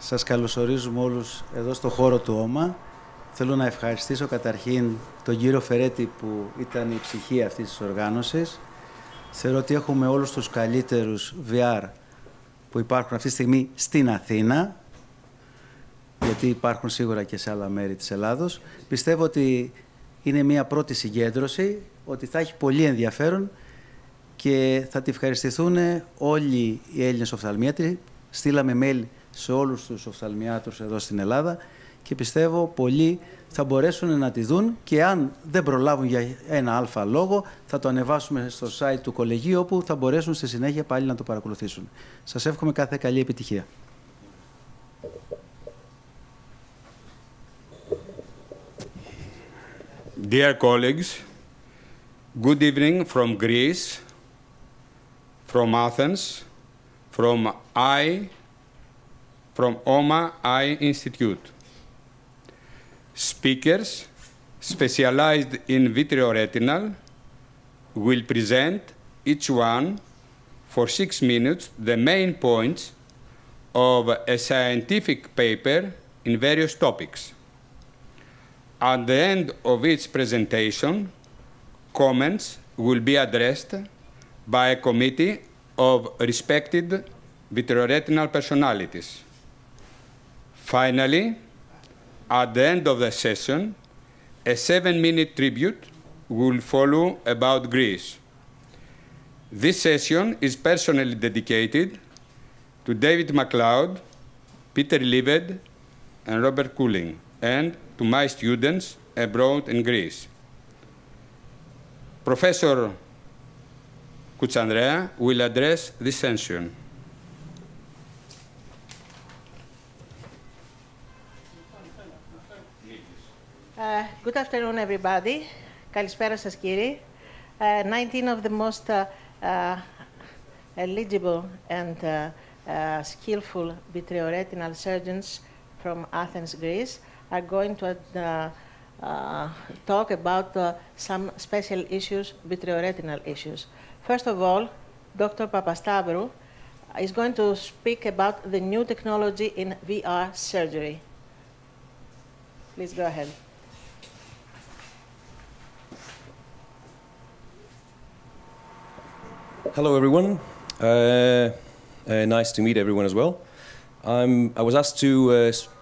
Σας καλωσορίζουμε όλους εδώ στο χώρο του ΩΜΑ. Θέλω να ευχαριστήσω καταρχήν τον κύριο Φερέτη που ήταν η ψυχή αυτής της οργάνωσης. Θεωρώ ότι έχουμε όλους τους καλύτερους VR που υπάρχουν αυτή τη στιγμή στην Αθήνα, γιατί υπάρχουν σίγουρα και σε άλλα μέρη της Ελλάδος. Πιστεύω ότι είναι μια πρώτη συγκέντρωση, ότι θα έχει πολύ ενδιαφέρον και θα τη ευχαριστηθούν όλοι οι Έλληνες οφθαλμίατροι. Στείλαμε mail σε όλους τους οφθαλμιάτρους εδώ στην Ελλάδα και πιστεύω πολλοί θα μπορέσουν να τη δουν και αν δεν προλάβουν για ένα αλφα λόγο θα το ανεβάσουμε στο site του κολεγίου όπου θα μπορέσουν στη συνέχεια πάλι να το παρακολουθήσουν. Σας εύχομαι κάθε καλή επιτυχία. Dear colleagues, good evening from Greece, from Athens, from OMA Eye Institute. Speakers specialized in vitreoretinal will present each one for 6 minutes the main points of a scientific paper in various topics. At the end of each presentation, comments will be addressed by a committee of respected vitreoretinal personalities. Finally, at the end of the session, a 7-minute tribute will follow about Greece. This session is personally dedicated to David MacLeod, Peter Lived, and Robert Cooling, and to my students abroad in Greece. Professor Qu.O.Re will address this session. Good afternoon, everybody. Kalispera σας κύριοι. 19 of the most eligible and skillful vitreoretinal surgeons from Athens, Greece, are going to talk about some special issues, vitreoretinal issues. First of all, Dr. Papastavru is going to speak about the new technology in VR surgery. Please go ahead. Hello, everyone. Nice to meet everyone as well. I was asked to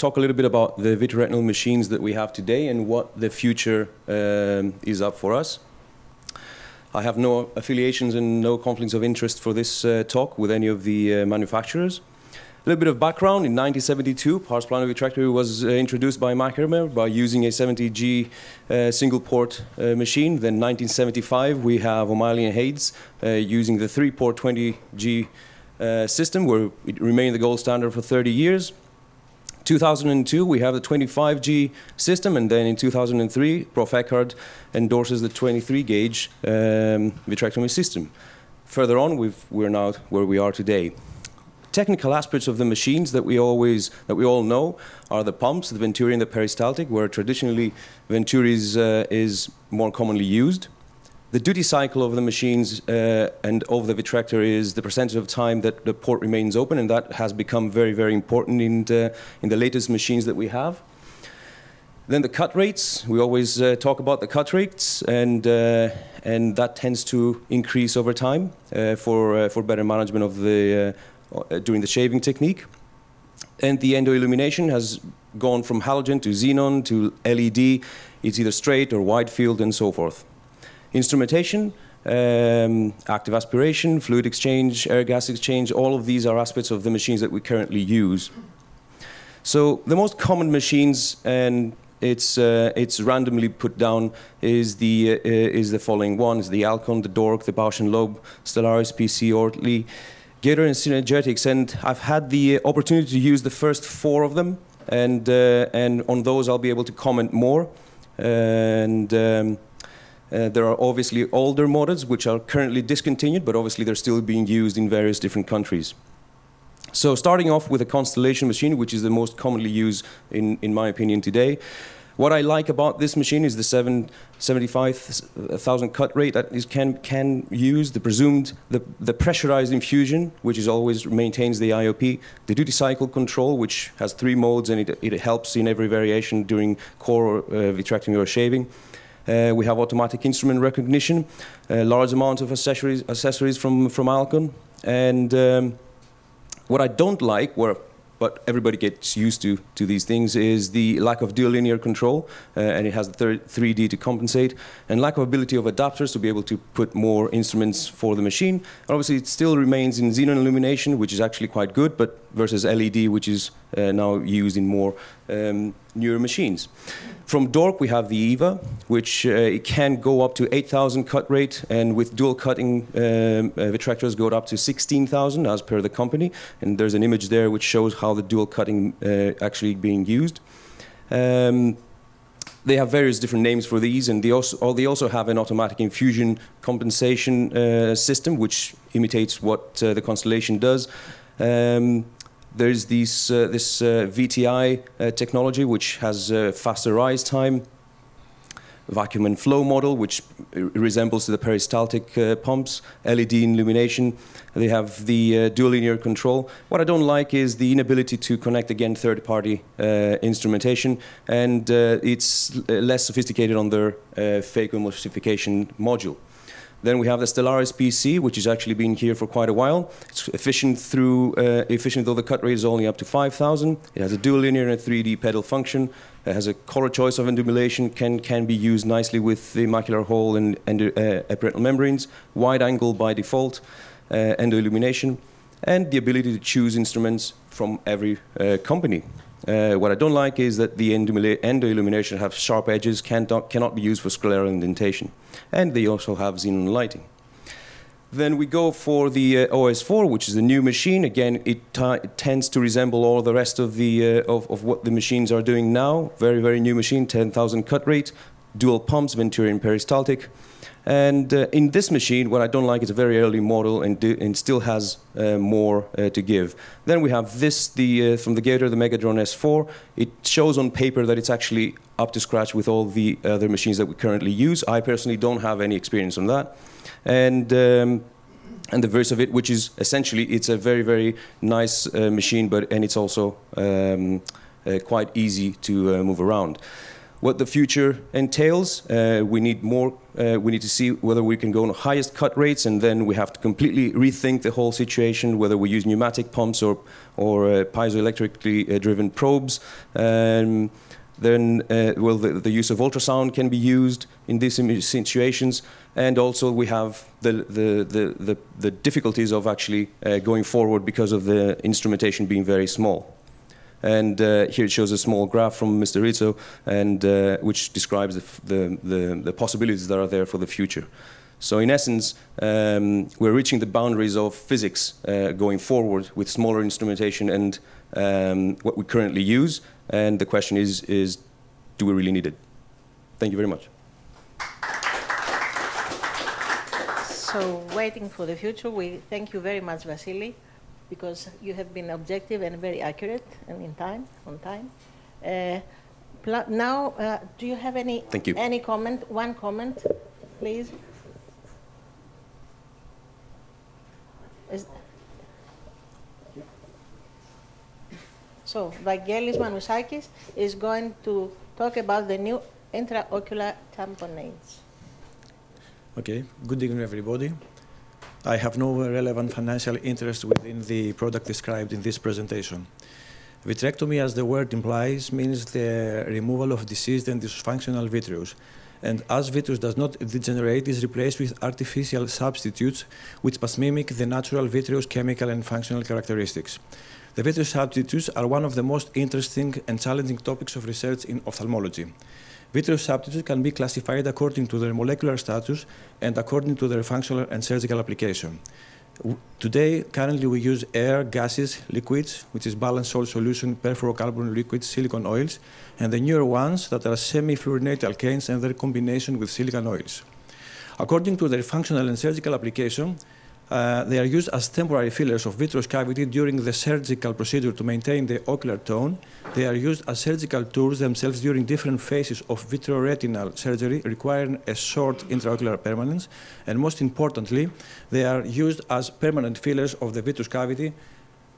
talk a little bit about the vitreoretinal machines that we have today and what the future is up for us. I have no affiliations and no conflicts of interest for this talk with any of the manufacturers. A little bit of background: in 1972, pars plana vitrectomy was introduced by Machermer by using a 70G single-port machine. Then 1975, we have O'Malley and Hayes using the 3-port 20G system, where it remained the gold standard for 30 years. 2002, we have the 25G system, and then in 2003, Prof. Eckhard endorses the 23-gauge vitrectomy system. Further on, we're now where we are today. Technical aspects of the machines that we all know are the pumps, the Venturi and the peristaltic, where traditionally Venturi is more commonly used. The duty cycle of the machines and of the vitrector is the percentage of time that the port remains open, and that has become very, very important in the latest machines that we have. Then the cut rates. We always talk about the cut rates, and that tends to increase over time for better management of the during the shaving technique. And the endo illumination has gone from halogen to xenon to LED. It's either straight or wide field and so forth. Instrumentation, active aspiration, fluid exchange, air gas exchange, all of these are aspects of the machines that we currently use. So the most common machines, and it's randomly put down, is the following ones: the Alcon, the Dork, the Bausch & Loeb, Stellaris, PC, Ortlieb, Gator, and Synergetics. And I've had the opportunity to use the first 4 of them, and on those I'll be able to comment more. There are obviously older models which are currently discontinued, but obviously they're still being used in various different countries. So starting off with a Constellation machine, which is the most commonly used, in my opinion, today. What I like about this machine is the 75,000 cut rate that is can use the presumed the pressurized infusion, which is always maintains the IOP, the duty cycle control, which has 3 modes, and it helps in every variation during core vitrectomy or shaving. We have automatic instrument recognition, a large amount of accessories from Alcon, and what I don't like, but everybody gets used to these things, is the lack of dual linear control, and it has the 3D to compensate, and lack of ability of adapters to be able to put more instruments for the machine. And obviously, it still remains in xenon illumination, which is actually quite good, but versus LED, which is now used in more newer machines. From DORC, we have the EVA, which it can go up to 8,000 cut rate, and with dual cutting vitrectors go up to 16,000 as per the company. And there's an image there which shows how the dual cutting actually being used. They have various different names for these, and they also have an automatic infusion compensation system, which imitates what the Constellation does. There's this VTI technology, which has faster rise time, vacuum and flow model, which resembles the peristaltic pumps, LED illumination. They have the dual linear control. What I don't like is the inability to connect, again, third-party instrumentation, and it's less sophisticated on their phacoemulsification module. Then we have the Stellaris PC, which has actually been here for quite a while. It's efficient though the cut rate is only up to 5,000. It has a dual linear and a 3D pedal function. It has a color choice of endumulation, can be used nicely with the macular hole and epiretinal membranes, wide angle by default, endoillumination, and the ability to choose instruments from every company. What I don't like is that the endoillumination have sharp edges, cannot be used for scleral indentation. And they also have xenon lighting. Then we go for the OS4, which is a new machine. Again, it tends to resemble all the rest of what the machines are doing now. Very, very new machine, 10,000 cut rate, dual pumps, Venturian peristaltic. And in this machine, what I don't like is a very early model and still has more to give. Then we have this, from the Gator, the Megadron S4. It shows on paper that it's actually up to scratch with all the other machines that we currently use. I personally don't have any experience on that. And the verse of it, which is essentially, it's a very, very nice machine, and it's also quite easy to move around. What the future entails, we need to see whether we can go on highest cut rates, and then we have to completely rethink the whole situation, whether we use pneumatic pumps or piezoelectrically driven probes. Then, the use of ultrasound can be used in these situations, and also we have the difficulties of actually going forward because of the instrumentation being very small. And here it shows a small graph from Mr. Rizzo, and which describes the possibilities that are there for the future. So in essence, we're reaching the boundaries of physics going forward with smaller instrumentation and what we currently use. And the question is do we really need it? Thank you very much. So waiting for the future, we thank you very much, Vasily, because you have been objective and very accurate and on time. Now, do you have any comment? One comment, please. So, Vangelis Manousakis is going to talk about the new intraocular tamponades. Okay, good evening, everybody. I have no relevant financial interest within the product described in this presentation. Vitrectomy, as the word implies, means the removal of diseased and dysfunctional vitreous. And as vitreous does not degenerate, it is replaced with artificial substitutes which must mimic the natural vitreous chemical and functional characteristics. The vitreous substitutes are one of the most interesting and challenging topics of research in ophthalmology. Vitreous substitutes can be classified according to their molecular status and according to their functional and surgical application. Today, currently we use air, gases, liquids, which is balanced salt solution, perfluorocarbon liquids, silicone oils, and the newer ones that are semi-fluorinated alkanes and their combination with silicone oils. According to their functional and surgical application, They are used as temporary fillers of vitreous cavity during the surgical procedure to maintain the ocular tone. They are used as surgical tools themselves during different phases of vitreoretinal surgery requiring a short intraocular permanence. And most importantly, they are used as permanent fillers of the vitreous cavity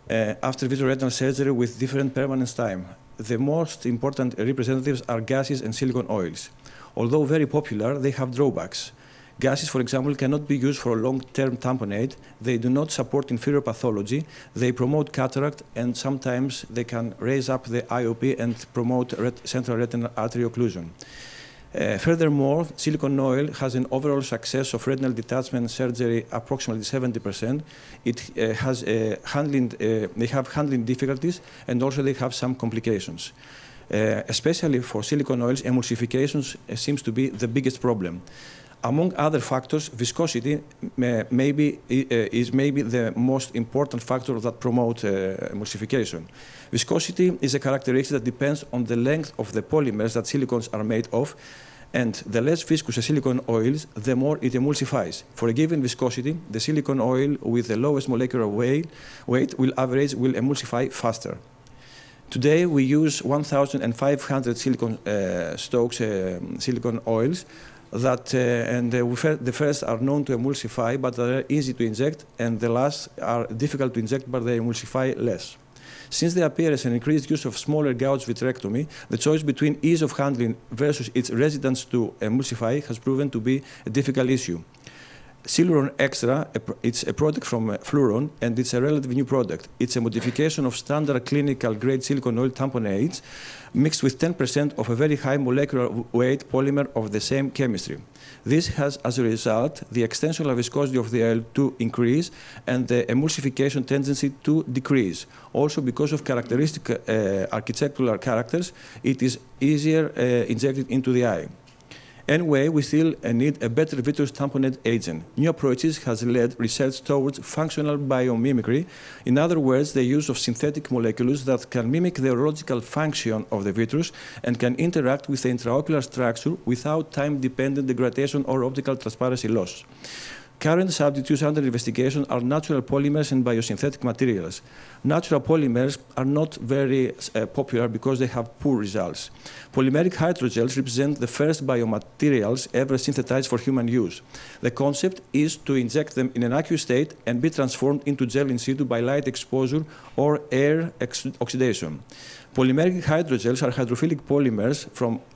after vitreoretinal surgery with different permanence time. The most important representatives are gases and silicone oils. Although very popular, they have drawbacks. Gases, for example, cannot be used for a long-term tamponade. They do not support inferior pathology. They promote cataract, and sometimes they can raise up the IOP and promote central retinal artery occlusion. Furthermore, silicone oil has an overall success of retinal detachment surgery approximately 70%. They have handling difficulties, and also they have some complications. Especially for silicone oils, emulsifications seems to be the biggest problem. Among other factors, viscosity is maybe the most important factor that promotes emulsification. Viscosity is a characteristic that depends on the length of the polymers that silicones are made of, and the less viscous a silicone oil is, the more it emulsifies. For a given viscosity, the silicone oil with the lowest molecular weight will emulsify faster. Today, we use 1,500 silicone silicone oils the first are known to emulsify, but they are easy to inject, and the last are difficult to inject, but they emulsify less. Since the appearance and increased use of smaller gouge vitrectomy, the choice between ease of handling versus its residence to emulsify has proven to be a difficult issue. Siluron Extra, it's a product from Fluron, and it's a relatively new product. It's a modification of standard clinical grade silicone oil tamponades mixed with 10% of a very high molecular weight polymer of the same chemistry. This has, as a result, the extensional viscosity of the oil to increase and the emulsification tendency to decrease. Also, because of characteristic architectural characters, it is easier injected into the eye. Anyway, we still need a better vitreous tamponade agent. New approaches has led research towards functional biomimicry. In other words, the use of synthetic molecules that can mimic the urological function of the vitreous and can interact with the intraocular structure without time-dependent degradation or optical transparency loss. Current substitutes under investigation are natural polymers and biosynthetic materials. Natural polymers are not very popular because they have poor results. Polymeric hydrogels represent the first biomaterials ever synthesized for human use. The concept is to inject them in an aqueous state and be transformed into gel in situ by light exposure or air oxidation. Polymeric hydrogels are hydrophilic polymers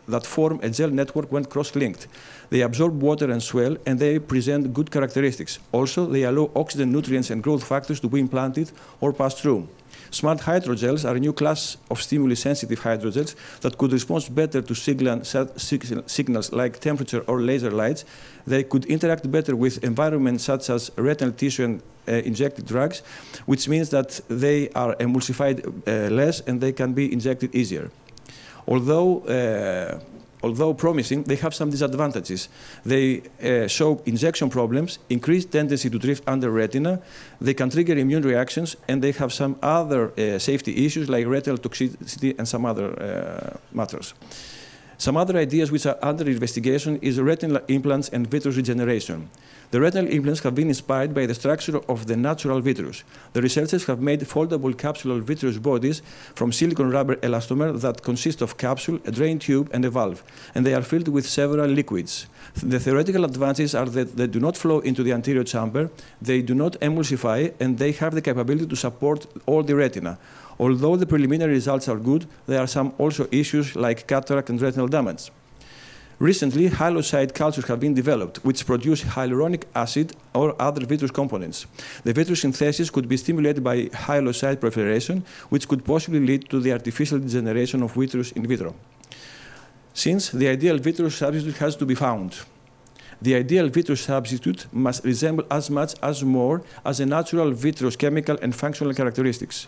that form a gel network when cross-linked. They absorb water and swell, and they present good characteristics. Also, they allow oxygen, nutrients, and growth factors to be implanted or pass through. Smart hydrogels are a new class of stimuli-sensitive hydrogels that could respond better to signals like temperature or laser lights. They could interact better with environments such as retinal tissue and injected drugs, which means that they are emulsified less and they can be injected easier. Although promising, they have some disadvantages. They show injection problems, increased tendency to drift under retina, they can trigger immune reactions, and they have some other safety issues like retinal toxicity and some other matters. Some other ideas which are under investigation is retinal implants and vitreous regeneration. The retinal implants have been inspired by the structure of the natural vitreous. The researchers have made foldable capsular vitreous bodies from silicone rubber elastomer that consist of capsule, a drain tube, and a valve, and they are filled with several liquids. The theoretical advantages are that they do not flow into the anterior chamber, they do not emulsify, and they have the capability to support all the retina. Although the preliminary results are good, there are some also issues like cataract and retinal damage. Recently, hyalocyte cultures have been developed, which produce hyaluronic acid or other vitreous components. The vitreous synthesis could be stimulated by hyalocyte proliferation, which could possibly lead to the artificial degeneration of vitreous in vitro. Since the ideal vitreous substitute has to be found, the ideal vitreous substitute must resemble as much as more as a natural vitreous chemical and functional characteristics.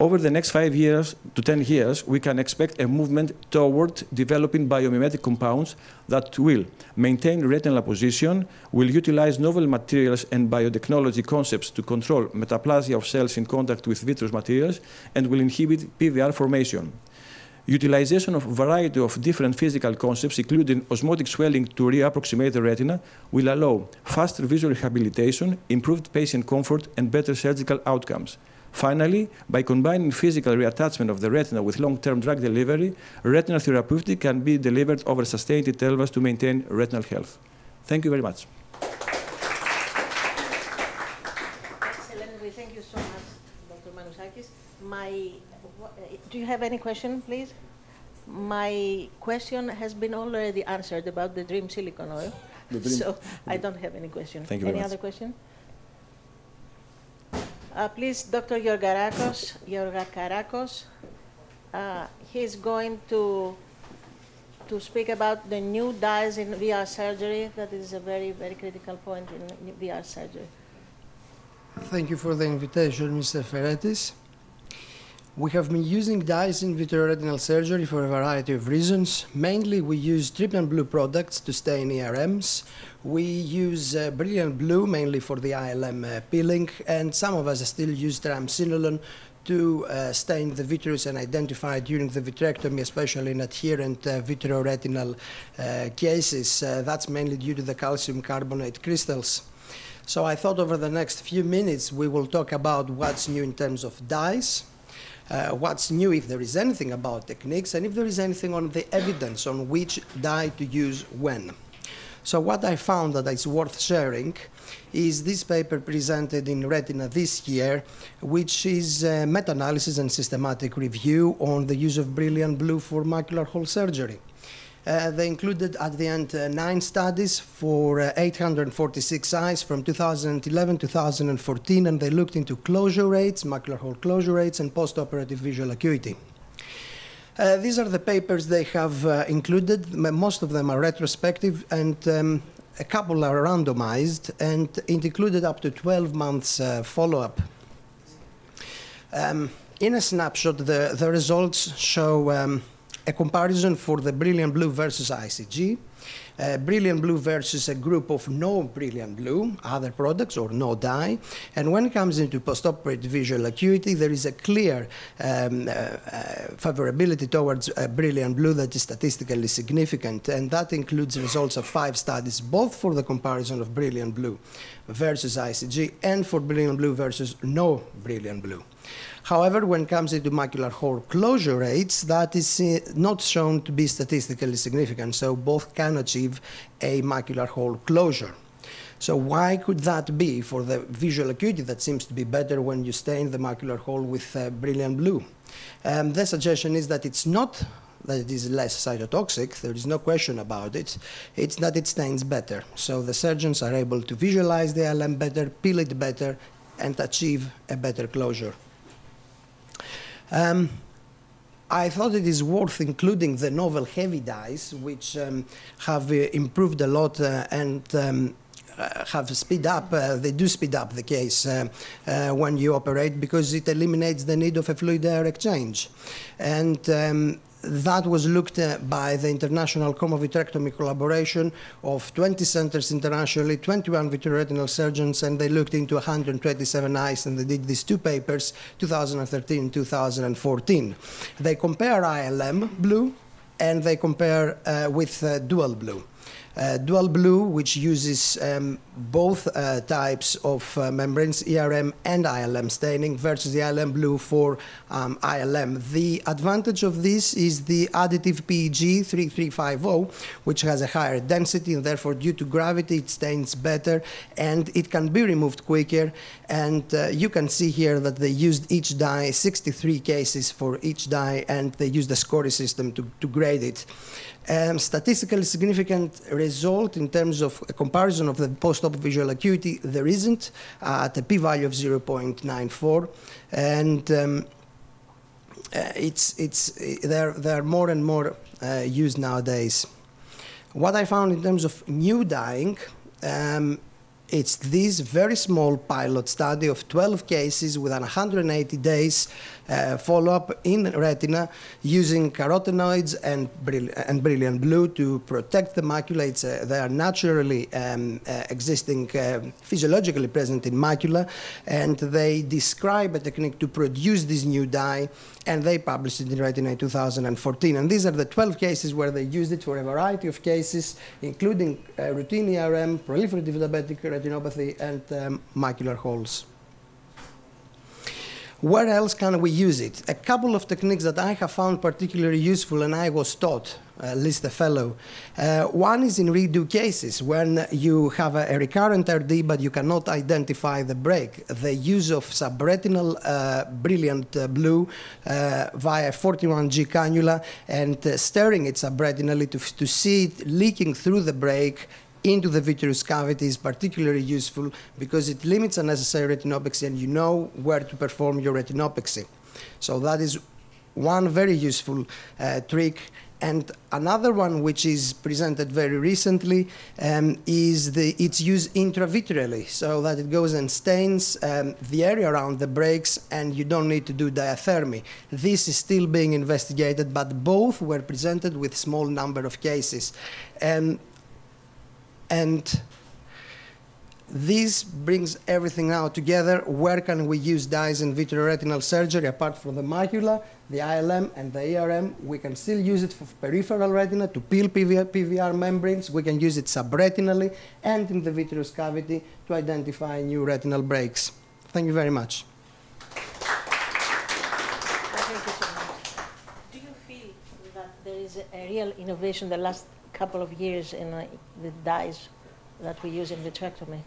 Over the next 5 years to 10 years, we can expect a movement toward developing biomimetic compounds that will maintain retinal position, will utilize novel materials and biotechnology concepts to control metaplasia of cells in contact with vitreous materials, and will inhibit PVR formation. Utilization of a variety of different physical concepts, including osmotic swelling to reapproximate the retina, will allow faster visual rehabilitation, improved patient comfort, and better surgical outcomes. Finally, by combining physical reattachment of the retina with long-term drug delivery, retinal therapeutic can be delivered over sustained intervals to maintain retinal health. Thank you very much. Excellent. We thank you so much, Dr. Manusakis. Do you have any question, please? My question has been already answered about the dream silicone oil, so I don't have any question. Thank you very much. Any other question? Please, Dr. Georgakarakos, he's going to speak about the new dyes in VR surgery. That is a very, very critical point in VR surgery. Thank you for the invitation, Mr. Feretis. We have been using dyes in vitreoretinal surgery for a variety of reasons. Mainly, we use treatment blue products to stain ERMs. We use brilliant blue mainly for the ILM peeling, and some of us still use triamcinolone to stain the vitreous and identify during the vitrectomy, especially in adherent vitreoretinal cases. That's mainly due to the calcium carbonate crystals. So I thought over the next few minutes we will talk about what's new in terms of dyes. What's new, if there is anything about techniques, and if there is anything on the evidence on which dye to use when. So what I found that is worth sharing is this paper presented in Retina this year, which is a meta-analysis and systematic review on the use of brilliant blue for macular hole surgery. They included at the end 9 studies for 846 eyes from 2011 to 2014, and they looked into closure rates, macular hole closure rates, and postoperative visual acuity. These are the papers they have included. Most of them are retrospective, and a couple are randomized, and it included up to 12 months follow-up. In a snapshot, the results show a comparison for the brilliant blue versus ICG, brilliant blue versus a group of no brilliant blue, other products or no dye. And when it comes into postoperative visual acuity, there is a clear favorability towards brilliant blue that is statistically significant. And that includes results of 5 studies, both for the comparison of brilliant blue versus ICG and for brilliant blue versus no brilliant blue. However, when it comes into macular hole closure rates, that is not shown to be statistically significant, so both can achieve a macular hole closure. So why could that be for the visual acuity that seems to be better when you stain the macular hole with brilliant blue? The suggestion is that it's not that it is less cytotoxic, there is no question about it, it's that it stains better. So the surgeons are able to visualize the LM better, peel it better, and achieve a better closure. I thought it is worth including the novel heavy dyes, which have improved a lot and have speed up, they do speed up the case when you operate, because it eliminates the need of a fluid air exchange. And that was looked at by the International Chromovitrectomy collaboration of 20 centers internationally, 21 vitreoretinal surgeons, and they looked into 127 eyes, and they did these 2 papers, 2013 and 2014. They compare ILM blue, and they compare with dual blue. Dual blue, which uses both types of membranes, ERM and ILM staining, versus the ILM blue for ILM. The advantage of this is the additive PEG 3350, which has a higher density, and therefore due to gravity it stains better and it can be removed quicker. And you can see here that they used each dye, 63 cases for each dye, and they used the Qu.O.Re system to grade it. Statistically significant result in terms of a comparison of the post-op visual acuity, there isn't, at a p-value of 0.94, and they're more and more used nowadays. What I found in terms of new dyeing, it's this very small pilot study of 12 cases within 180 days follow-up in retina using carotenoids and brilliant blue to protect the macula. They are naturally existing, physiologically present in macula, and they describe a technique to produce this new dye, and they published it in Retina in 2014. And these are the 12 cases where they used it for a variety of cases, including routine ERM, proliferative diabetic retinopathy, and macular holes. Where else can we use it? A couple of techniques that I have found particularly useful, and I was taught, at least a fellow. One is in redo cases, when you have a recurrent RD but you cannot identify the break. The use of subretinal brilliant blue via 41G cannula and stirring it subretinally to see it leaking through the break into the vitreous cavity is particularly useful because it limits unnecessary retinopexy and you know where to perform your retinopexy. So that is one very useful trick. And another one which is presented very recently is its use intravitreally, so that it goes and stains the area around the breaks and you don't need to do diathermy. This is still being investigated, but both were presented with small number of cases. And this brings everything now together. Where can we use dyes in vitreoretinal surgery apart from the macula, the ILM, and the ERM? We can still use it for peripheral retina to peel PVR membranes. We can use it subretinally and in the vitreous cavity to identify new retinal breaks. Thank you very much. Thank you so much. Do you feel that there is a real innovation the last couple of years in the dyes that we use in vitrectomy?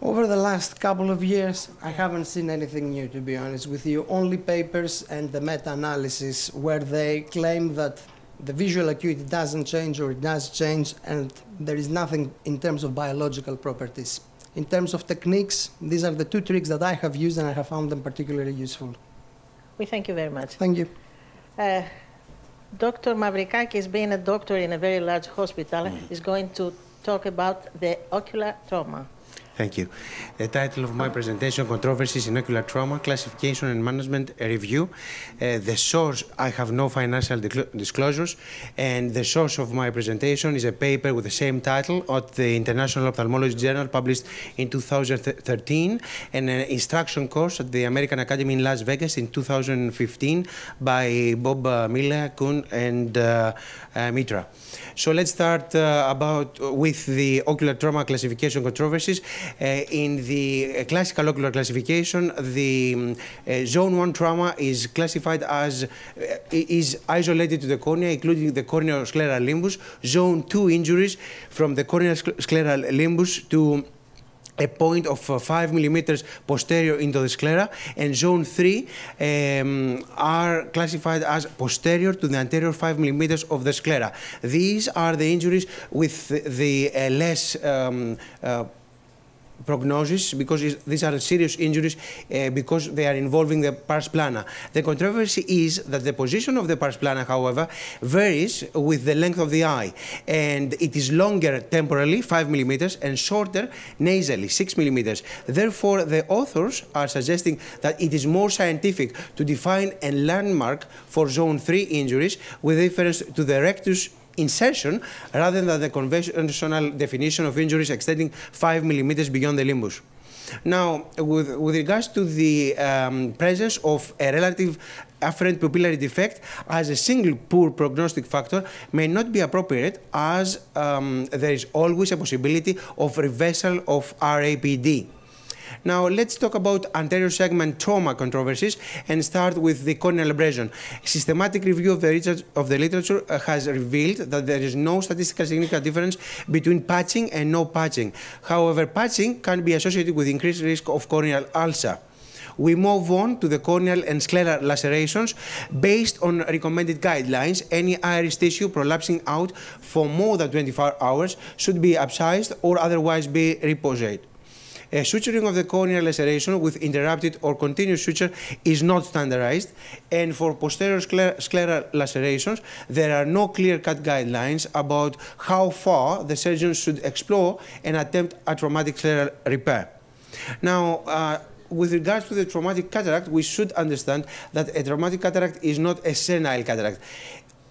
Over the last couple of years, I haven't seen anything new, to be honest with you. Only papers and the meta-analysis where they claim that the visual acuity doesn't change or it does change, and there is nothing in terms of biological properties. In terms of techniques, these are the two tricks that I have used and I have found them particularly useful. We thank you very much. Thank you. Dr. Mavrikakis, being a doctor in a very large hospital, is going to talk about the ocular trauma. Thank you. The title of my presentation, Controversies in Ocular Trauma, Classification and Management Review. The source, I have no financial disclosures, and the source of my presentation is a paper with the same title at the International Ophthalmology Journal, published in 2013, and an instruction course at the American Academy in Las Vegas in 2015 by Bob Miller, Kuhn, and Mitra. So let's start with the ocular trauma classification controversies. In the classical ocular classification, the zone 1 trauma is classified as is isolated to the cornea, including the corneoscleral limbus. Zone 2 injuries from the corneoscleral limbus to a point of 5 millimeters posterior into the sclera, and zone 3 are classified as posterior to the anterior 5 millimeters of the sclera. These are the injuries with the less prognosis, because these are serious injuries because they are involving the pars plana. The controversy is that the position of the pars plana, however, varies with the length of the eye, and it is longer temporally, 5 millimeters, and shorter nasally, 6 millimeters. Therefore, the authors are suggesting that it is more scientific to define a landmark for zone 3 injuries with reference to the rectus insertion rather than the conventional definition of injuries extending 5 millimeters beyond the limbus. Now, with regards to the presence of a relative afferent pupillary defect as a single poor prognostic factor may not be appropriate, as there is always a possibility of reversal of RAPD. Now, let's talk about anterior segment trauma controversies and start with the corneal abrasion. Systematic review of the literature has revealed that there is no statistical significant difference between patching and no patching. However, patching can be associated with increased risk of corneal ulcer. We move on to the corneal and scleral lacerations. Based on recommended guidelines, any iris tissue prolapsing out for more than 24 hours should be abscised or otherwise be reposed. Suturing of the corneal laceration with interrupted or continuous suture is not standardized, and for posterior scleral lacerations, there are no clear-cut guidelines about how far the surgeon should explore and attempt a traumatic scleral repair. Now, with regards to the traumatic cataract, we should understand that a traumatic cataract is not a senile cataract.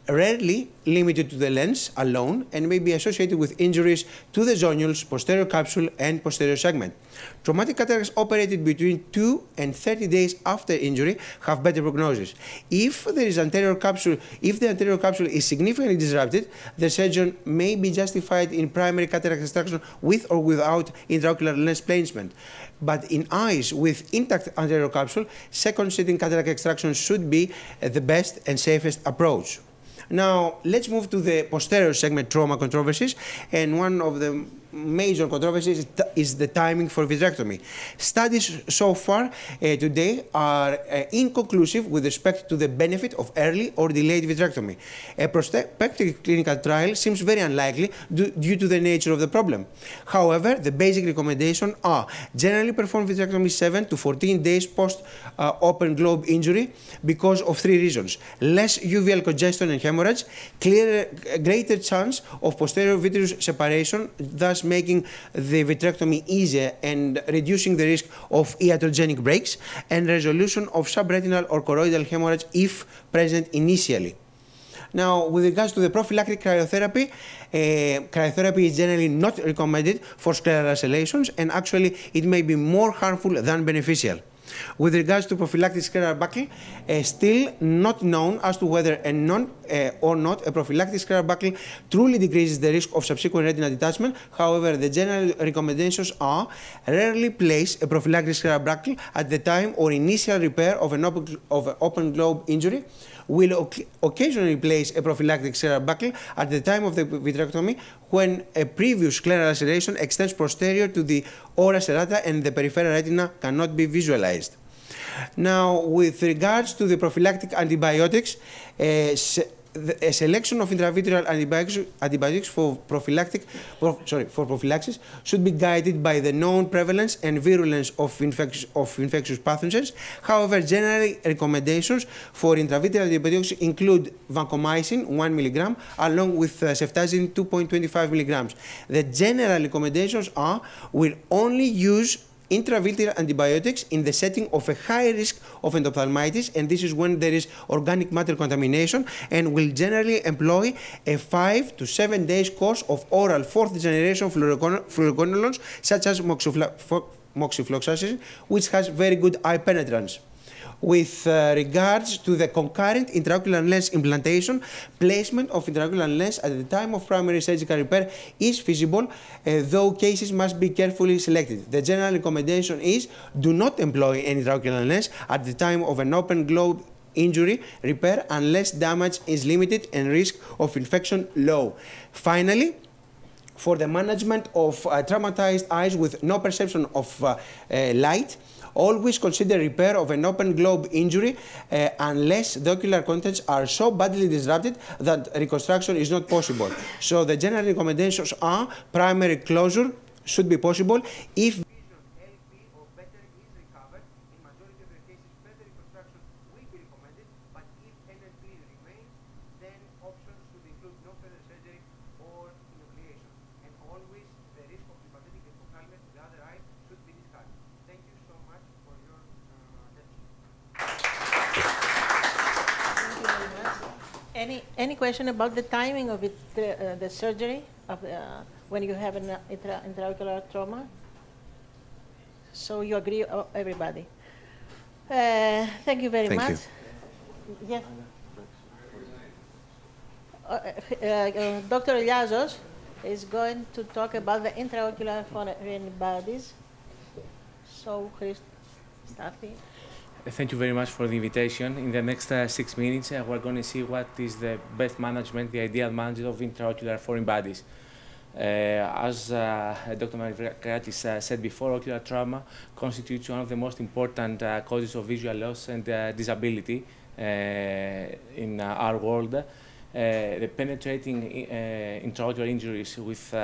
Rarely limited to the lens alone and may be associated with injuries to the zonules, posterior capsule, and posterior segment. Traumatic cataracts operated between 2 and 30 days after injury have better prognosis. If the anterior capsule is significantly disrupted, the surgeon may be justified in primary cataract extraction with or without intraocular lens placement. But in eyes with intact anterior capsule, second sitting cataract extraction should be the best and safest approach. Now, let's move to the posterior segment trauma controversies, and one of the major controversies is the timing for vitrectomy. Studies so far today are inconclusive with respect to the benefit of early or delayed vitrectomy. A prospective clinical trial seems very unlikely due to the nature of the problem. However, the basic recommendations are generally perform vitrectomy 7 to 14 days post open globe injury because of 3 reasons: less uveal congestion and hemorrhage, greater chance of posterior vitreous separation, thus making the vitrectomy easier and reducing the risk of iatrogenic breaks, and resolution of subretinal or choroidal hemorrhage if present initially. Now, with regards to the prophylactic cryotherapy, cryotherapy is generally not recommended for scleral lacellations, and actually it may be more harmful than beneficial. With regards to prophylactic scleral buckle, still not known as to whether or not a prophylactic scleral buckle truly decreases the risk of subsequent retinal detachment. However, the general recommendations are rarely place a prophylactic scleral buckle at the time or initial repair of an open globe injury. Will occasionally place a prophylactic scleral buckle at the time of the vitrectomy when a previous scleral laceration extends posterior to the ora serrata and the peripheral retina cannot be visualized. Now, with regards to the prophylactic antibiotics, a selection of intravitreal antibiotics for prophylaxis should be guided by the known prevalence and virulence of infectious pathogens. However, general recommendations for intravitreal antibiotics include vancomycin 1 mg along with ceftazidime 2.25 mg. The general recommendations are will only use intravitreal antibiotics in the setting of a high risk of endophthalmitis, and this is when there is organic matter contamination, and will generally employ a 5 to 7 days course of oral 4th generation fluoroquinolones such as moxifloxacin, which has very good eye penetrance. With regards to the concurrent intraocular lens implantation, placement of intraocular lens at the time of primary surgical repair is feasible, though cases must be carefully selected. The general recommendation is do not employ an intraocular lens at the time of an open globe injury repair unless damage is limited and risk of infection low. Finally, for the management of traumatized eyes with no perception of light, always consider repair of an open globe injury unless the ocular contents are so badly disrupted that reconstruction is not possible. So the general recommendations are primary closure should be possible if vision LP or better is recovered. In majority of the cases, better reconstruction will be recommended, but if NLP remains, then options should include no further surgery or enucleation. And always the risk of sympathetic hypophthalmia to the other eye should be discussed. Thank you so much for your attention. Thank you very much. Any question about the timing of it, the surgery of when you have an intraocular trauma? So you agree, everybody? Thank you very much. Yes. Dr. Eliazos is going to talk about the intraocular foreign bodies. So, Chris, start here. Thank you very much for the invitation. In the next 6 minutes, we're going to see what is the best management, the ideal management of intraocular foreign bodies. As Dr. Marivrakaratis said before, ocular trauma constitutes one of the most important causes of visual loss and disability in our world. The penetrating intraocular injuries with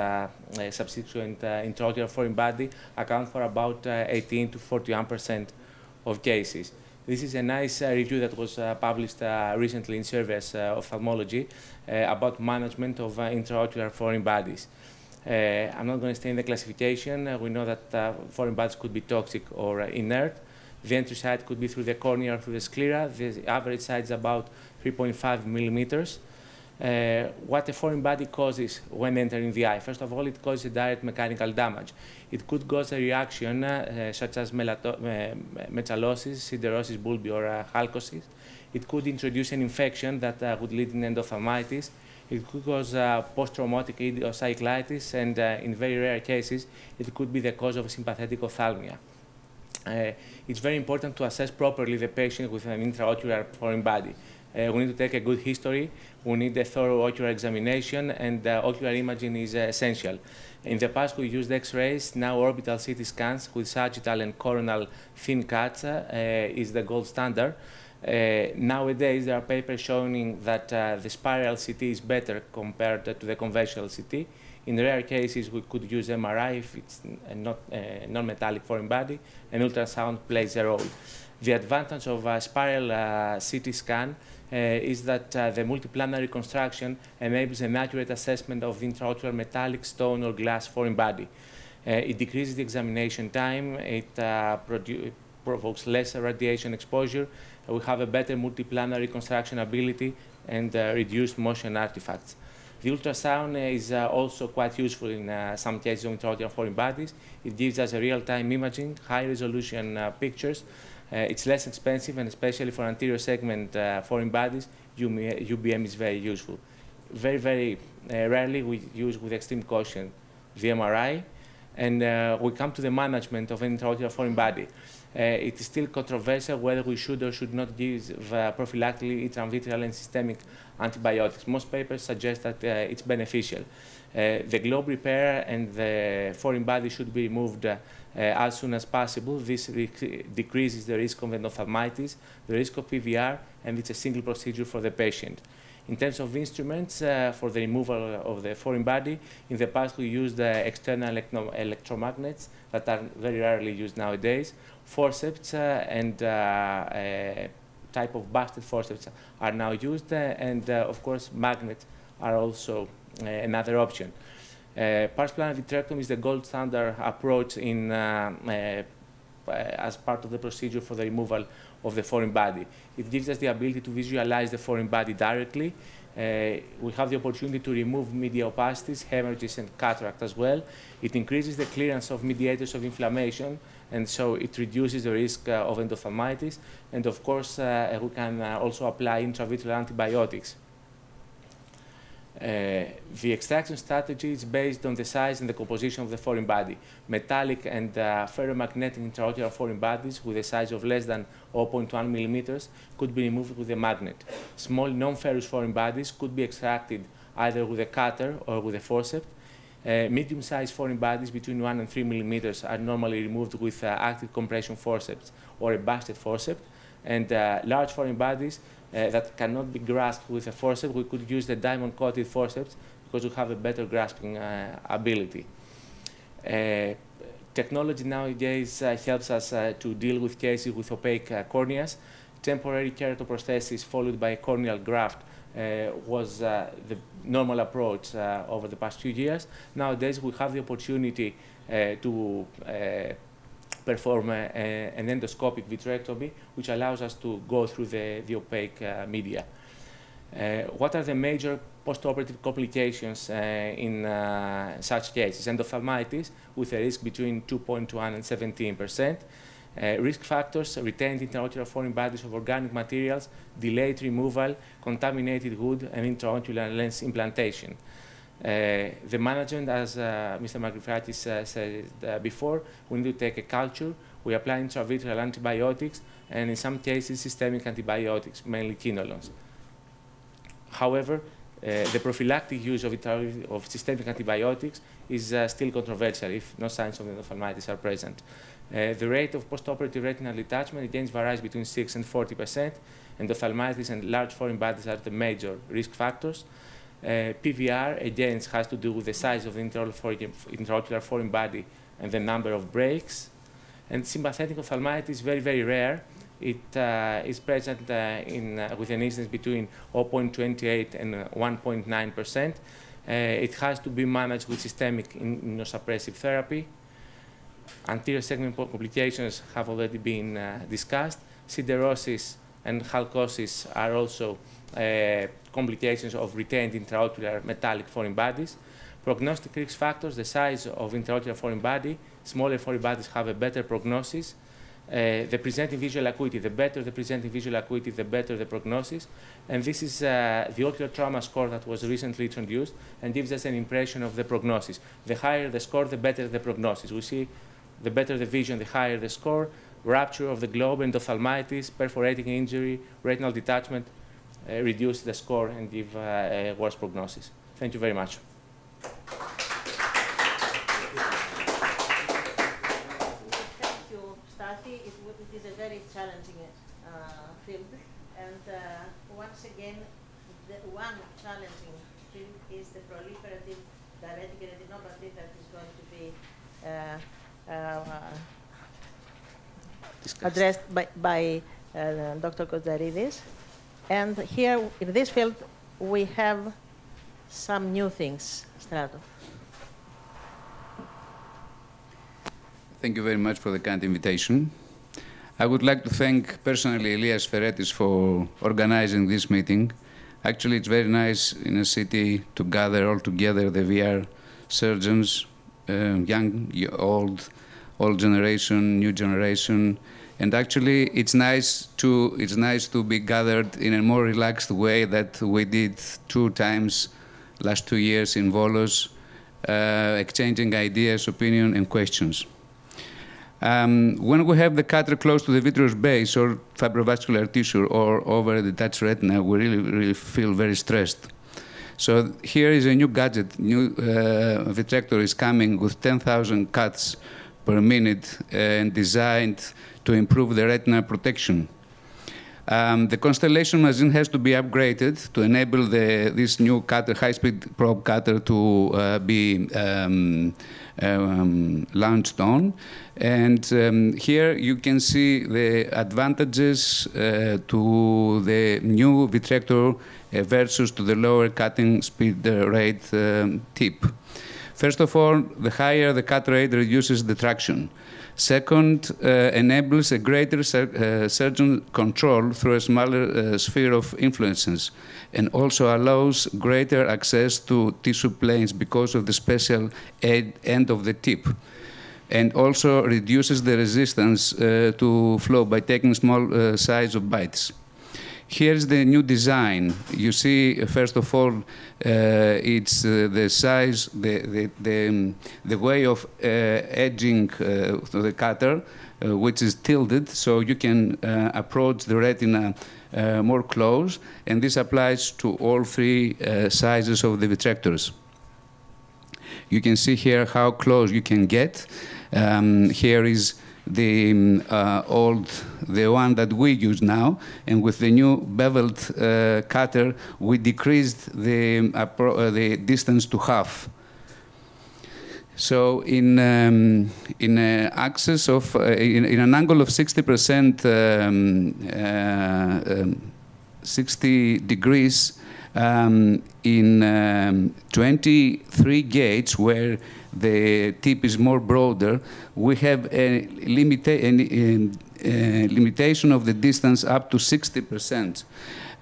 subsequent intraocular foreign body account for about 18 to 41% of cases. This is a nice review that was published recently in Surveys Ophthalmology about management of intraocular foreign bodies. I'm not going to stay in the classification. We know that foreign bodies could be toxic or inert. The entry side could be through the cornea or through the sclera. The average side is about 3.5 millimeters. What a foreign body causes when entering the eye. First of all, it causes a direct mechanical damage. It could cause a reaction such as metallosis, siderosis bulbi, or halcosis. It could introduce an infection that would lead in endophthalmitis. It could cause post-traumatic idiopsychlitis, and in very rare cases, it could be the cause of sympathetic ophthalmia. It's very important to assess properly the patient with an intraocular foreign body. We need to take a good history. We need a thorough ocular examination, and ocular imaging is essential. In the past, we used X-rays. Now, orbital CT scans with sagittal and coronal thin cuts is the gold standard. Nowadays, there are papers showing that the spiral CT is better compared to the conventional CT. In rare cases, we could use MRI if it's not a non-metallic foreign body, and ultrasound plays a role. The advantage of a spiral CT scan is that the multiplanar reconstruction enables an accurate assessment of the intraocular metallic, stone, or glass foreign body. It decreases the examination time. It provokes less radiation exposure. We have a better multiplanar reconstruction ability and reduced motion artifacts. The ultrasound is also quite useful in some cases of intraocular foreign bodies. It gives us a real-time imaging, high-resolution pictures. It's less expensive, and especially for anterior segment foreign bodies, UBM is very useful. Very, very rarely we use with extreme caution the MRI, and we come to the management of an intraocular foreign body. It is still controversial whether we should or should not give prophylactically intravitreal and systemic antibiotics. Most papers suggest that it's beneficial. The globe repair and the foreign body should be removed as soon as possible. This decreases the risk of endophthalmitis, the risk of PVR, and it's a single procedure for the patient. In terms of instruments for the removal of the foreign body, in the past we used external electromagnets that are very rarely used nowadays. Forceps and type of busted forceps are now used, and of course magnets are also another option. Pars plana vitrectomy is the gold standard approach as part of the procedure for the removal of the foreign body. It gives us the ability to visualize the foreign body directly. We have the opportunity to remove media opacities, hemorrhages, and cataract as well. It increases the clearance of mediators of inflammation, and so it reduces the risk of endophthalmitis. And of course, we can also apply intravitreal antibiotics. The extraction strategy is based on the size and the composition of the foreign body. Metallic and ferromagnetic intraocular foreign bodies with a size of less than 0.1 millimeters could be removed with a magnet. Small non-ferrous foreign bodies could be extracted either with a cutter or with a forceps. Medium-sized foreign bodies between 1 and 3 millimeters are normally removed with active compression forceps or a busted forceps. And large foreign bodies that cannot be grasped with a forceps, we could use the diamond-coated forceps because we have a better grasping ability. Technology nowadays helps us to deal with cases with opaque corneas. Temporary keratoprosthesis followed by a corneal graft was the normal approach over the past few years. Nowadays, we have the opportunity to perform an endoscopic vitrectomy, which allows us to go through the opaque media. What are the major postoperative complications in such cases? Endophthalmitis with a risk between 2.1 and 17%. Risk factors: retained intraocular foreign bodies of organic materials, delayed removal, contaminated wood, and intraocular lens implantation. The management, as Mr. Margrifakis said before, we need to take a culture. We apply intravitreal antibiotics, and in some cases, systemic antibiotics, mainly quinolones. However, the prophylactic use of systemic antibiotics is still controversial if no signs of endophthalmitis are present. The rate of postoperative retinal detachment again varies between 6 and 40%. Endophthalmitis and large foreign bodies are the major risk factors. PVR, again, has to do with the size of the intraocular foreign body and the number of breaks. And sympathetic ophthalmitis is very, very rare. It is present with an incidence between 0.28 and 1.9%. It has to be managed with systemic immunosuppressive therapy. Anterior segment complications have already been discussed. Siderosis and chalcosis are also complications of retained intraocular metallic foreign bodies. Prognostic risk factors, the size of intraocular foreign body. Smaller foreign bodies have a better prognosis. The presenting visual acuity, the better the presenting visual acuity, the better the prognosis. And this is the ocular trauma score that was recently introduced and gives us an impression of the prognosis. The higher the score, the better the prognosis. We see the better the vision, the higher the score. Rupture of the globe, endophthalmitis, perforating injury, retinal detachment reduce the score and give a worse prognosis. Thank you very much. It is a very challenging field, and once again, the one challenging field is the proliferative diabetic retinopathy that is going to be addressed by Dr. Qu.O.Re. And here in this field, we have some new things. Strato. Thank you very much for the kind invitation. I would like to thank personally Elias Feretis for organizing this meeting. Actually, it's very nice in a city to gather all together the VR surgeons, young, old generation, new generation. And actually, it's nice to be gathered in a more relaxed way that we did 2 times last 2 years in Volos, exchanging ideas, opinion, and questions. When we have the cutter close to the vitreous base or fibrovascular tissue or over the detached retina, we really feel very stressed. So here is a new gadget. New vitrector is coming with 10,000 cuts per minute and designed to improve the retina protection. The Constellation machine has to be upgraded to enable this new cutter, high-speed probe cutter, to be launched on. And here you can see the advantages to the new vitrector versus to the lower cutting speed rate tip. First of all, the higher the cut rate reduces the traction. Second, enables a greater surgeon control through a smaller sphere of influences, and also allows greater access to tissue planes because of the special end of the tip, and also reduces the resistance to flow by taking small size of bites. Here's the new design. You see, first of all, it's the size, the way of edging the cutter, which is tilted, so you can approach the retina more close, and this applies to all 3 sizes of the vitrectors. You can see here how close you can get. Here is the one that we use now, and with the new beveled cutter, we decreased the distance to half. So in an axis of in an angle of 60%, 60 degrees, in 23 gauge where the tip is more broader, we have a limitation of the distance up to 60%.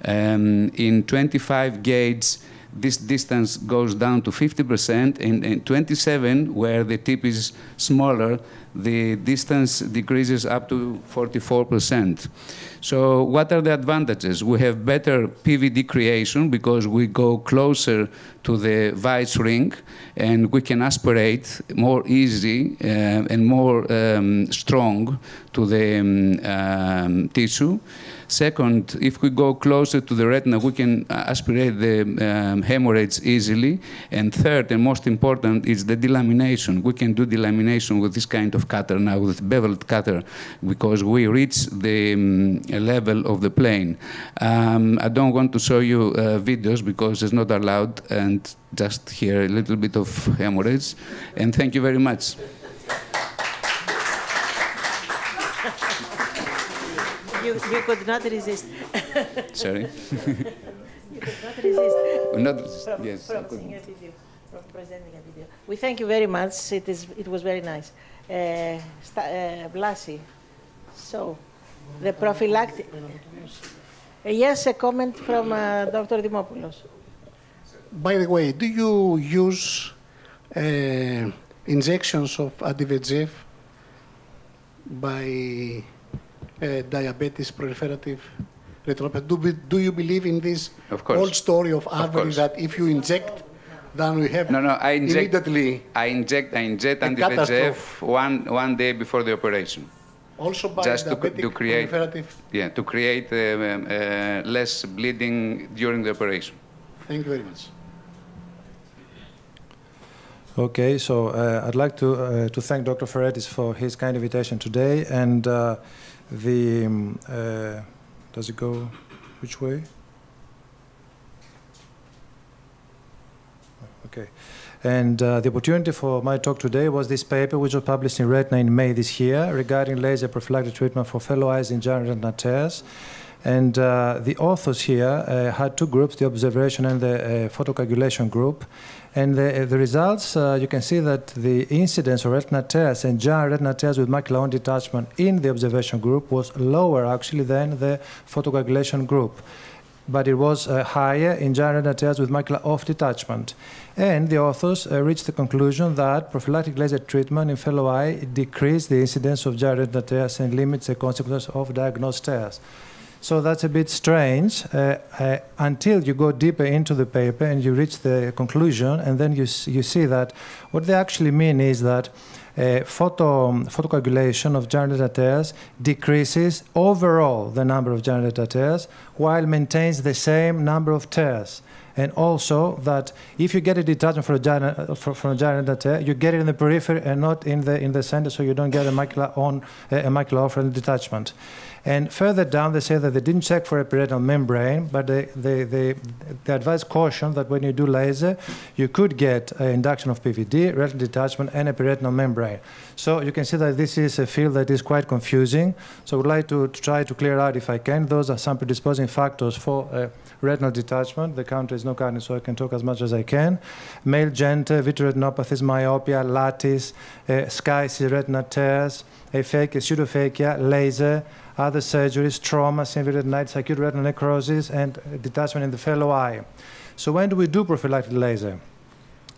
In 25 gauge, this distance goes down to 50%, and in 27, where the tip is smaller, the distance decreases up to 44%. So what are the advantages? We have better PVD creation because we go closer to the vice ring, and we can aspirate more easy and more strong to the tissue. Second, if we go closer to the retina, we can aspirate the hemorrhage easily. And third, and most important, is the delamination. We can do delamination with this kind of cutter now, with beveled cutter, because we reach the level of the plane. I don't want to show you videos because it's not allowed, and just here a little bit of hemorrhage. And thank you very much. You could not resist. Sorry? You could not resist. Not resist. Yes, from seeing a video. for presenting a video. We thank you very much. It was very nice. Blasi. So, the prophylactic. Yes, a comment from Dr. Dimopoulos. By the way, do you use injections of anti-VEGF by diabetes proliferative retinopathy? Do you believe in this old story of Avery that if you inject, then we have I inject immediately anti-VEGF one day before the operation. Also by just diabetic to create, proliferative? to create less bleeding during the operation. Thank you very much. Okay, so I'd like to thank Dr. Ferretis for his kind invitation today. And does it go which way? Okay. And the opportunity for my talk today was this paper, which was published in Retina in May this year, regarding laser prophylactic treatment for fellow eyes in giant retinal tears. And the authors here had two groups, the observation and the photocoagulation group. And the results, you can see that the incidence of retinal tears and giant retinal tears with macula-on detachment in the observation group was lower, actually, than the photocoagulation group. But it was higher in giant retinal tears with macula-off detachment. And the authors reached the conclusion that prophylactic laser treatment in fellow eye decreased the incidence of giant retinal tears and limits the consequences of diagnosed tears. So that's a bit strange until you go deeper into the paper and you reach the conclusion, and then you see that what they actually mean is that photocoagulation of giant retinal tears decreases overall the number of giant retinal tears while maintains the same number of tears. And also that if you get a detachment from a giant retinal tear, you get it in the periphery and not in the center, so you don't get a macula-off detachment. And further down, they say that they didn't check for a periretinal membrane, but they advise caution that when you do laser, you could get an induction of PVD, retinal detachment, and a periretinal membrane. So you can see that this is a field that is quite confusing. So I would like to try to clear out, if I can, those are some predisposing factors for retinal detachment. The counter is not counting, so I can talk as much as I can. Male gender, vitreoretinopathies, myopia, lattice, sky-C retinal tears, aphakia, pseudophakia, laser, other surgeries, trauma, severe retinitis, acute retinal necrosis, and detachment in the fellow eye. So when do we do prophylactic laser?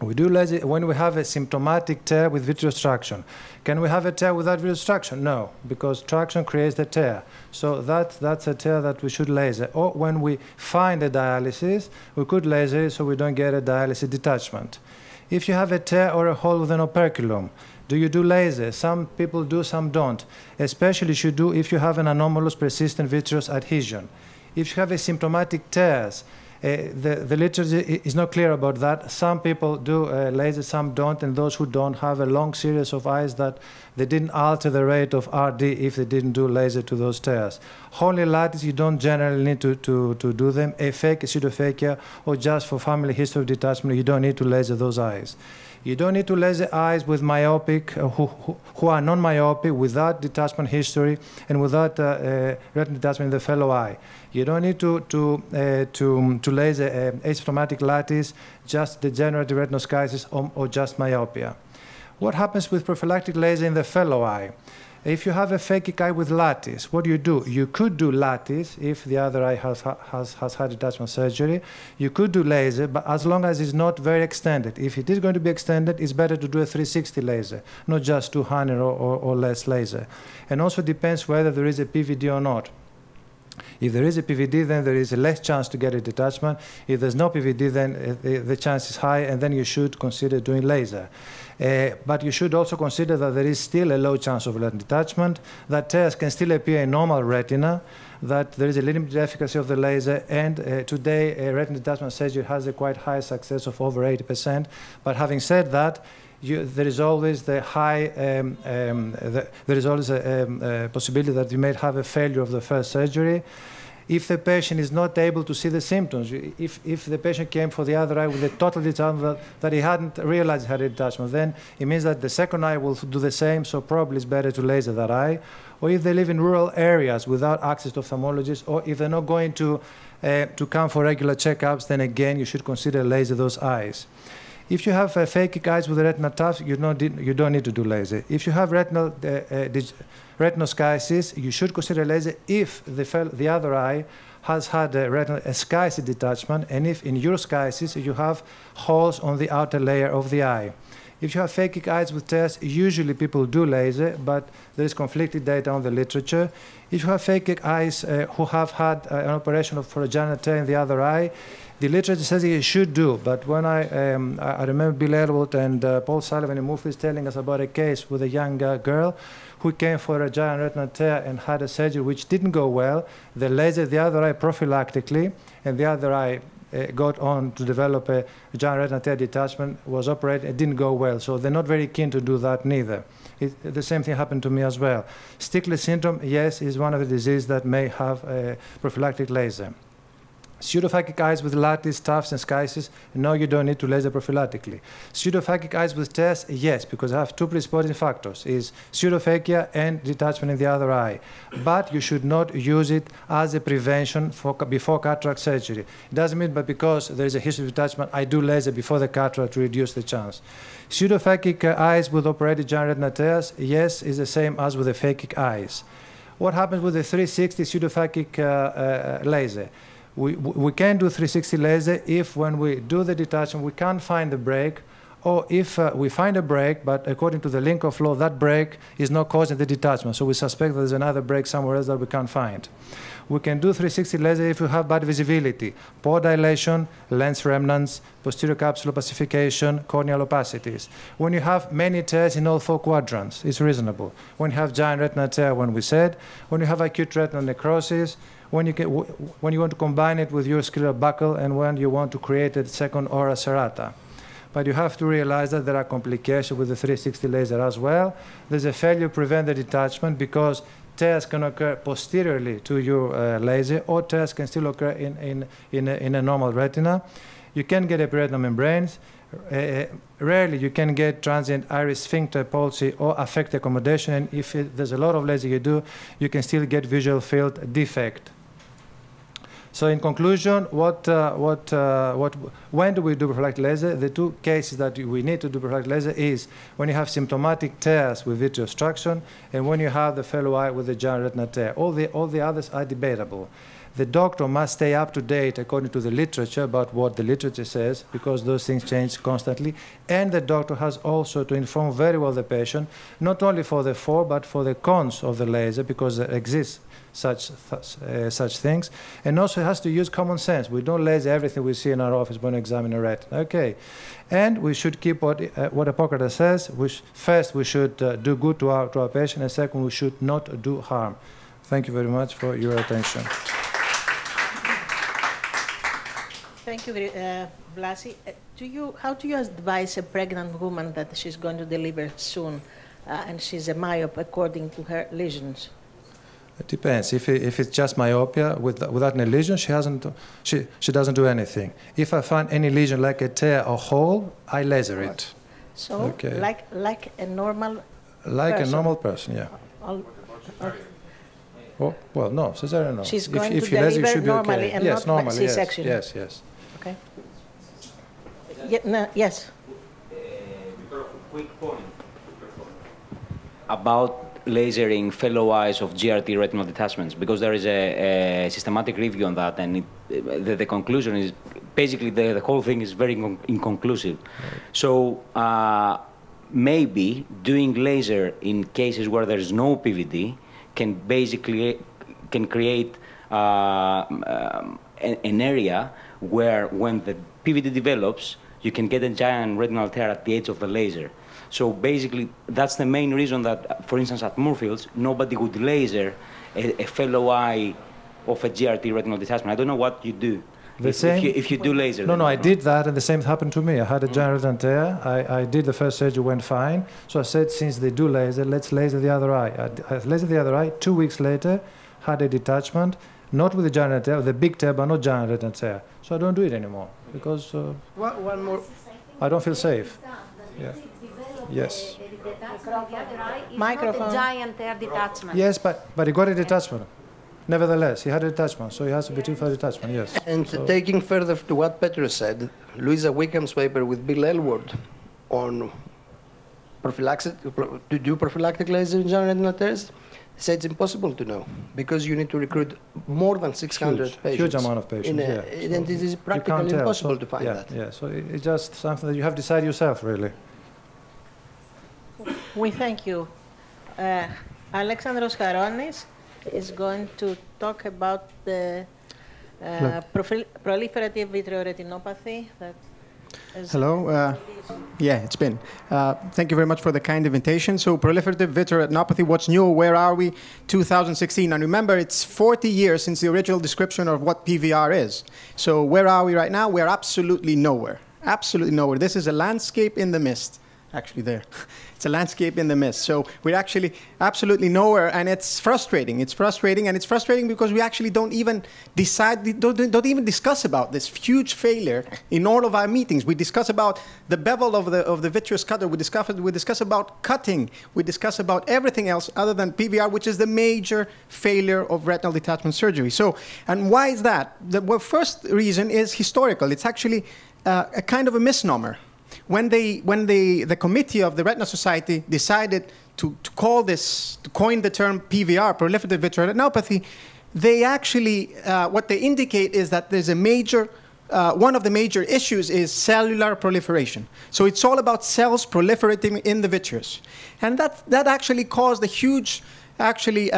We do laser when we have a symptomatic tear with vitreous traction. Can we have a tear without vitreous traction? No, because traction creates the tear. So that's a tear that we should laser. Or when we find a dialysis, we could laser it so we don't get a dialysis detachment. If you have a tear or a hole with an operculum, do you do laser? Some people do, some don't. Especially you do if you have an anomalous persistent vitreous adhesion. If you have asymptomatic tears, the literature is not clear about that. Some people do laser, some don't, and those who don't have a long series of eyes that they didn't alter the rate of RD if they didn't do laser to those tears. Holy lattice, you don't generally need to do them. Aphakia, pseudophakia, or just for family history of detachment, you don't need to laser those eyes. You don't need to laser eyes with myopic, who are non-myopic, without detachment history, and without retinal detachment in the fellow eye. You don't need to laser asymptomatic lattice, just degenerative retinoschisis, or just myopia. What happens with prophylactic laser in the fellow eye? If you have a phakic eye with lattice, what do? You could do lattice if the other eye has had detachment surgery. You could do laser, but as long as it's not very extended. If it is going to be extended, it's better to do a 360 laser, not just 200 or less laser. And also depends whether there is a PVD or not. If there is a PVD, then there is a less chance to get a detachment. If there's no PVD, then the chance is high, and then you should consider doing laser. But you should also consider that there is still a low chance of retinal detachment, that tears can still appear in normal retina, that there is a limited efficacy of the laser, and today retinal detachment surgery has a quite high success of over 80%. But having said that, there is always the high, there is always a possibility that you may have a failure of the first surgery. If the patient is not able to see the symptoms, if the patient came for the other eye with a total detachment that he hadn't realized he had a detachment, then it means that the second eye will do the same, so probably it's better to laser that eye. Or if they live in rural areas without access to ophthalmologists, or if they're not going to come for regular checkups, then again you should consider laser those eyes. If you have phakic eyes with retinal tufts, you don't need to do laser. If you have retinal retinoschisis, you should consider laser if the other eye has had a retinal schisis detachment, and if in your schisis you have holes on the outer layer of the eye. If you have phakic eyes with tears, usually people do laser, but there is conflicting data on the literature. If you have phakic eyes who have had an operation for a giant tear in the other eye, the literature says you should do, but when I remember Bill Elwood and Paul Sullivan in movies telling us about a case with a young girl who came for a giant retinal tear and had a surgery which didn't go well. They lasered the other eye prophylactically, and the other eye got on to develop a giant retinal tear detachment, was operated, it didn't go well. So they're not very keen to do that neither. The same thing happened to me as well. Stickler syndrome, yes, is one of the diseases that may have a prophylactic laser. Pseudophakic eyes with lattice, tufts, and schisis, no, you don't need to laser prophylactically. Pseudophakic eyes with tears, yes, because I have two predisposing factors, is pseudophakia and detachment in the other eye. But you should not use it as a prevention before cataract surgery. It doesn't mean, but because there is a history of detachment, I do laser before the cataract to reduce the chance. Pseudophakic eyes with operated giant retinal tears, yes, is the same as with the phakic eyes. What happens with the 360 pseudophakic laser? We can do 360 laser if when we do the detachment we can't find the break, or if we find a break, but according to the link of flow, that break is not causing the detachment. So we suspect that there's another break somewhere else that we can't find. We can do 360 laser if you have bad visibility, pore dilation, lens remnants, posterior capsular opacification, corneal opacities. When you have many tears in all 4 quadrants, it's reasonable. When you have giant retinal tear, when we said, when you have acute retinal necrosis, when you want to combine it with your scleral buckle, and when you want to create a second ora serrata. But you have to realize that there are complications with the 360 laser as well. There's a failure to prevent the detachment because tears can occur posteriorly to your laser, or tears can still occur in a normal retina. You can get epiretinal membranes. Rarely you can get transient iris sphincter palsy or affect accommodation, and if there's a lot of laser you do, you can still get visual field defect. So in conclusion, when do we do prophylactic laser? The 2 cases that we need to do prophylactic laser is when you have symptomatic tears with vitreous obstruction and when you have the fellow eye with the giant retinal tear. All the others are debatable. The doctor must stay up to date according to the literature about what the literature says, because those things change constantly. And the doctor has also to inform very well the patient, not only for the for, but for the cons of the laser, because there exists such things. And also has to use common sense. We don't laser everything we see in our office when examining a retina. Okay. And we should keep what Hippocrates says. First, we should do good to our patient, and second, we should not do harm. Thank you very much for your attention. Thank you, Vlasi. How do you advise a pregnant woman that she's going to deliver soon, and she's a myope according to her lesions? It depends. If it's just myopia without any lesion, she doesn't do anything. If I find any lesion like a tear or hole, I laser it. So, okay. like a normal like person. A normal person, yeah. Oh, well, no, cesarean no. She's going if to deliver laser, normally okay. and yes, not normally, C-section. Yes, yes. Okay. Yes. Quick point about lasering fellow eyes of GRT retinal detachments, because there is a systematic review on that, and the conclusion is basically the whole thing is very inconclusive. Right. So maybe doing laser in cases where there is no PVD can create an area where when the PVD develops, you can get a giant retinal tear at the edge of the laser. So basically, that's the main reason that, for instance, at Moorfields, nobody would laser a fellow eye of a GRT retinal detachment. I don't know what you do. If you do laser. No, I did that, and the same happened to me. I had a giant retinal tear. I did the first surgery, went fine. So I said, since they do laser, let's laser the other eye. I lasered the other eye. 2 weeks later, had a detachment, not with the giant retinal tear, with a big tear, but not giant retinal tear. So I don't do it anymore because one more. I don't feel safe. Yeah. Yes. Microphone. Giant tear detachment. Yes, but he got a detachment. Nevertheless, he had a detachment, so he has to be treated for a detachment, yes. And so, taking further to what Petros said, Louisa Wickham's paper with Bill Elwood on to do prophylactic laser in general retinal tears, said it's impossible to know because you need to recruit more than 600 patients. Huge amount of patients, yeah. And it is practically impossible to find that. Yeah, so it's just something that you have to decide yourself, really. We thank you. Alexandros Charonis is going to talk about the proliferative vitreoretinopathy. Hello. Yeah, it's been. Thank you very much for the kind invitation. So proliferative vitreoretinopathy, what's new? Where are we? 2016. And remember, it's 40 years since the original description of what PVR is. So where are we right now? We're absolutely nowhere. Absolutely nowhere. This is a landscape in the mist. Actually there. It's a landscape in the mist. So we're actually absolutely nowhere, and it's frustrating. It's frustrating, and it's frustrating because we actually don't even don't even discuss about this huge failure in all of our meetings. We discuss about the bevel of the vitreous cutter. We discuss about cutting. We discuss about everything else other than PVR, which is the major failure of retinal detachment surgery. So, and why is that? The first reason is historical. It's actually a kind of a misnomer. When the committee of the Retina Society decided to coin the term PVR, proliferative vitreoretinopathy, they actually, what they indicate is that there's a major, one of the major issues is cellular proliferation. So it's all about cells proliferating in the vitreous. And that actually caused a huge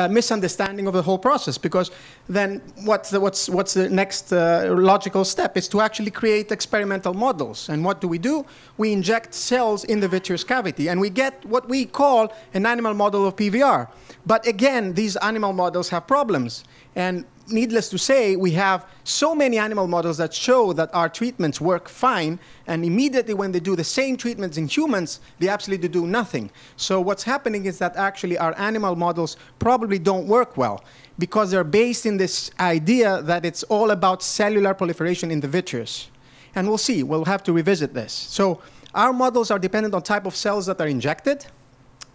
misunderstanding of the whole process, because then what's the next logical step is to actually create experimental models. And what do? We inject cells in the vitreous cavity, and we get what we call an animal model of PVR. But again, these animal models have problems. And needless to say, we have so many animal models that show that our treatments work fine, and immediately when they do the same treatments in humans, they absolutely do nothing. So what's happening is that actually our animal models probably don't work well, because they're based in this idea that it's all about cellular proliferation in the vitreous. And we'll see, we'll have to revisit this. So our models are dependent on type of cells that are injected.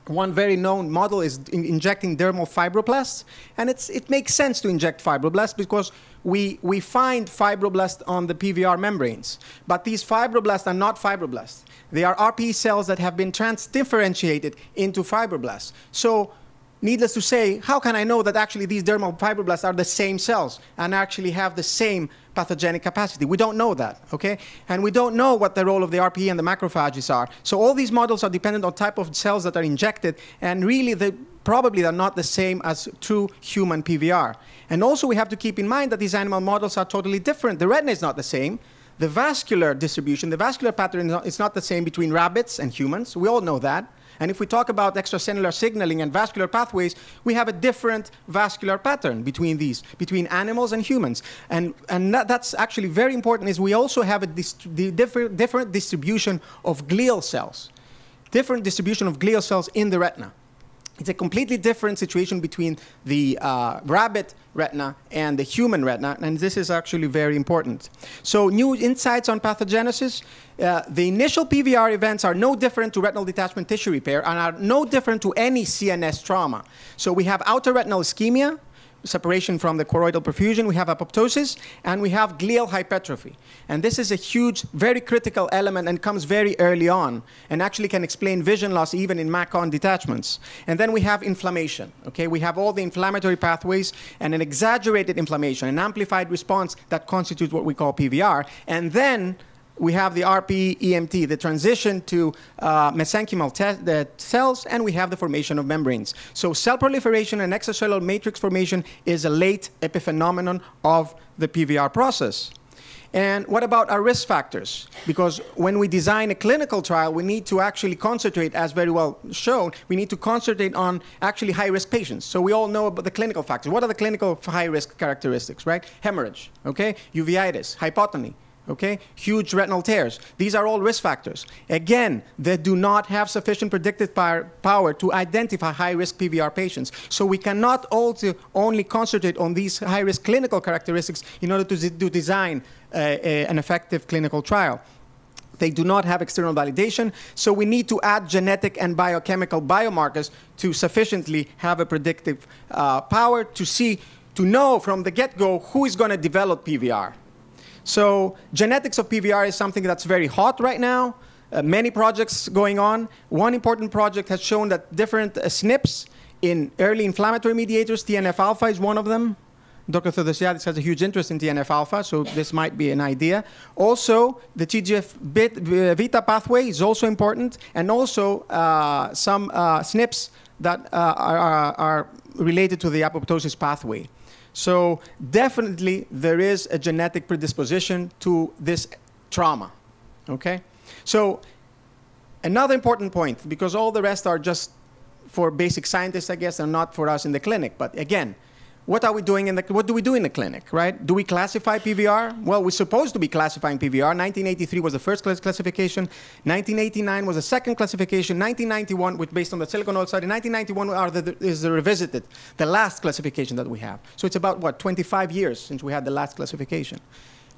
One very known model is injecting dermal fibroblasts, and it makes sense to inject fibroblasts because we find fibroblasts on the PVR membranes. But these fibroblasts are not fibroblasts. They are RPE cells that have been transdifferentiated into fibroblasts. So needless to say, how can I know that actually these dermal fibroblasts are the same cells and actually have the same pathogenic capacity? We don't know that, okay? And we don't know what the role of the RPE and the macrophages are. So all these models are dependent on type of cells that are injected, and really probably they're not the same as true human PVR. And also we have to keep in mind that these animal models are totally different. The retina is not the same. The vascular distribution, the vascular pattern is not the same between rabbits and humans. We all know that. And if we talk about extracellular signaling and vascular pathways, we have a different vascular pattern between animals and humans. And that's actually very important, is we also have a different distribution of glial cells. Different distribution of glial cells in the retina. It's a completely different situation between the rabbit retina and the human retina, and this is actually very important. So new insights on pathogenesis. The initial PVR events are no different to retinal detachment tissue repair and are no different to any CNS trauma. So we have outer retinal ischemia, separation from the choroidal perfusion, we have apoptosis, and we have glial hypertrophy. And this is a huge, very critical element and comes very early on and actually can explain vision loss even in MAC-on detachments. And then we have inflammation, okay? We have all the inflammatory pathways and an exaggerated inflammation, an amplified response that constitutes what we call PVR. And then we have the RPE EMT, the transition to mesenchymal cells, and we have the formation of membranes. So cell proliferation and extracellular matrix formation is a late epiphenomenon of the PVR process. And what about our risk factors? Because when we design a clinical trial, we need to actually concentrate, as very well shown, we need to concentrate on actually high-risk patients. So we all know about the clinical factors. What are the clinical high-risk characteristics, right? Hemorrhage, okay? Uveitis, hypotony. Okay, huge retinal tears. These are all risk factors. Again, they do not have sufficient predictive power to identify high-risk PVR patients. So we cannot only concentrate on these high-risk clinical characteristics in order to design an effective clinical trial. They do not have external validation, so we need to add genetic and biochemical biomarkers to sufficiently have a predictive power to know from the get-go who is going to develop PVR. So genetics of PVR is something that's very hot right now. Many projects going on. One important project has shown that different SNPs in early inflammatory mediators, TNF-alpha is one of them. Dr. Theodosiadis has a huge interest in TNF-alpha, so this might be an idea. Also, the TGF-beta pathway is also important, and also some SNPs that are related to the apoptosis pathway. So definitely there is a genetic predisposition to this trauma, okay? So another important point, because all the rest are just for basic scientists, I guess, and not for us in the clinic. But again, what are we doing what do we do in the clinic, right? Do we classify PVR? Well, we're supposed to be classifying PVR. 1983 was the first classification. 1989 was the second classification. 1991, which based on the silicon oil study, 1991 is the revisited, the last classification that we have. So it's about, what, 25 years since we had the last classification.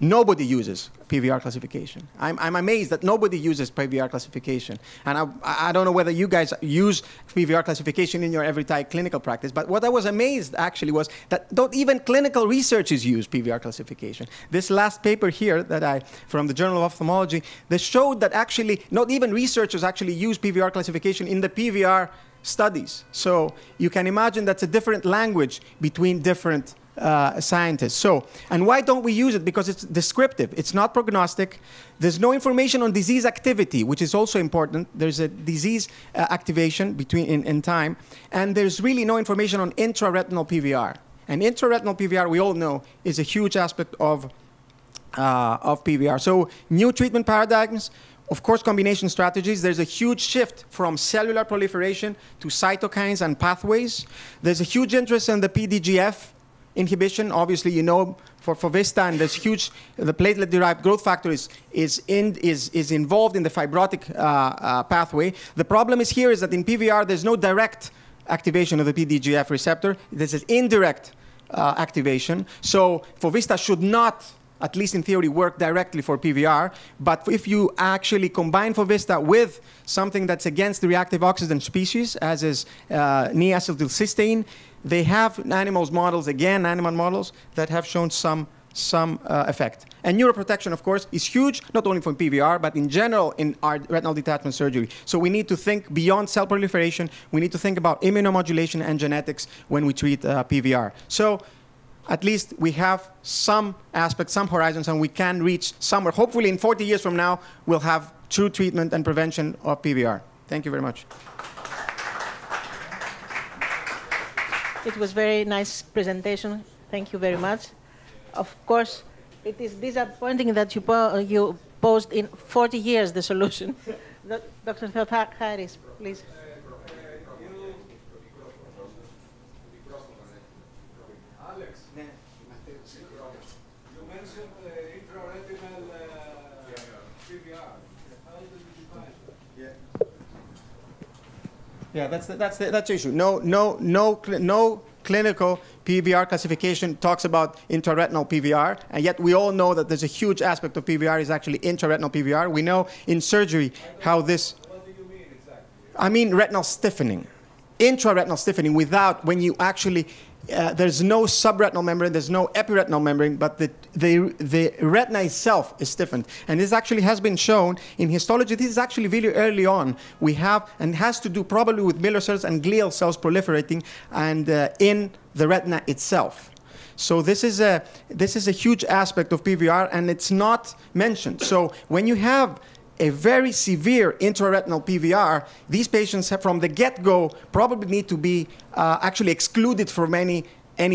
Nobody uses PVR classification. I'm amazed that nobody uses PVR classification. And I don't know whether you guys use PVR classification in your everyday clinical practice, but what I was amazed actually was that not even clinical researchers use PVR classification. This last paper here from the Journal of Ophthalmology, they showed that actually not even researchers actually use PVR classification in the PVR studies. So you can imagine that's a different language between different scientists. So, and why don't we use it? Because it's descriptive. It's not prognostic. There's no information on disease activity, which is also important. There's a disease activation in time. And there's really no information on intraretinal PVR. And intraretinal PVR, we all know, is a huge aspect of PVR. So new treatment paradigms, of course, combination strategies. There's a huge shift from cellular proliferation to cytokines and pathways. There's a huge interest in the PDGF inhibition. Obviously, you know, for Vista, and there's huge, the platelet-derived growth factor is involved in the fibrotic pathway. The problem is that in PVR, there's no direct activation of the PDGF receptor. There's an indirect activation. So Vista should not, at least in theory, work directly for PVR. But if you actually combine Vista with something that's against the reactive oxygen species, as is N-acetylcysteine, they have animal models that have shown some effect. And neuroprotection, of course, is huge, not only for PVR, but in general in our retinal detachment surgery. So we need to think beyond cell proliferation. We need to think about immunomodulation and genetics when we treat PVR. So at least we have some aspects, some horizons, and we can reach somewhere. Hopefully in 40 years from now, we'll have true treatment and prevention of PVR. Thank you very much. It was a very nice presentation. Thank you very much. Of course, it is disappointing that you posed in 40 years the solution. Dr. Theodosiadis, please. Alex, you mentioned intraretinal PVR. How do you define that? Yeah, that's the issue. No clinical PVR classification talks about intraretinal PVR, and yet we all know that there's a huge aspect of PVR is actually intraretinal PVR. We know in surgery how this. What do you mean exactly? I mean retinal stiffening, intraretinal stiffening. Without when you actually there's no subretinal membrane, there's no epiretinal membrane, but the retina itself is stiffened. And this actually has been shown in histology. This is actually very early on. We have, and has to do probably with Miller cells and glial cells proliferating and in the retina itself. So this is a huge aspect of PVR, and it's not mentioned. So when you have a very severe intraretinal PVR, these patients have, from the get-go, probably need to be actually excluded from any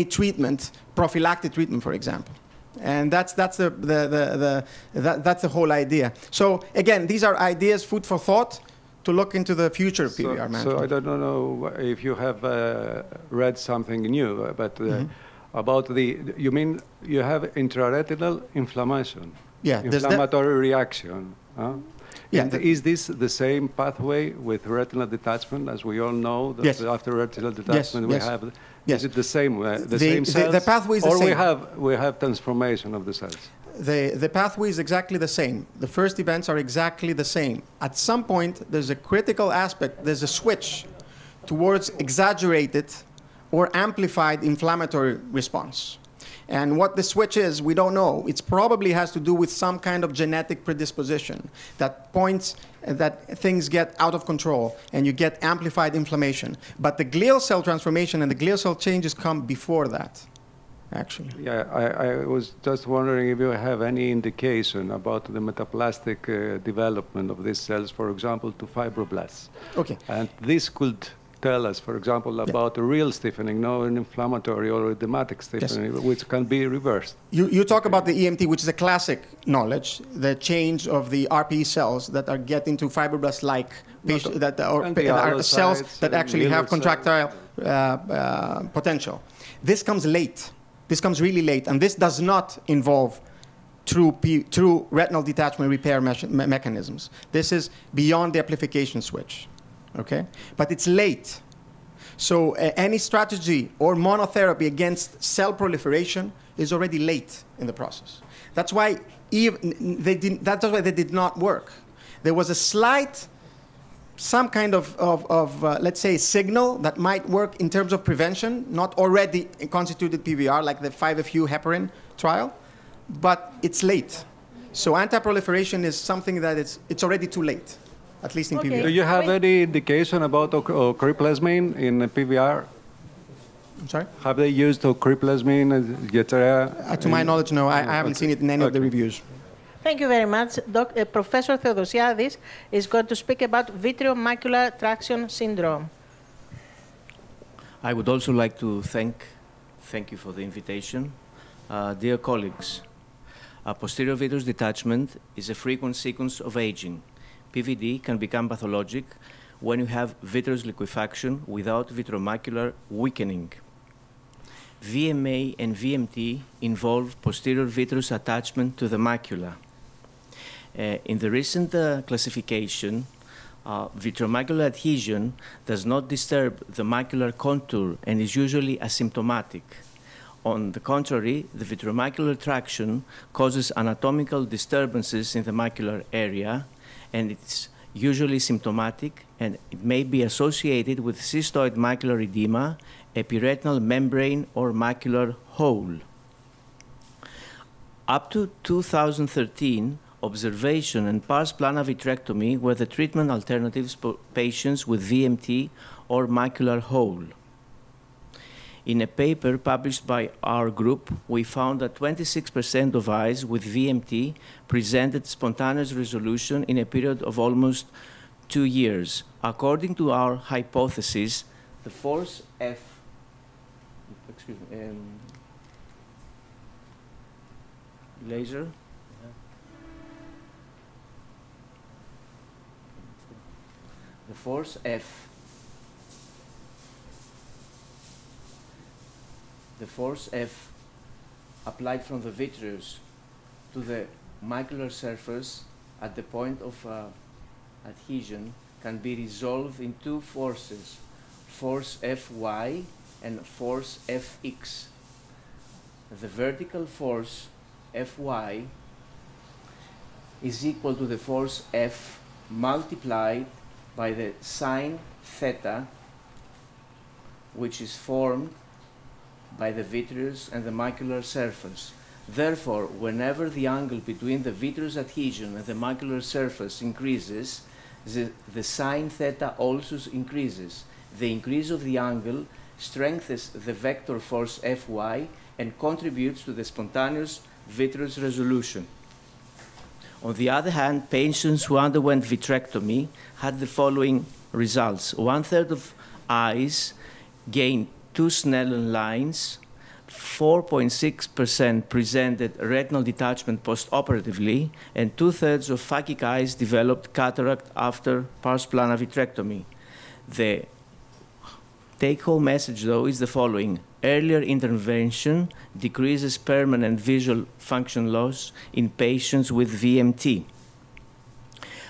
treatment, prophylactic treatment, for example. And that's the whole idea. So again, these are ideas, food for thought, to look into the future of PVR management. So I don't know if you have read something new, but about you mean you have intraretinal inflammation? Yeah, inflammatory reaction. Huh? Yeah, and is this the same pathway with retinal detachment, as we all know that yes. after retinal detachment we have? Yes. Is it the same? Same cells? The pathway is the same. Or we have transformation of the cells? The pathway is exactly the same. The first events are exactly the same. At some point, there's a critical aspect. There's a switch towards exaggerated or amplified inflammatory response. And what the switch is, we don't know. It probably has to do with some kind of genetic predisposition that points that things get out of control and you get amplified inflammation. But the glial cell transformation and the glial cell changes come before that, actually. Yeah, I was just wondering if you have any indication about the metaplastic development of these cells, for example, to fibroblasts. Okay. And this could tell us, for example, about a real stiffening, no an inflammatory or edematic stiffening, which can be reversed. You talk about the EMT, which is a classic knowledge, the change of the RPE cells that are getting to fibroblast-like cells that actually have contractile potential. This comes late. This comes really late, and this does not involve true retinal detachment repair mechanisms. This is beyond the amplification switch. Okay? But it's late. So any strategy or monotherapy against cell proliferation is already late in the process. That's why they did not work. There was a slight, some kind of let's say, signal that might work in terms of prevention, not already constituted PVR, like the 5-FU heparin trial, but it's late. So anti-proliferation is something that it's already too late. At least in PVR. Do you have any indication about ochriplasmine in PVR? I'm sorry? Have they used ochriplasmine, etc.? To my knowledge, no. I haven't seen it in any of the reviews. Thank you very much. Professor Theodosiadis is going to speak about vitreomacular traction syndrome. I would also like to thank you for the invitation. Dear colleagues, posterior vitreous detachment is a frequent sequence of aging. PVD can become pathologic when you have vitreous liquefaction without vitreomacular weakening. VMA and VMT involve posterior vitreous attachment to the macula. In the recent classification, vitreomacular adhesion does not disturb the macular contour and is usually asymptomatic. On the contrary, the vitreomacular traction causes anatomical disturbances in the macular area, and it's usually symptomatic, and it may be associated with cystoid macular edema, epiretinal membrane, or macular hole. Up to 2013, observation and pars plana vitrectomy were the treatment alternatives for patients with VMT or macular hole. In a paper published by our group, we found that 26% of eyes with VMT presented spontaneous resolution in a period of almost 2 years. According to our hypothesis, the force F, laser, the force F, the force F applied from the vitreous to the macular surface at the point of adhesion can be resolved in two forces, force Fy and force Fx. The vertical force Fy is equal to the force F multiplied by the sine theta, which is formed by the vitreous and the macular surface. Therefore, whenever the angle between the vitreous adhesion and the macular surface increases, the sine theta also increases. The increase of the angle strengthens the vector force Fy and contributes to the spontaneous vitreous resolution. On the other hand, patients who underwent vitrectomy had the following results. 1/3 of eyes gained 2 Snellen lines, 4.6% presented retinal detachment postoperatively, and 2/3 of phakic eyes developed cataract after pars plana vitrectomy. The take-home message, though, is the following. Earlier intervention decreases permanent visual function loss in patients with VMT.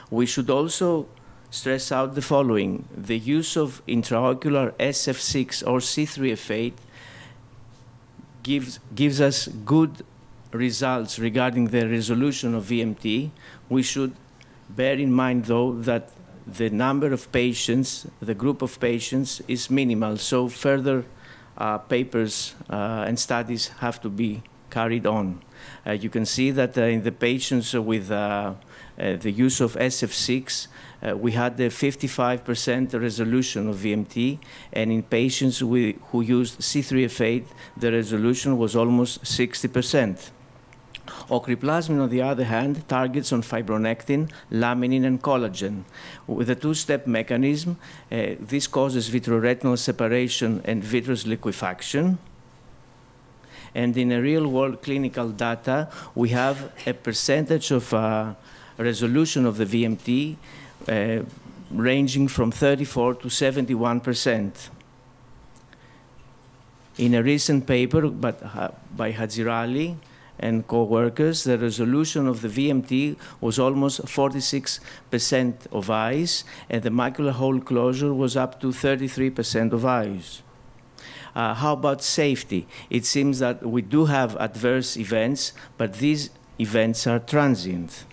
We should also stress out the following. The use of intraocular SF6 or C3F8 gives us good results regarding the resolution of VMT. We should bear in mind, though, that the number of patients, the group of patients, is minimal, so further papers and studies have to be carried on. You can see that in the patients with the use of SF6, we had the 55% resolution of VMT, and in patients who used C3F8, the resolution was almost 60%. Ocriplasmin, on the other hand, targets on fibronectin, laminin, and collagen. With a two-step mechanism, this causes vitreoretinal separation and vitreous liquefaction. And in a real-world clinical data, we have a percentage of resolution of the VMT ranging from 34 to 71%. In a recent paper by Hajirali and co-workers, the resolution of the VMT was almost 46% of eyes, and the macular hole closure was up to 33% of eyes. How about safety? It seems that we do have adverse events, but these events are transient.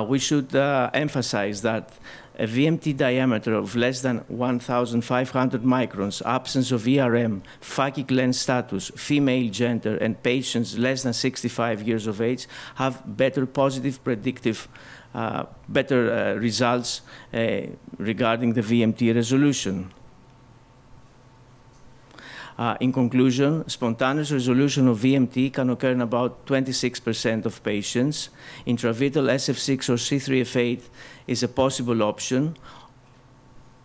We should emphasize that a VMT diameter of less than 1,500 microns, absence of ERM, phakic lens status, female gender, and patients less than 65 years of age have better positive predictive, better results regarding the VMT resolution. In conclusion, spontaneous resolution of VMT can occur in about 26% of patients. Intravitreal SF6 or C3F8 is a possible option.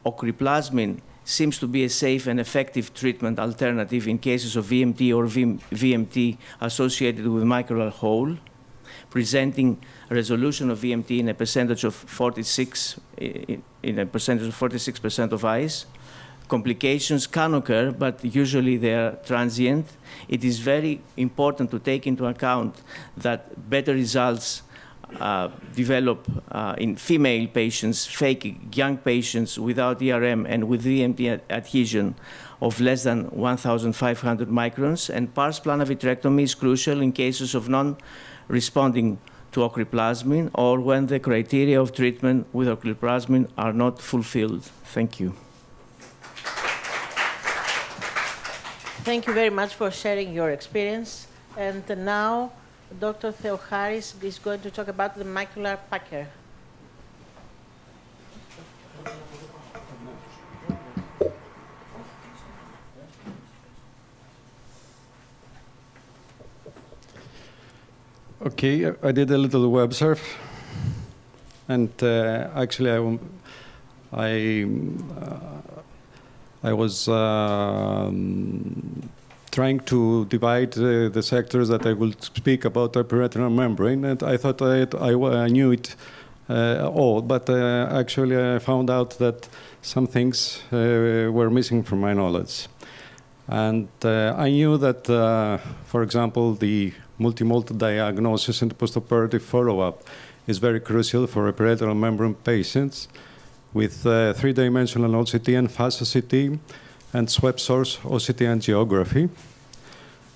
Ocriplasmin seems to be a safe and effective treatment alternative in cases of VMT or VMT associated with macular hole, presenting a resolution of VMT in a percentage of 46% of eyes. Complications can occur, but usually they are transient. It is very important to take into account that better results develop in female patients, phakic young patients without ERM and with VMT adhesion of less than 1,500 microns, and pars plana vitrectomy is crucial in cases of non-responding to ocriplasmin or when the criteria of treatment with ocriplasmin are not fulfilled. Thank you. Thank you very much for sharing your experience. And now, Dr. Theocharis is going to talk about the macular pucker. Okay, I did a little web surf, and actually I was trying to divide the sectors that I will speak about the periretinal membrane, and I thought I knew it all, but actually I found out that some things were missing from my knowledge. And I knew that, for example, the multimodal diagnosis and postoperative follow-up is very crucial for periretinal membrane patients with three-dimensional OCT and fast OCT and swept source OCT angiography.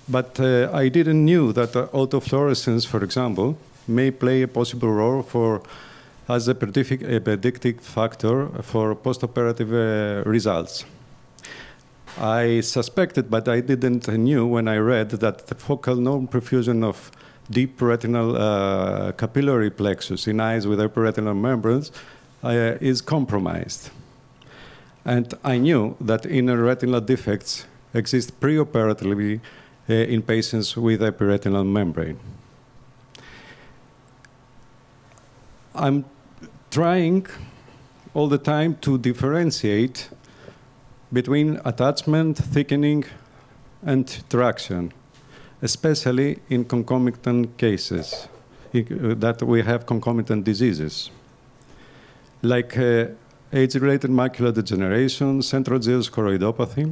But I didn't know that autofluorescence, for example, may play a possible role as a predictive factor for postoperative results. I suspected, but I didn't know when I read that the focal non-perfusion of deep retinal capillary plexus in eyes with periretinal membranes is compromised. And I knew that inner retinal defects exist preoperatively in patients with a periretinal membrane. I'm trying all the time to differentiate between attachment, thickening, and traction, especially in concomitant cases that we have concomitant diseases, like age-related macular degeneration, central zeus choroidopathy,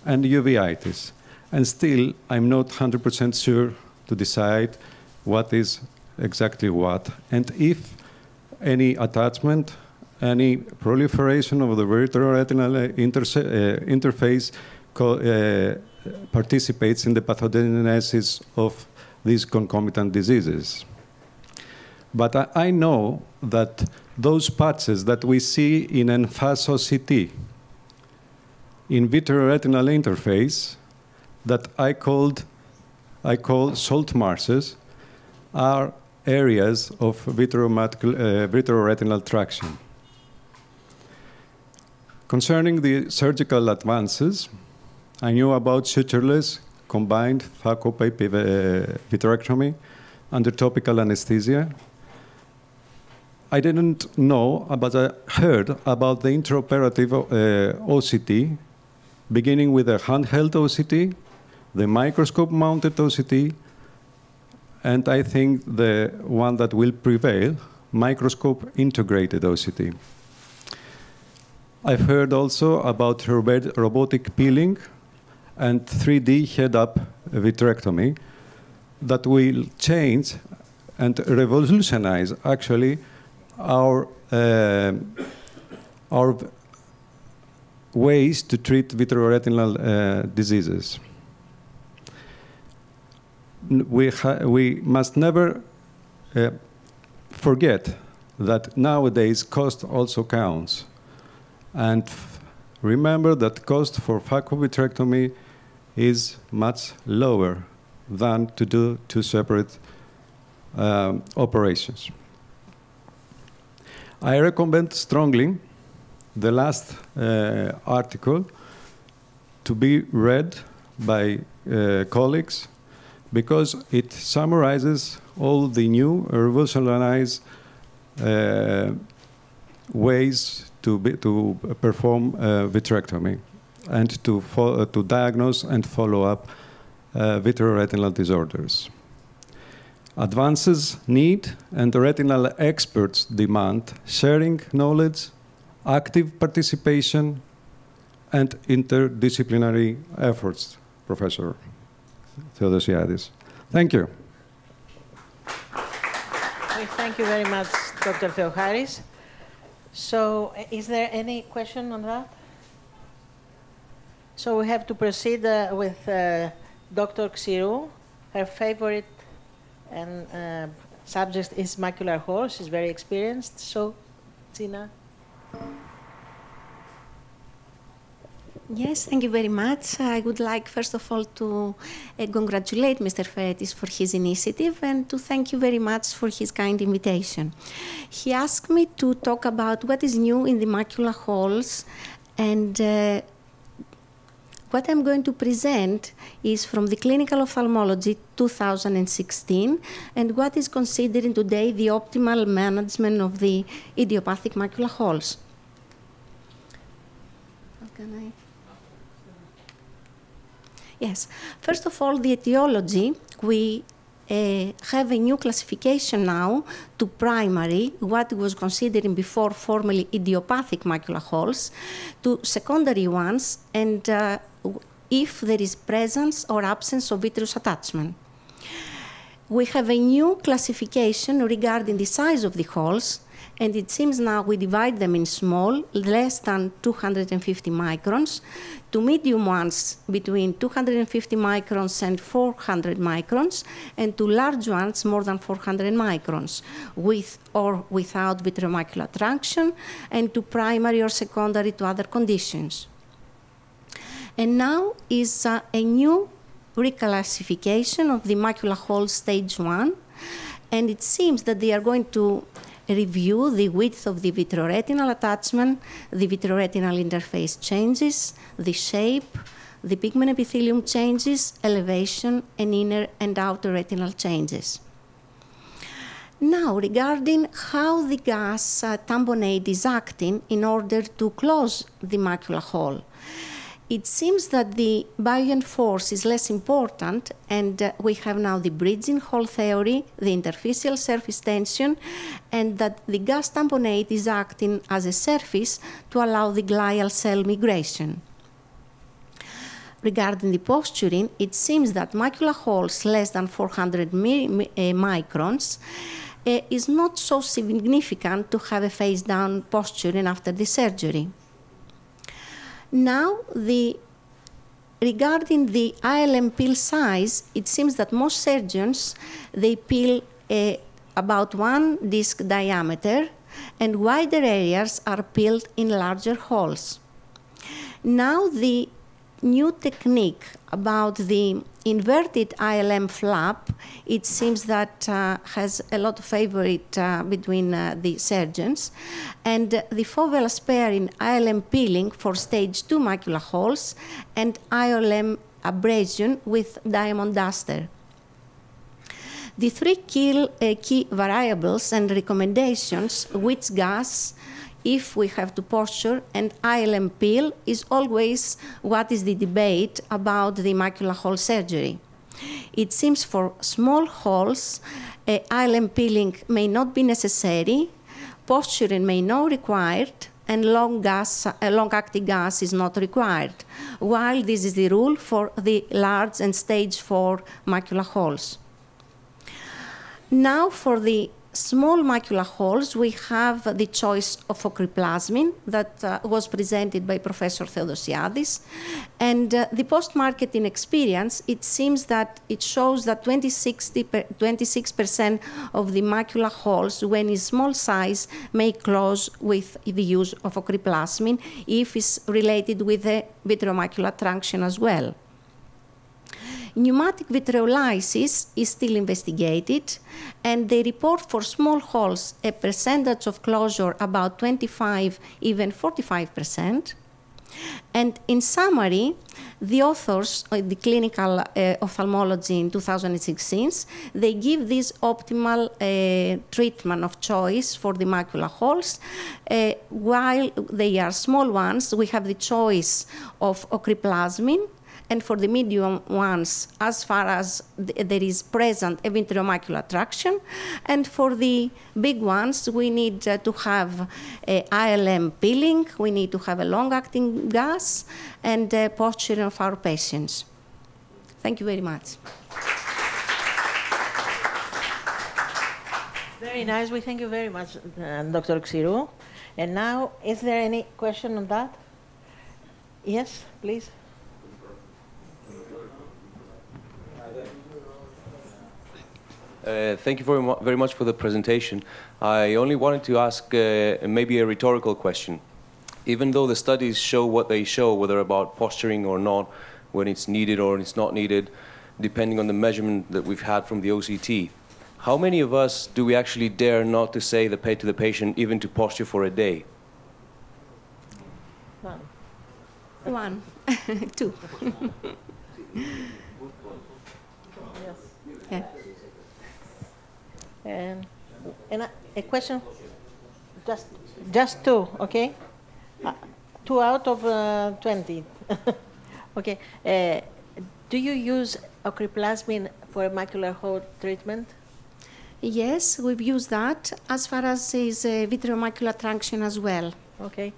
and uveitis. And still, I'm not 100% sure to decide what is exactly what, and if any attachment, any proliferation of the vitreoretinal interface participates in the pathogenesis of these concomitant diseases. But I know that those patches that we see in en face OCT in vitreoretinal interface that I call salt marshes are areas of vitreoretinal traction. Concerning the surgical advances, I knew about sutureless combined phaco-PAPI vitrectomy under topical anesthesia. I didn't know, but I heard about the intraoperative OCT, beginning with a handheld OCT, the microscope-mounted OCT, and I think the one that will prevail, microscope-integrated OCT. I've heard also about robotic peeling and 3D head-up vitrectomy that will change and revolutionize, actually, our ways to treat vitreoretinal diseases. We must never forget that nowadays cost also counts. And remember that cost for phaco-vitrectomy is much lower than to do two separate operations. I recommend strongly the last article to be read by colleagues, because it summarizes all the new revolutionized ways to perform vitrectomy and to diagnose and follow up vitreoretinal disorders. Advances need and retinal experts demand sharing knowledge, active participation, and interdisciplinary efforts, Professor Theodosiadis. Thank you. Well, thank you very much, Dr. Theocharis. So, is there any question on that? So we have to proceed with Dr. Qu.O.Re. Her favorite subject is macular hole. She's very experienced. So, Tina. Yes, thank you very much. I would like, first of all, to congratulate Mr. Feretis for his initiative and to thank you very much for his kind invitation. He asked me to talk about what is new in the macular holes, and what I'm going to present is from the Clinical Ophthalmology 2016, and what is considered today the optimal management of the idiopathic macular holes. How can I? Yes. First of all, the etiology, we have a new classification now to primary, what was considered before formerly idiopathic macular holes, to secondary ones, and if there is presence or absence of vitreous attachment. We have a new classification regarding the size of the holes, and it seems now we divide them in small, less than 250 microns, to medium ones between 250 microns and 400 microns, and to large ones more than 400 microns, with or without vitreomacular traction, and to primary or secondary to other conditions. And now is a new reclassification of the macular hole stage 1, and it seems that they are going to review the width of the vitreoretinal attachment, the vitreoretinal interface changes, the shape, the pigment epithelium changes, elevation, and inner and outer retinal changes. Now, regarding how the gas tamponade is acting in order to close the macular hole. It seems that the buoyant force is less important, and we have now the bridging hole theory, the interfacial surface tension, and that the gas tamponade is acting as a surface to allow the glial cell migration. Regarding the posturing, it seems that macular holes less than 400 microns is not so significant to have a face-down posturing after the surgery. Now, regarding the ILM peel size, it seems that most surgeons, they peel about 1 disc diameter, and wider areas are peeled in larger holes. Now the new technique about the inverted ILM flap, it seems that has a lot of favorite between the surgeons. And the foveal spare in ILM peeling for stage 2 macular holes and ILM abrasion with diamond duster. The three key variables and recommendations, which gas, if we have to posture, and ILM peel, is always what is the debate about the macular hole surgery. It seems for small holes, ILM peeling may not be necessary, posturing may not be required, and long-acting gas is not required, while this is the rule for the large and stage 4 macular holes. Now for the small macular holes, we have the choice of ocriplasmin that was presented by Professor Theodosiadis. And the post-marketing experience, it seems that it shows that 26% of the macular holes, when in small size, may close with the use of ocriplasmin if it's related with the vitreomacular trunction as well. Pneumatic vitreolysis is still investigated, and they report for small holes a percentage of closure about 25, even 45%. And in summary, the authors of the clinical ophthalmology in 2016, they give this optimal treatment of choice for the macular holes. While they are small ones, we have the choice of ocriplasmin, and for the medium ones, as far as there is present a vitreomacular traction. And for the big ones, we need to have ILM peeling, we need to have a long-acting gas, and posturing of our patients. Thank you very much. Very nice. We thank you very much, Dr. Qu.O.Re. And now, is there any question on that? Yes, please. Thank you very much for the presentation. I only wanted to ask maybe a rhetorical question. Even though the studies show what they show, whether about posturing or not, when it's needed or it's not needed, depending on the measurement that we've had from the OCT, how many of us do we actually dare not to say to the patient, even to posture for a day? One. Two. Yes. Yeah. And a question, just two, okay? 2 out of 20. Okay. Do you use ocriplasmin for macular hole treatment? Yes, we've used that as far as is vitreomacular trunction as well. Okay.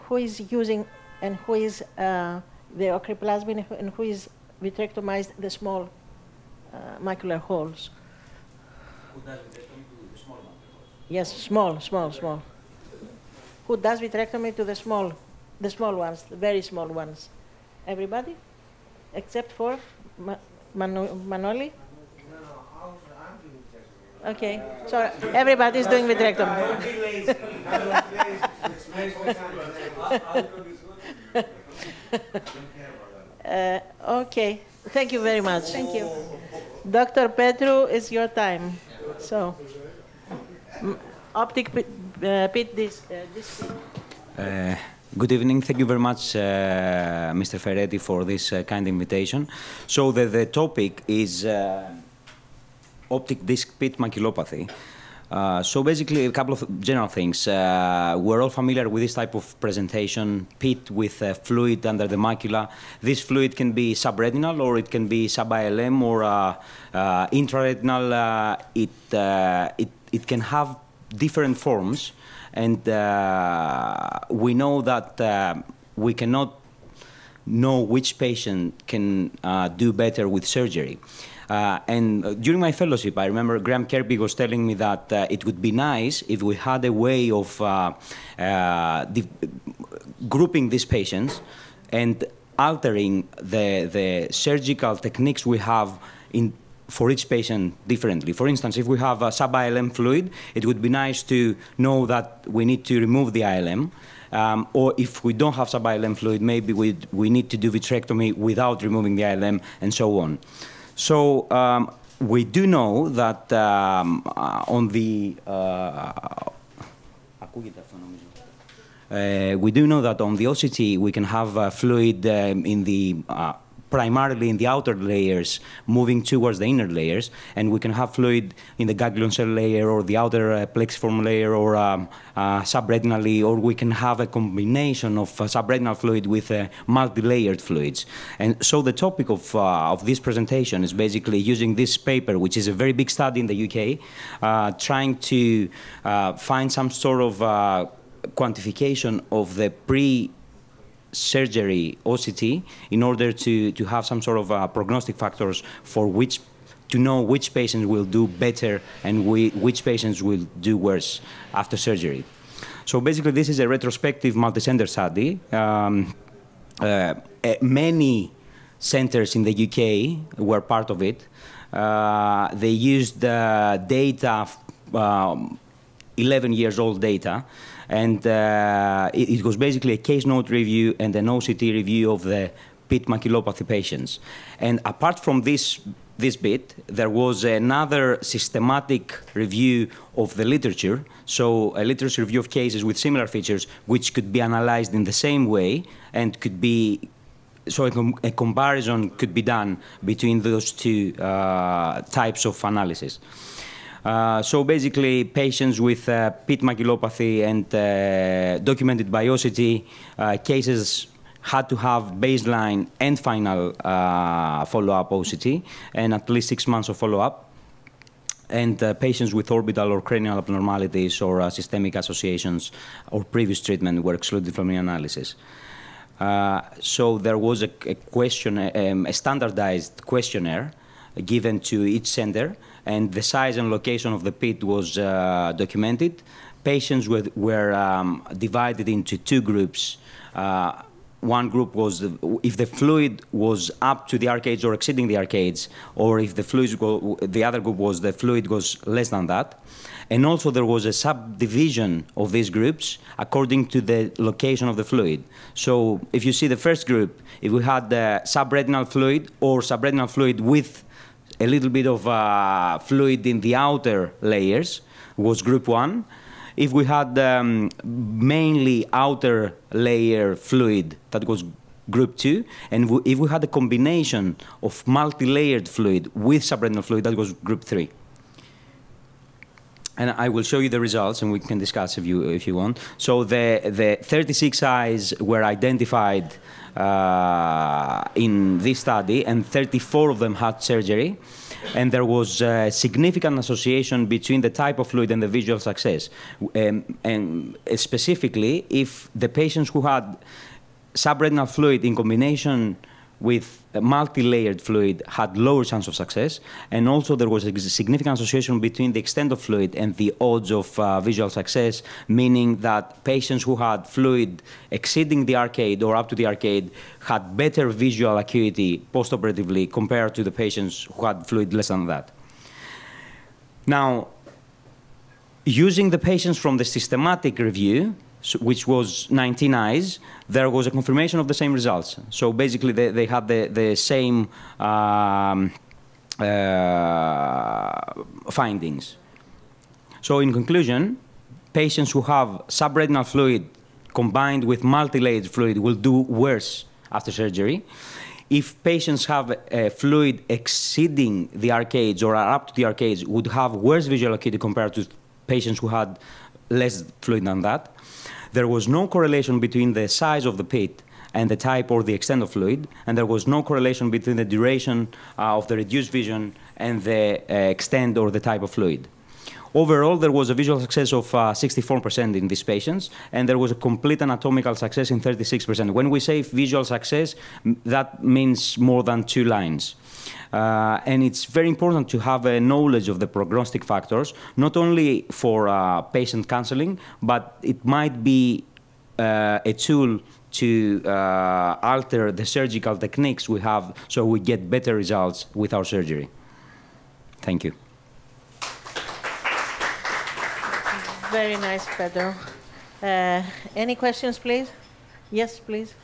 Who is using and who is the ocriplasmin and who is vitrectomized the small macular holes? Who does vitrectomy to the small macular holes? Yes, small. Who does vitrectomy to the small ones, the very small ones? Everybody? Except for Manoli? Okay, so everybody is doing vitrectomy. Okay, thank you very much. Thank you. Dr. Petru, it's your time. So, optic pit this. Good evening. Thank you very much, Mr. Ferretti, for this kind invitation. So the topic is optic disc pit maculopathy. So basically, a couple of general things. We're all familiar with this type of presentation, pit with fluid under the macula. This fluid can be subretinal, or it can be sub-ILM, or intraretinal. It can have different forms, and we know that we cannot know which patient can do better with surgery. And during my fellowship, I remember Graham Kirby was telling me that it would be nice if we had a way of grouping these patients and altering the surgical techniques we have for each patient differently. For instance, if we have a sub-ILM fluid, it would be nice to know that we need to remove the ILM. Or if we don't have sub-ILM fluid, maybe we need to do vitrectomy without removing the ILM, and so on. So we do know that on the OCT we can have fluid in the primarily in the outer layers, moving towards the inner layers, and we can have fluid in the ganglion cell layer or the outer plexiform layer or subretinally, or we can have a combination of subretinal fluid with multi-layered fluids. And so the topic of this presentation is basically using this paper, which is a very big study in the UK, trying to find some sort of quantification of the pre-surgery OCT in order to have some sort of prognostic factors for which to know which patients will do better and which patients will do worse after surgery. So basically this is a retrospective multi-center study. Many centers in the UK were part of it. They used data, 11 years old data, and it was basically a case note review and an OCT review of the pit maculopathy patients. And apart from this bit, there was another systematic review of the literature, so a literature review of cases with similar features, which could be analyzed in the same way and could be, so a comparison could be done between those two types of analysis. So basically, patients with pit maculopathy and documented by OCT cases had to have baseline and final follow-up OCT and at least 6 months of follow-up. And patients with orbital or cranial abnormalities or systemic associations or previous treatment were excluded from the analysis. So there was a standardized questionnaire given to each center, and the size and location of the pit was documented. Patients were divided into two groups. One group was if the fluid was up to the arcades or exceeding the arcades, or if the other group was the fluid was less than that. And also there was a subdivision of these groups according to the location of the fluid. So if you see the first group, if we had the subretinal fluid or subretinal fluid with a little bit of fluid in the outer layers, was group 1. If we had mainly outer layer fluid, that was group 2. And if we had a combination of multi-layered fluid with subretinal fluid, that was group 3. And I will show you the results, and we can discuss if you want. So the 36 eyes were identified in this study, and 34 of them had surgery. And there was a significant association between the type of fluid and the visual success. And specifically, if the patients who had subretinal fluid in combination with multi-layered fluid had lower chance of success, and also there was a significant association between the extent of fluid and the odds of visual success, meaning that patients who had fluid exceeding the arcade or up to the arcade had better visual acuity postoperatively compared to the patients who had fluid less than that. Now, using the patients from the systematic review, which was 19 eyes, there was a confirmation of the same results. So basically, they had the same findings. So in conclusion, patients who have subretinal fluid combined with multi-layered fluid will do worse after surgery. If patients have fluid exceeding the arcades or are up to the arcades, would have worse visual acuity compared to patients who had less fluid than that. There was no correlation between the size of the pit and the type or the extent of fluid, and there was no correlation between the duration of the reduced vision and the extent or the type of fluid. Overall, there was a visual success of 64% in these patients, and there was a complete anatomical success in 36%. When we say visual success, that means more than 2 lines. And it's very important to have a knowledge of the prognostic factors, not only for patient counseling, but it might be a tool to alter the surgical techniques we have so we get better results with our surgery. Thank you. Very nice, Pedro. Any questions, please? Yes, please.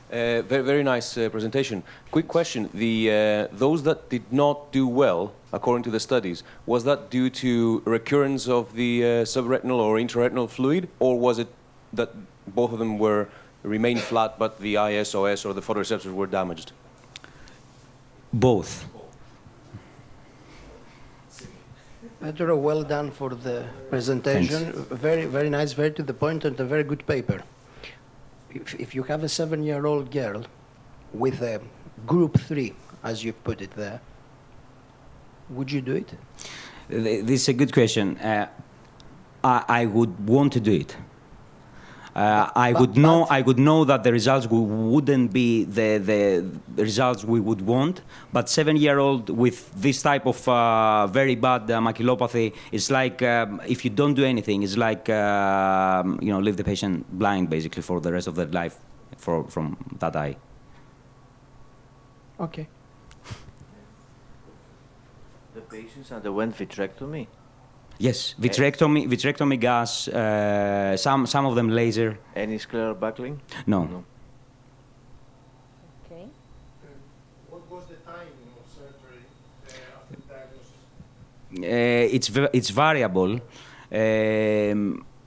Very nice presentation. Quick question. Those that did not do well, according to the studies, was that due to recurrence of the subretinal or intraretinal fluid, or was it that both of them remained flat, but the ISOS or the photoreceptors were damaged? Both. Pedro, well done for the presentation. Thanks. Very nice, very to the point, and a very good paper. If you have a 7-year-old girl with a group 3, as you put it there, would you do it? This is a good question. I would want to do it. I would know that the results wouldn't be the results we would want, but 7-year-old with this type of very bad maculopathy is like if you don't do anything, it's like leave the patient blind basically for the rest of their life from that eye. Okay. The patients underwent vitrectomy? Yes, vitrectomy gas, some of them laser. Any scleral buckling? No. Okay. What was the timing of surgery after diagnosis? It's variable.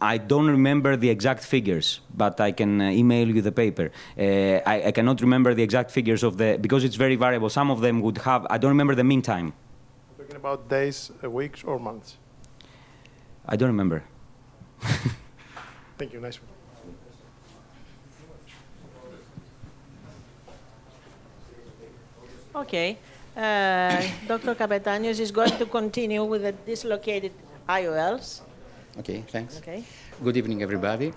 I don't remember the exact figures, but I can email you the paper. I cannot remember the exact figures because it's very variable. Some of them would have, I don't remember the mean time. We're talking about days, weeks, or months? I don't remember. Thank you. Nice one. Okay. Dr. Kapetanios is going to continue with the dislocated IOLs. Okay, thanks. Okay. Good evening, everybody.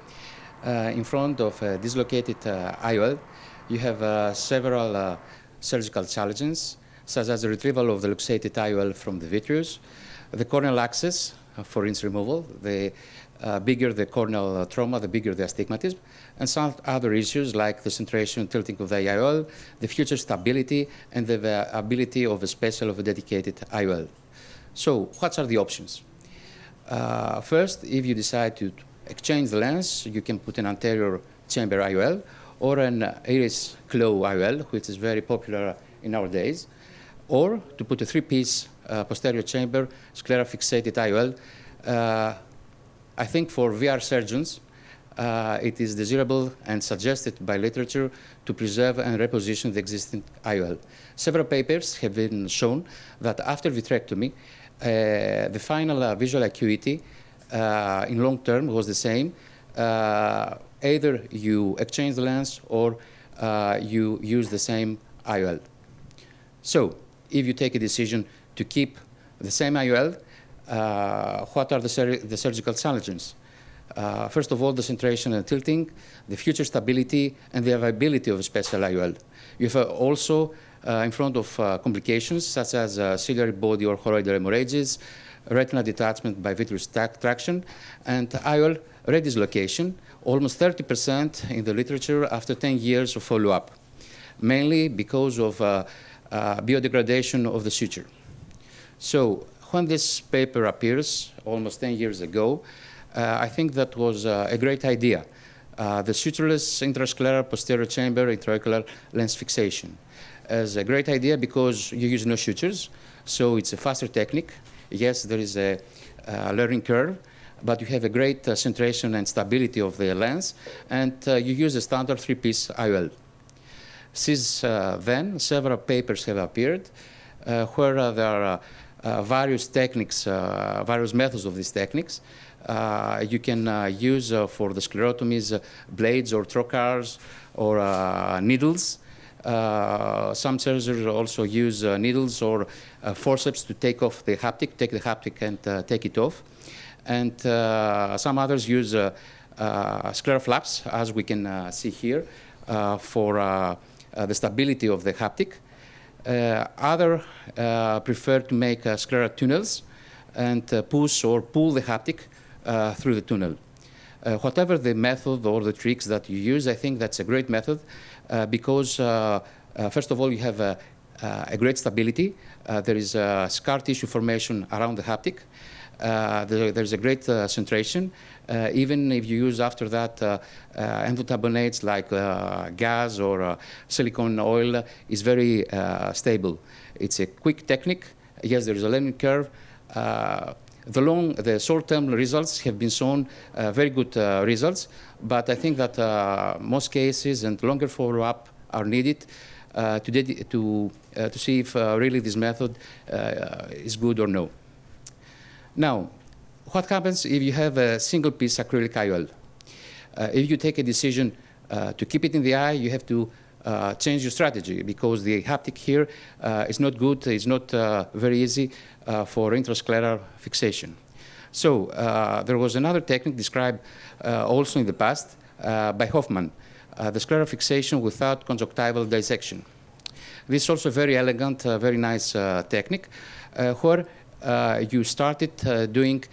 In front of a dislocated IOL, you have several surgical challenges, such as the retrieval of the luxated IOL from the vitreous, the corneal access for its removal. The bigger the corneal trauma, the bigger the astigmatism, and some other issues like the centration and tilting of the IOL, the future stability, and the ability of a special of a dedicated IOL. So, what are the options? First, if you decide to exchange the lens, you can put an anterior chamber IOL or an iris claw IOL, which is very popular in our days, or to put a 3-piece posterior chamber sclerofixated IOL. I think for VR surgeons, it is desirable and suggested by literature to preserve and reposition the existing IOL. Several papers have been shown that after vitrectomy, the final visual acuity in long term was the same. Either you exchange the lens or you use the same IOL. So, if you take a decision to keep the same IOL, what are the surgical challenges? First of all, the centration and tilting, the future stability, and the availability of a special IOL. You have also in front of complications such as ciliary body or choroidal hemorrhages, retinal detachment by vitreous traction, and IOL redislocation, almost 30% in the literature after 10 years of follow-up, mainly because of biodegradation of the suture. So when this paper appears almost 10 years ago, I think that was a great idea. The sutureless intrascleral posterior chamber intraocular lens fixation is a great idea because you use no sutures, so it's a faster technique. Yes, there is a learning curve, but you have a great centration and stability of the lens, and you use a standard 3-piece IOL. Since then, several papers have appeared where there are various techniques, various methods of these techniques. You can use for the sclerotomies blades or trocars or needles. Some surgeons also use needles or forceps to take off the haptic, take the haptic and take it off. And some others use scleroflaps, as we can see here, for the stability of the haptic. Others prefer to make scleral tunnels and push or pull the haptic through the tunnel. Whatever the method or the tricks that you use, I think that's a great method because, first of all, you have a great stability. There is scar tissue formation around the haptic. There's a great centration. Even if you use after that endocarbonates like gas or silicone oil, is very stable. It's a quick technique. Yes, there is a learning curve. The short-term results have been shown very good results, but I think that most cases and longer follow-up are needed to see if really this method is good or no. Now, what happens if you have a single-piece acrylic IOL? If you take a decision to keep it in the eye, you have to change your strategy because the haptic here is not good. It's not very easy for intrascleral fixation. So there was another technique described also in the past by Hoffman, the scleral fixation without conjunctival dissection. This is also a very elegant, very nice technique where you started doing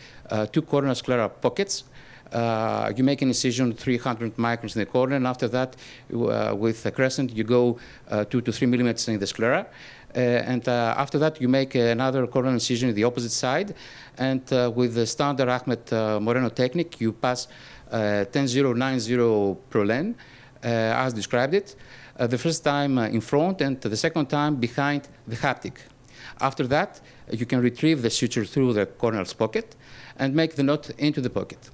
2 corner scleral pockets. You make an incision 300 microns in the corner, and after that, with a crescent, you go 2 to 3 millimeters in the sclera. And after that, you make another corner incision in the opposite side. And with the standard Ahmed Moreno technique, you pass 10-0-9-0 Prolen, as described it. The first time in front and the second time behind the haptic. After that, you can retrieve the suture through the corneal's pocket and make the knot into the pocket.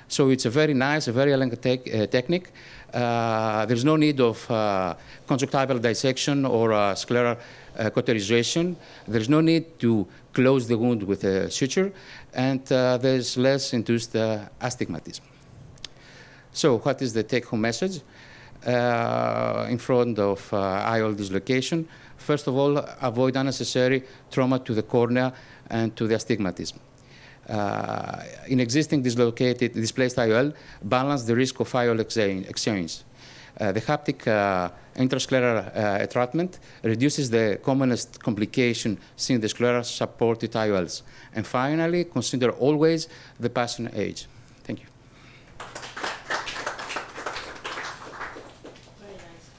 So it's a very nice, a very elegant technique. There's no need of conjunctival dissection or scleral cauterization. There's no need to close the wound with a suture, and there's less induced astigmatism. So what is the take-home message? In front of IOL dislocation, first of all, avoid unnecessary trauma to the cornea and to the astigmatism. In existing displaced IOL, balance the risk of IOL exchange. The haptic intrascleral entrapment reduces the commonest complication seen in the scleral supported IOLs. And finally, consider always the passing age. Thank you. Very nice.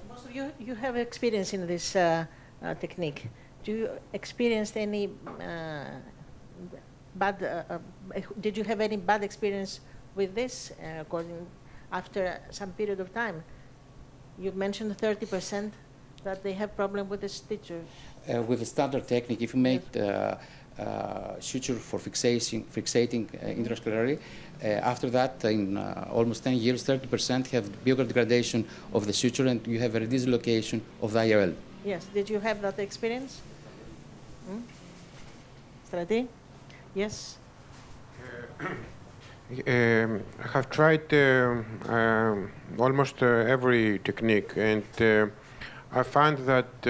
Most of you have experience in this technique. Do you experience any did you have any bad experience with this after some period of time? You mentioned 30% that they have problem with the suture. With the standard technique, if you make suture for fixating intrasclerally, after that, in almost 10 years, 30% have biodegradation of the suture, and you have a dislocation of the IOL. Yes. Did you have that experience? Strati? Yes. I have tried almost every technique, and I find that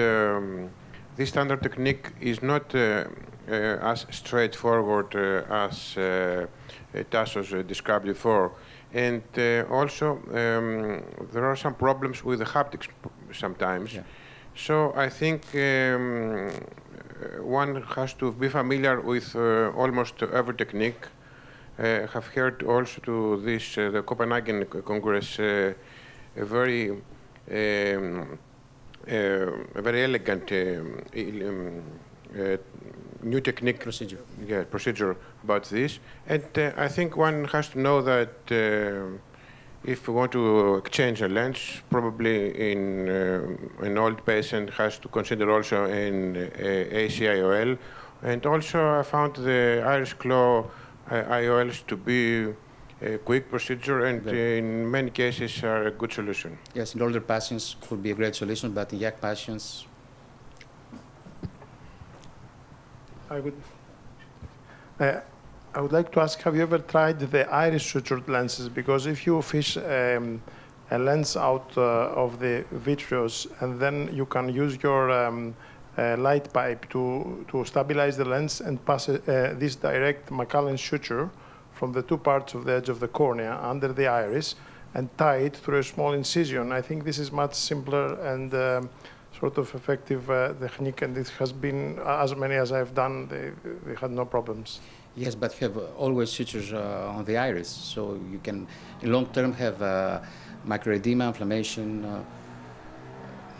this standard technique is not as straightforward as Tassos described before. And also, there are some problems with the haptics sometimes. Yeah. So I think one has to be familiar with almost every technique. I have heard also to this, the Copenhagen Congress, a very elegant new technique procedure about this. And I think one has to know that if we want to exchange a lens, probably in an old patient has to consider also an ACIOL. And also I found the iris claw IOLs to be a quick procedure, and in many cases are a good solution. Yes, in older patients could be a great solution, but in young patients, I would like to ask, have you ever tried the iris sutured lenses? Because if you fish a lens out of the vitreous, and then you can use your light pipe to stabilize the lens and pass this direct Macallan suture from the 2 parts of the edge of the cornea under the iris and tie it through a small incision. I think this is much simpler and sort of effective technique, and it has been, as many as I've done, they had no problems. yes, but have always sutures on the iris, so you can, in long term, have microedema, inflammation.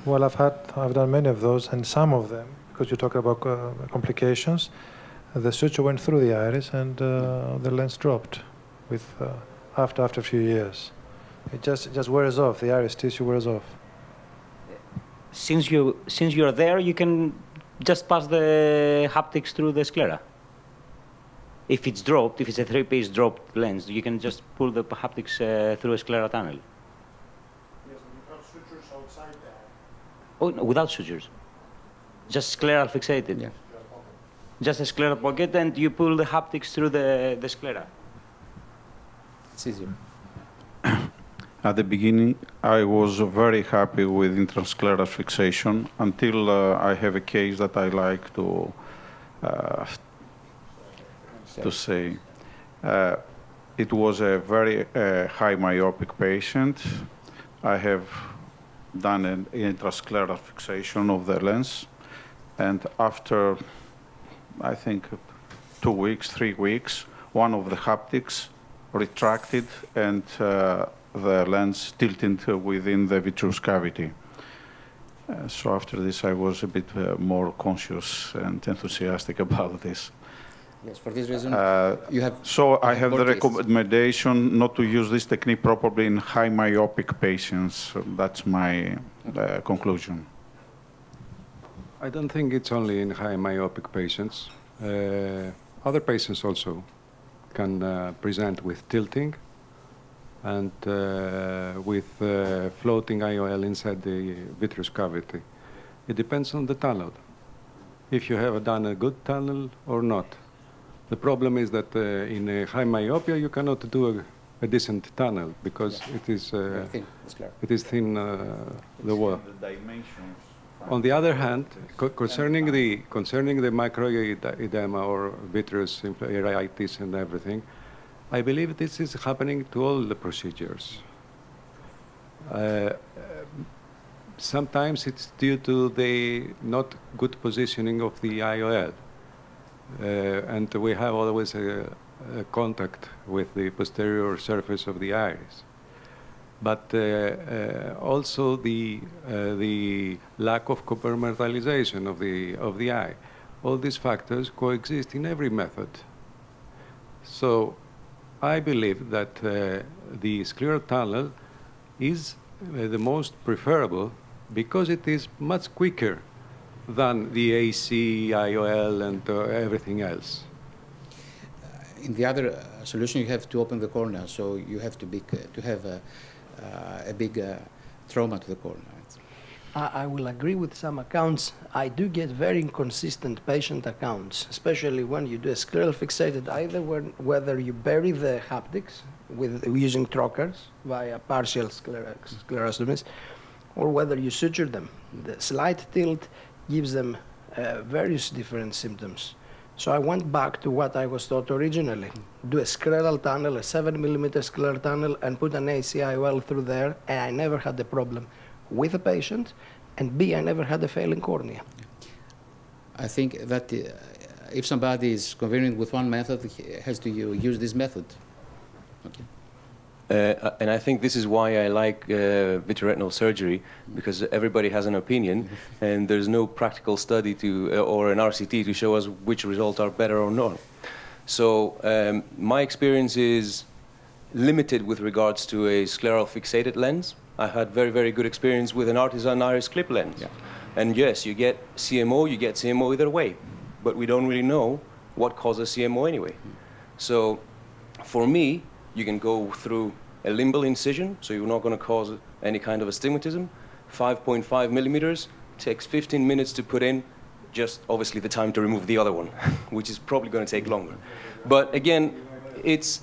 Well, I've done many of those, and some of them, because you talk about complications, the suture went through the iris and the lens dropped with after a few years. It just wears off. The iris tissue wears off. Since you're there, you can just pass the haptics through the sclera. If it's dropped, if it's a 3-piece dropped lens, you can just pull the haptics through a sclera tunnel. Yes, but you have sutures outside there. Oh, no, without sutures. Just scleral fixated. Yeah. Just a scleral pocket, and you pull the haptics through the sclera. It's easier. At the beginning, I was very happy with intrascleral fixation until I have a case that I like to say. It was a very high myopic patient. I have done an intrascleral fixation of the lens, and after, I think, 2 weeks, 3 weeks, one of the haptics retracted and the lens tilted within the vitreous cavity. So after this, I was a bit more conscious and enthusiastic about this. Yes, for this reason, you have... So I have the recommendation not to use this technique probably in high myopic patients. That's my conclusion. I don't think it's only in high myopic patients. Other patients also can present with tilting and with floating IOL inside the vitreous cavity. It depends on the tunnel, if you have done a good tunnel or not. The problem is that in a high myopia you cannot do a decent tunnel because it is thin, the wall. On the other hand, concerning the microedema or vitreous iritis and everything, I believe this is happening to all the procedures. Sometimes it's due to the not good positioning of the IOL. And we have always a contact with the posterior surface of the iris. But also the lack of compartmentalization of the eye. All these factors coexist in every method. So I believe that the scleral tunnel is the most preferable because it is much quicker than the AC, IOL, and everything else. In the other solution, you have to open the cornea, so you have to have a big trauma to the cornea. I will agree with some accounts. I do get very inconsistent patient accounts, especially when you do a scleral fixated, either whether you bury the haptics using trocars via partial sclerostomies, or whether you suture them. The slight tilt gives them various different symptoms. So I went back to what I was taught originally. Do a scleral tunnel, a 7mm scleral tunnel, and put an ACIOL through there, and I never had a problem with the patient, and B, I never had a failing cornea. I think that if somebody is convenient with one method, he has to use this method. Okay. And I think this is why I like vitreoretinal surgery, because everybody has an opinion, and there's no practical study or an RCT to show us which results are better or not. So my experience is limited with regards to a scleral fixated lens. I had very, very good experience with an artisan iris clip lens. Yeah. And yes, you get CMO either way, but we don't really know what causes CMO anyway. So for me, you can go through a limbal incision, so you're not going to cause any kind of astigmatism. 5.5 millimeters, takes 15 minutes to put in, just obviously the time to remove the other one, which is probably going to take longer. But again, it's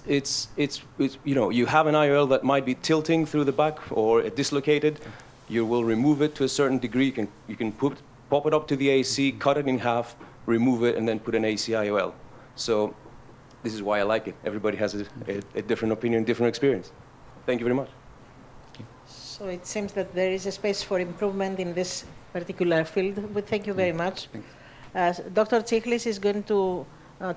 you know, you have an IOL that might be tilting through the back or dislocated. You will remove it to a certain degree. You can pop it up to the AC, cut it in half, remove it, and then put an AC IOL. So this is why I like it. Everybody has a different opinion, different experience. Thank you very much. So it seems that there is a space for improvement in this particular field. But thank you very much. Dr. Tsichlis is going to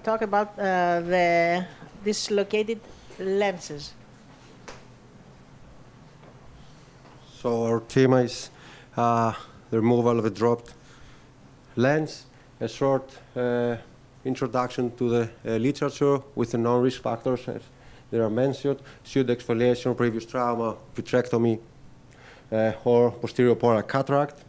talk about the dislocated lenses. So our theme is the removal of the dropped lens, a short introduction to the literature with the known risk factors as they are mentioned, pseudoexfoliation, previous trauma, vitrectomy, or posterior polar cataract.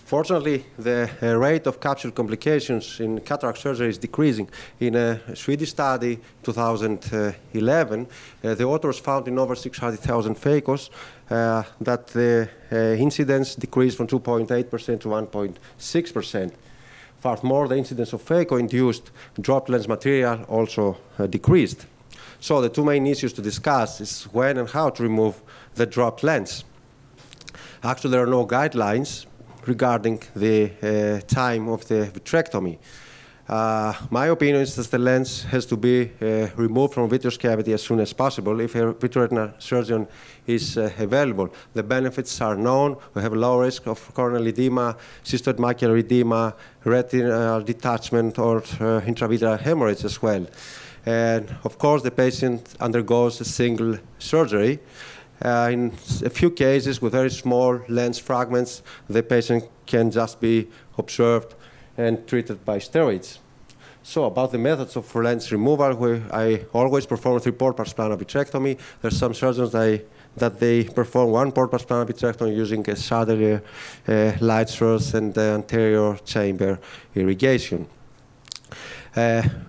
Fortunately, the rate of capsule complications in cataract surgery is decreasing. In a Swedish study, 2011, the authors found in over 600,000 phaco that the incidence decreased from 2.8% to 1.6%. Furthermore, the incidence of phaco-induced dropped lens material also decreased. So the two main issues to discuss is when and how to remove the dropped lens. Actually, there are no guidelines regarding the time of the vitrectomy. My opinion is that the lens has to be removed from vitreous cavity as soon as possible if a vitreoretinal surgeon is available. The benefits are known. We have a low risk of corneal edema, cystoid macular edema, retinal detachment, or intravitreal hemorrhage as well. And of course, the patient undergoes a single surgery. In a few cases with very small lens fragments, the patient can just be observed and treated by steroids. So about the methods of lens removal, I always perform 3-port pars plana vitrectomy. There's some surgeons that they perform 1-port pars plana vitrectomy using a Chandelier light source and anterior chamber irrigation.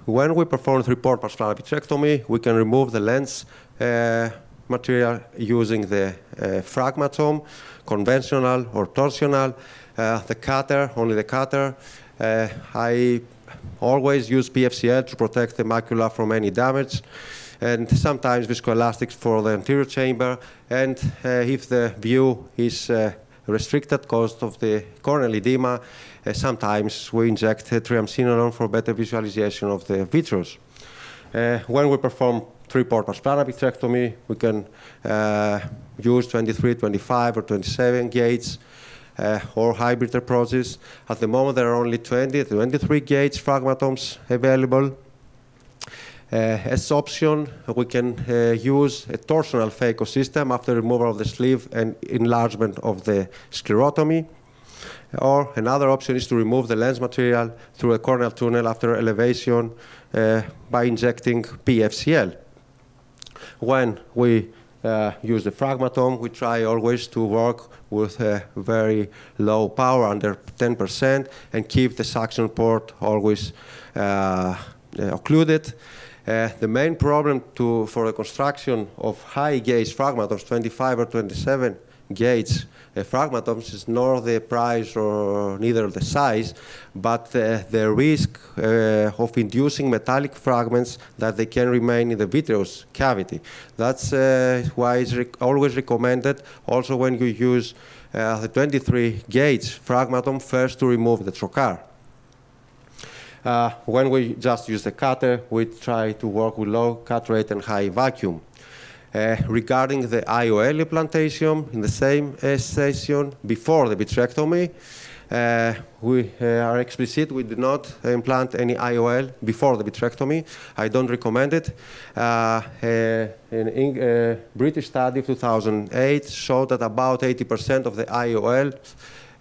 When we perform 3-port pars plana vitrectomy, we can remove the lens material using the fragmatome, conventional or torsional, the cutter, only the cutter. I always use PFCL to protect the macula from any damage, and sometimes viscoelastics for the anterior chamber. And if the view is restricted because of the corneal edema, sometimes we inject triamcinolone for better visualization of the vitreous. When we perform 3-port pars plana vitrectomy, we can use 23, 25, or 27 gauge or hybrid approaches. At the moment, there are only 20, 23 gauge fragmatomes available. As option, we can use a torsional phaco system after removal of the sleeve and enlargement of the sclerotomy. Or another option is to remove the lens material through a corneal tunnel after elevation by injecting PFCL. When we use the fragmatome, we try always to work with a very low power, under 10%, and keep the suction port always occluded. The main problem for the construction of high gauge fragmatomes, 25 or 27 gauge fragmatomes, is nor the price or neither the size, but the risk of inducing metallic fragments that they can remain in the vitreous cavity. That's why it's always recommended, also when you use the 23 gauge fragmatome, first to remove the trocar. When we just use the cutter, we try to work with low cut rate and high vacuum. Regarding the IOL implantation, in the same session before the vitrectomy, we are explicit. We do not implant any IOL before the vitrectomy. I don't recommend it. A British study of 2008 showed that about 80% of the IOL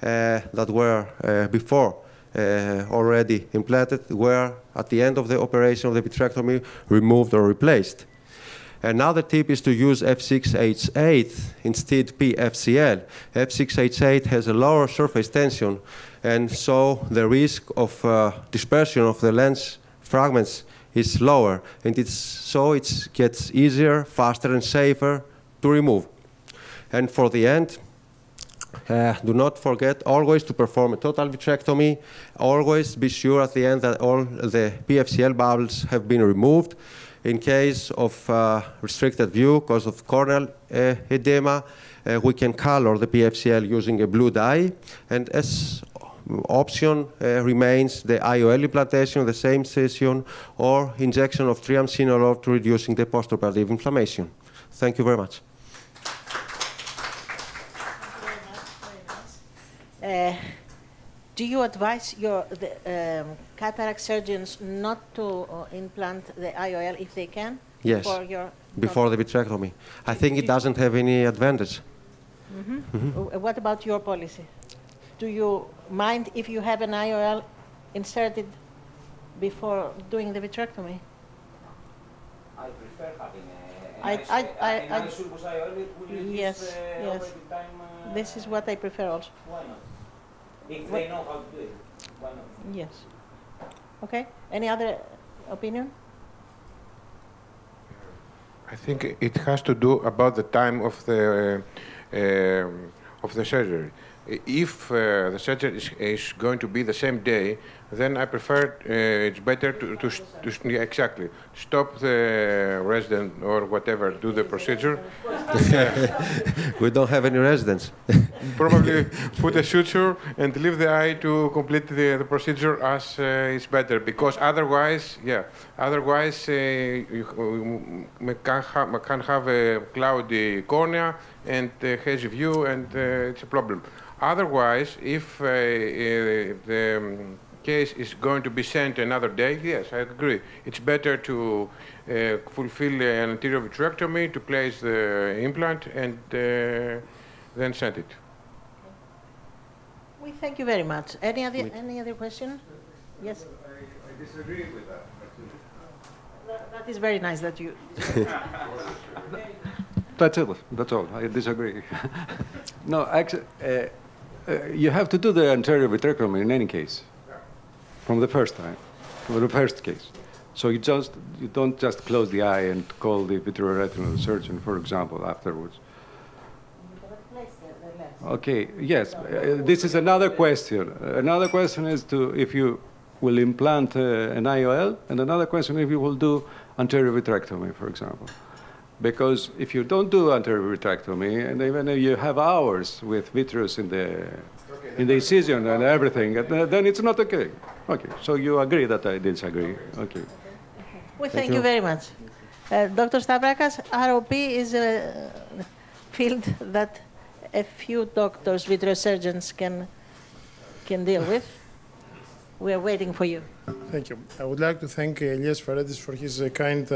that were before already implanted were, at the end of the operation of the vitrectomy, removed or replaced. Another tip is to use F6H8 instead PFCL. F6H8 has a lower surface tension, and so the risk of dispersion of the lens fragments is lower, and it gets easier, faster, and safer to remove. And for the end, do not forget always to perform a total vitrectomy. Always be sure at the end that all the PFCL bubbles have been removed. In case of restricted view because of corneal edema, we can color the PFCL using a blue dye. And as option remains the IOL implantation, the same session, or injection of triamcinolone to reducing the postoperative inflammation. Thank you very much. Do you advise the cataract surgeons not to implant the IOL if they can? Yes, before the vitrectomy. I think it doesn't have any advantage. What about your policy? Do you mind if you have an IOL inserted before doing the vitrectomy? I prefer having yes. This is what I prefer also. Why not? If they know how to do it, why not? Yes. Okay. Any other opinion? I think it has to do about the time of the surgery. If the surgery is going to be the same day, then I prefer it's better to exactly stop the resident or whatever do the procedure. We don't have any residents. Probably put a suture and leave the eye to complete the procedure as is better, because otherwise, you can have a cloudy cornea and hazy view, and it's a problem. Otherwise, if the case is going to be sent another day, yes, I agree. It's better to fulfill an anterior vitrectomy, to place the implant, and then send it. We thank you very much. Any other question? Yes. I disagree with that. That is very nice that you. That's it. That's all. I disagree. No, actually, you have to do the anterior vitrectomy in any case, from the first time, from the first case. So you don't just close the eye and call the vitreoretinal surgeon, for example, afterwards. Okay. Yes. This is another question. Another question is if you will implant an IOL, and another question if you will do anterior vitrectomy, for example. Because if you don't do anterior vitrectomy, and even if you have hours with vitreous in the incision and everything, then it's not okay. Okay, so you agree that I disagree. Okay. Well, thank you very much. Dr. Stavrakas, ROP is a field that a few doctors, vitreosurgeons can deal with. We are waiting for you. Thank you. I would like to thank Elias Feretis for his kind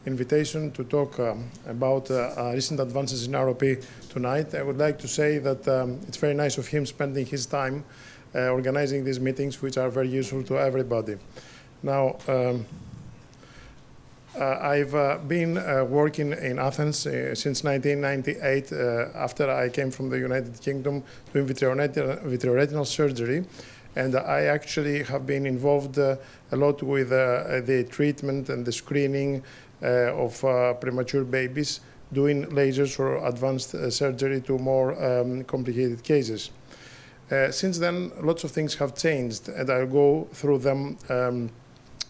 invitation to talk about recent advances in ROP tonight. I would like to say that it's very nice of him spending his time organizing these meetings, which are very useful to everybody. Now, I've been working in Athens since 1998 after I came from the United Kingdom doing vitreoretinal surgery. And I actually have been involved a lot with the treatment and the screening of premature babies, doing lasers or advanced surgery to more complicated cases. Since then, lots of things have changed, and I'll go through them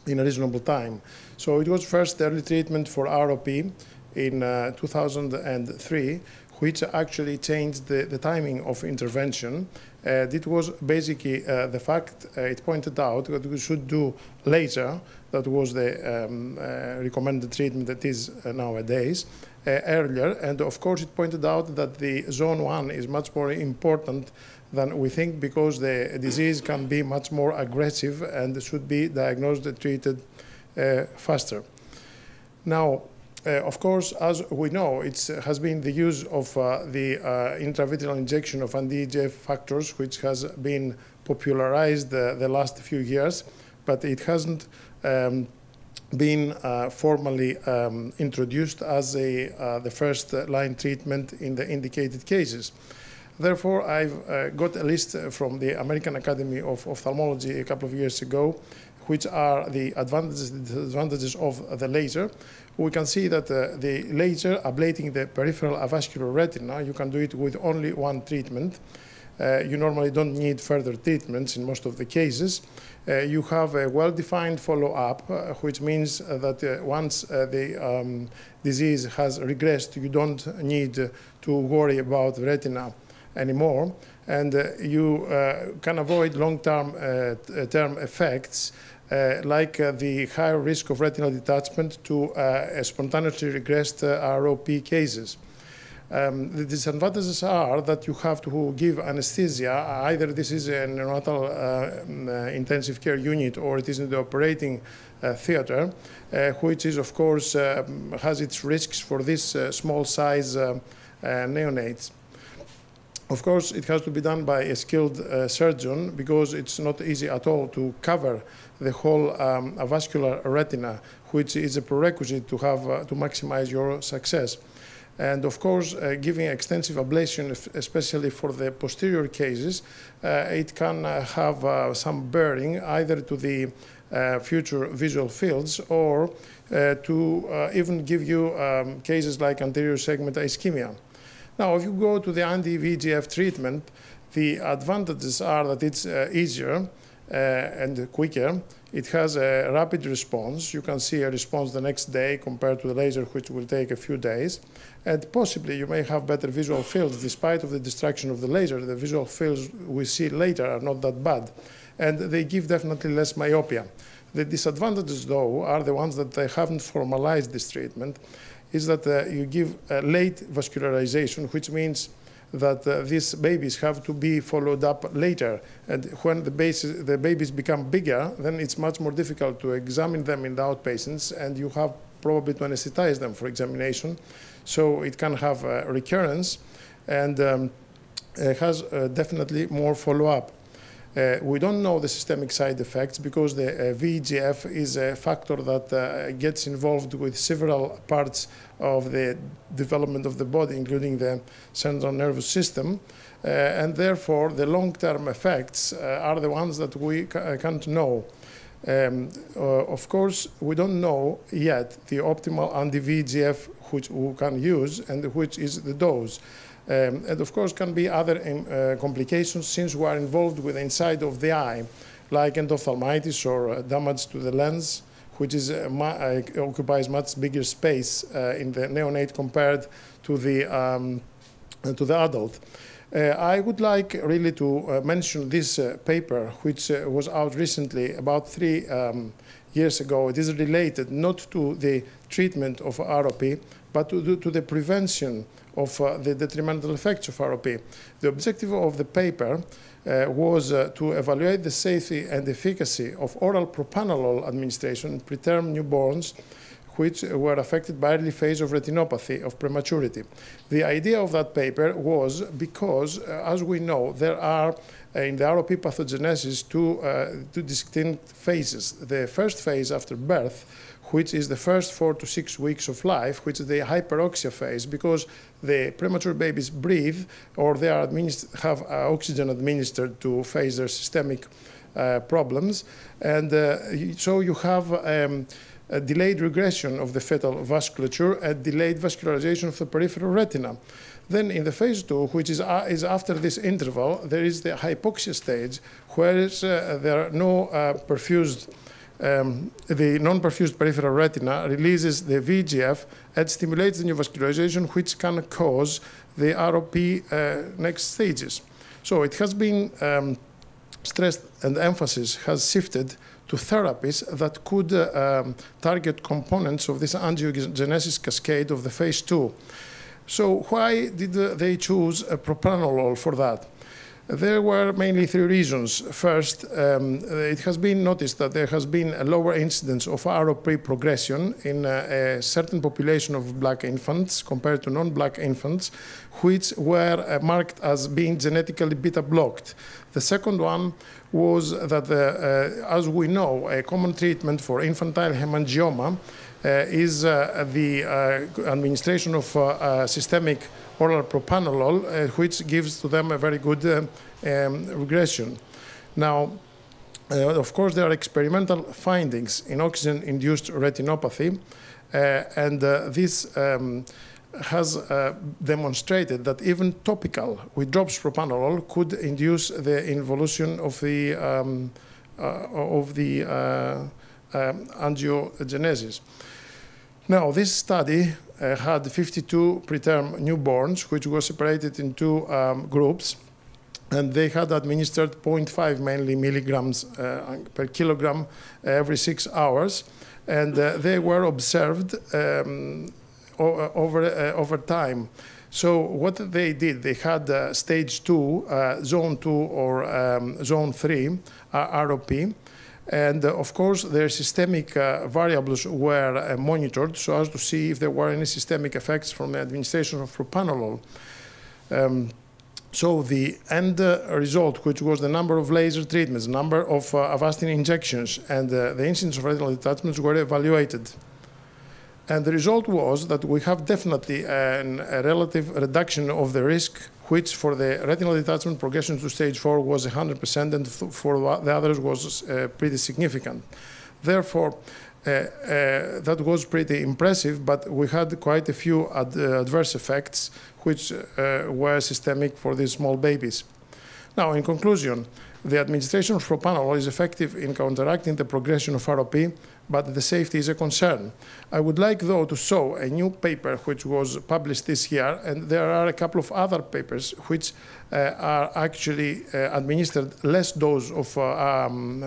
in a reasonable time. So it was first early treatment for ROP in 2003, which actually changed the timing of intervention. It was basically the fact it pointed out that we should do laser. That was the recommended treatment that is nowadays earlier. And of course, it pointed out that the zone 1 is much more important than we think, because the disease can be much more aggressive and should be diagnosed and treated faster. Now, of course, as we know, it has been the use of the intravitreal injection of anti-EGF factors, which has been popularized the last few years, but it hasn't been formally introduced as the first line treatment in the indicated cases. Therefore, I've got a list from the American Academy of Ophthalmology a couple of years ago, which are the advantages and disadvantages of the laser. We can see that the laser ablating the peripheral avascular retina, you can do it with only one treatment. You normally don't need further treatments in most of the cases. You have a well-defined follow-up, which means that once the disease has regressed, you don't need to worry about the retina anymore. And you can avoid long-term term effects like the higher risk of retinal detachment to spontaneously regressed ROP cases. The disadvantages are that you have to give anesthesia. Either this is a neonatal intensive care unit or it is in the operating theater, which is, of course, has its risks for this small size neonates. Of course, it has to be done by a skilled surgeon because it's not easy at all to cover the whole avascular retina, which is a prerequisite to have to maximize your success. And of course, giving extensive ablation, especially for the posterior cases, it can have some bearing either to the future visual fields or to even give you cases like anterior segment ischemia. Now, if you go to the anti-VEGF treatment, the advantages are that it's easier and quicker. It has a rapid response. You can see a response the next day compared to the laser, which will take a few days. And possibly you may have better visual fields. Despite of the distraction of the laser, the visual fields we see later are not that bad. And they give definitely less myopia. The disadvantages, though, are the ones that they haven't formalized this treatment, is that you give late vascularization, which means that these babies have to be followed up later. And when the babies become bigger, then it's much more difficult to examine them in the outpatients, and you have probably to anesthetize them for examination. So it can have recurrence, and it has definitely more follow-up. We don't know the systemic side effects because the VEGF is a factor that gets involved with several parts of the development of the body, including the central nervous system. And therefore, the long-term effects are the ones that we can't know. Of course, we don't know yet the optimal anti-VEGF which we can use and which is the dose. And of course can be other complications since we are involved with the inside of the eye, like endophthalmitis or damage to the lens, which is, occupies much bigger space in the neonate compared to the adult. I would like really to mention this paper, which was out recently, about 3 years ago. It is related not to the treatment of ROP, but to the prevention of the detrimental effects of ROP. The objective of the paper was to evaluate the safety and efficacy of oral propranolol administration in preterm newborns which were affected by early phase of retinopathy of prematurity. The idea of that paper was because, as we know, there are in the ROP pathogenesis two distinct phases. The first phase after birth, which is the first 4 to 6 weeks of life, which is the hyperoxia phase, because the premature babies breathe or they are have oxygen administered to face their systemic problems. And so you have a delayed regression of the fetal vasculature and delayed vascularization of the peripheral retina. Then in the phase 2, which is after this interval, there is the hypoxia stage, where there are no perfused the non-perfused peripheral retina releases the VEGF and stimulates the neovascularization, which can cause the ROP next stages. So it has been stressed and emphasis has shifted to therapies that could target components of this angiogenesis cascade of the phase 2. So why did they choose propranolol for that? There were mainly 3 reasons. First, it has been noticed that there has been a lower incidence of ROP progression in a certain population of black infants compared to non-black infants, which were marked as being genetically beta-blocked. The second one was that, as we know, a common treatment for infantile hemangioma is the administration of systemic oral propranolol, which gives to them a very good regression. Now, of course, there are experimental findings in oxygen-induced retinopathy, and this has demonstrated that even topical with drops propranolol could induce the involution of the angiogenesis. Now, this study had 52 preterm newborns, which were separated in 2 groups, and they had administered 0.5 mainly milligrams per kilogram every 6 hours, and they were observed over time. So what they did, they had stage 2, zone 2, or zone 3 ROP. And of course, their systemic variables were monitored so as to see if there were any systemic effects from the administration of propranolol. So the end result, which was the number of laser treatments, number of Avastin injections, and the incidence of retinal detachments were evaluated. And the result was that we have definitely a relative reduction of the risk, which for the retinal detachment progression to stage 4 was 100%, and for the others was pretty significant. Therefore, that was pretty impressive, but we had quite a few adverse effects which were systemic for these small babies. Now, in conclusion, the administration of propranolol is effective in counteracting the progression of ROP, but the safety is a concern. I would like, though, to show a new paper which was published this year, and there are a couple of other papers which are actually administered less dose of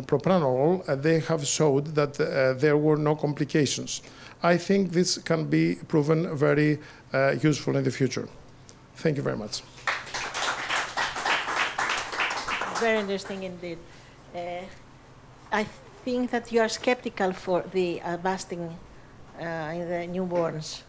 propranolol. They have showed that there were no complications. I think this can be proven very useful in the future. Thank you very much. Very interesting indeed. I think that you are skeptical for the Avastin in the newborns.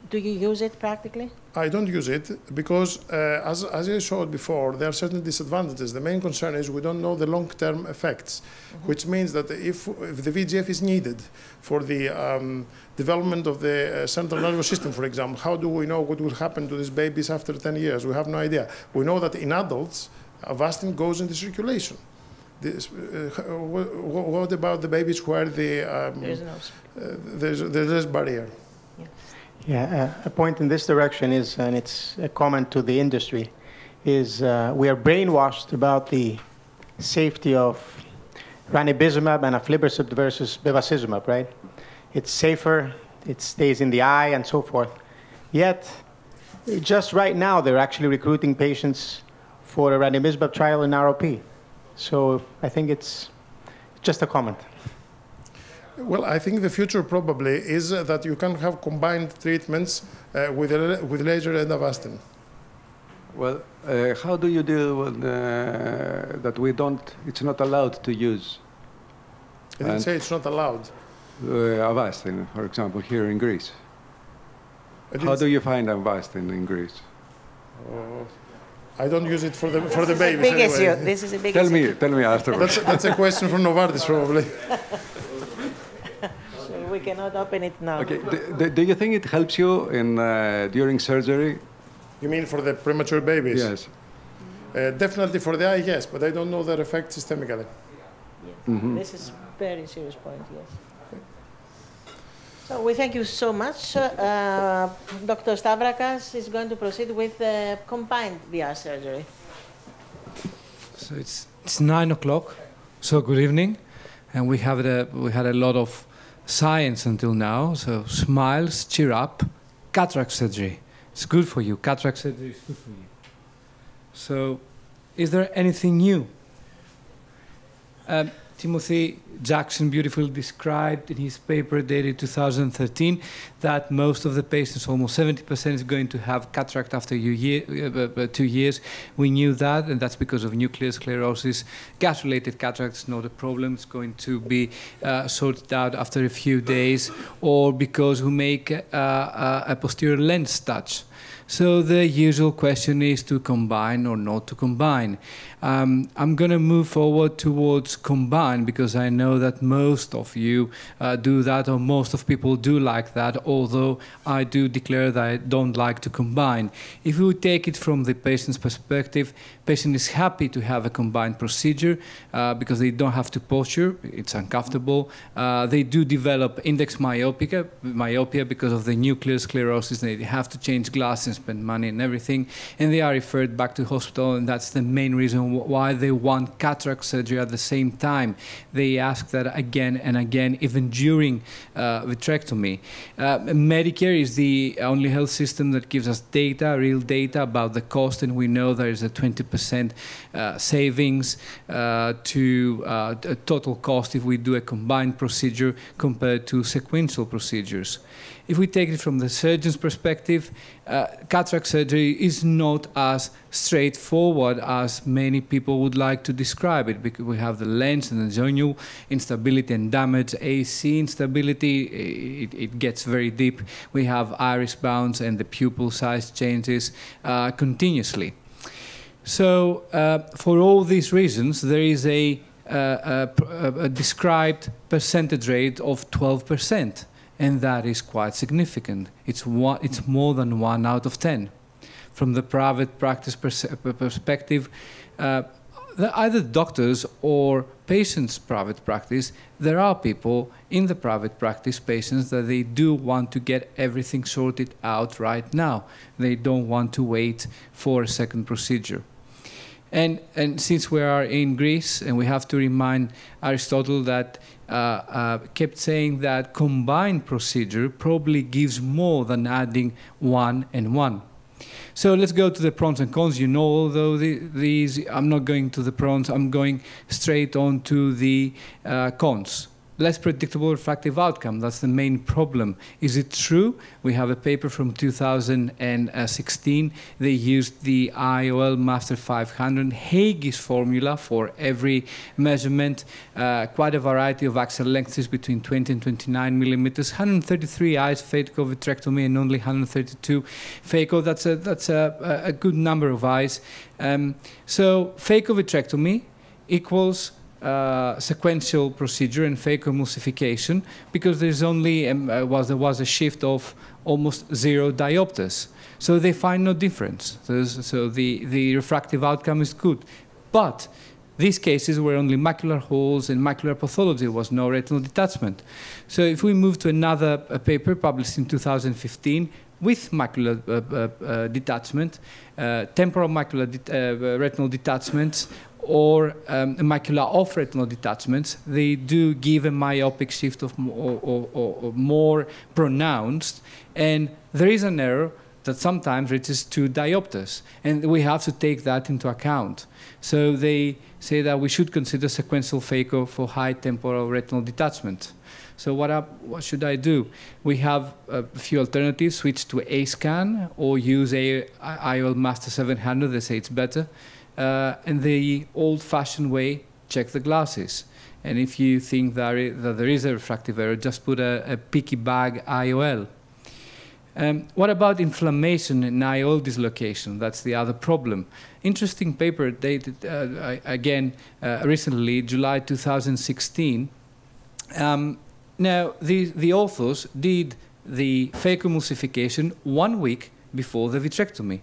Do you use it practically? I don't use it because, as I showed before, there are certain disadvantages. The main concern is we don't know the long-term effects, which means that if the VEGF is needed for the development of the central nervous system, for example, how do we know what will happen to these babies after 10 years? We have no idea. We know that in adults, Avastin goes into circulation. What about the babies where there's less barrier? Yeah, a point in this direction is, and it's a comment to the industry, is we are brainwashed about the safety of ranibizumab and aflibercept versus bevacizumab, right? It's safer, it stays in the eye, and so forth. Yet, just right now, they're actually recruiting patients for a ranibizumab trial in ROP. So I think it's just a comment. Well, I think the future probably is that you can have combined treatments with laser and Avastin. Well, how do you deal with that it's not allowed to use? I didn't say it's not allowed. Avastin, for example, here in Greece. How do you find Avastin in Greece? I don't use it for the babies. Big issue. This is a big issue. Tell me afterwards. That's a question from Novartis, probably. So we cannot open it now. Okay. Do you think it helps you in during surgery? You mean for the premature babies? Yes. Definitely for the eye, yes, but I don't know their effect systemically. Yes. This is a very serious point, yes. So we thank you so much. Dr. Stavrakas is going to proceed with combined VR surgery. So it's 9 o'clock. So good evening, and we had a lot of science until now. So smiles, cheer up. Cataract surgery, it's good for you. Cataract surgery is good for you. So, is there anything new? Timothy Jackson beautifully described in his paper dated 2013 that most of the patients, almost 70%, is going to have cataract after 2 years. We knew that, and that's because of nuclear sclerosis. Gas-related cataract is not a problem. It's going to be sorted out after a few days, or because we make a posterior lens touch. So the usual question is to combine or not to combine. I'm going to move forward towards combine because I know that most of you do that, or most of people do like that, although I do declare that I don't like to combine. If we take it from the patient's perspective, patient is happy to have a combined procedure because they don't have to posture, it's uncomfortable. They do develop index myopia because of the nuclear sclerosis. They have to change glasses, spend money and everything, and they are referred back to hospital, and that's the main reason why they want cataract surgery at the same time. They ask that again and again, even during vitrectomy. Medicare is the only health system that gives us data, real data about the cost, and we know there is a 20% savings to total cost if we do a combined procedure compared to sequential procedures. If we take it from the surgeon's perspective, cataract surgery is not as straightforward as many many people would like to describe it, because we have the lens and the zonal instability and damage, AC instability, it gets very deep. We have iris bounds and the pupil size changes continuously. So for all these reasons, there is a described percentage rate of 12%, and that is quite significant. It's more than 1 out of 10. From the private practice perspective, either doctors or patients' private practice, there are people in the private practice, patients, that they do want to get everything sorted out right now. They don't want to wait for a second procedure. And since we are in Greece, and we have to remind Aristotle that kept saying that combined procedure probably gives more than adding 1 and 1. So let's go to the pros and cons. You know, although these, I'm not going to the pros, I'm going straight on to the cons. Less predictable refractive outcome, that's the main problem. Is it true? We have a paper from 2016. They used the IOL Master 500 Haig's formula for every measurement, quite a variety of axial lengths between 20 and 29 millimeters, 133 eyes phaco-vitrectomy and only 132 phaco. That's a good number of eyes. So phaco-vitrectomy equals sequential procedure and phacoemulsification, because there's only there was a shift of almost 0 diopters. So they find no difference. So the refractive outcome is good. But these cases were only macular holes and macular pathology, was no retinal detachment. So if we move to another paper published in 2015 with macular detachment, temporal macular retinal detachments, or macular off retinal detachments, they do give a myopic shift of or more pronounced, and there is an error that sometimes reaches 2 diopters, and we have to take that into account. So they say that we should consider sequential phaco for high temporal retinal detachment. So what should I do? We have a few alternatives: switch to A-scan or use IOL Master 700. They say it's better. And the old-fashioned way, check the glasses. And if you think that there is a refractive error, just put a picky bag IOL. What about inflammation and IOL dislocation? That's the other problem. Interesting paper dated, again, recently, July 2016. Now, the authors did the phacoemulsification 1 week before the vitrectomy.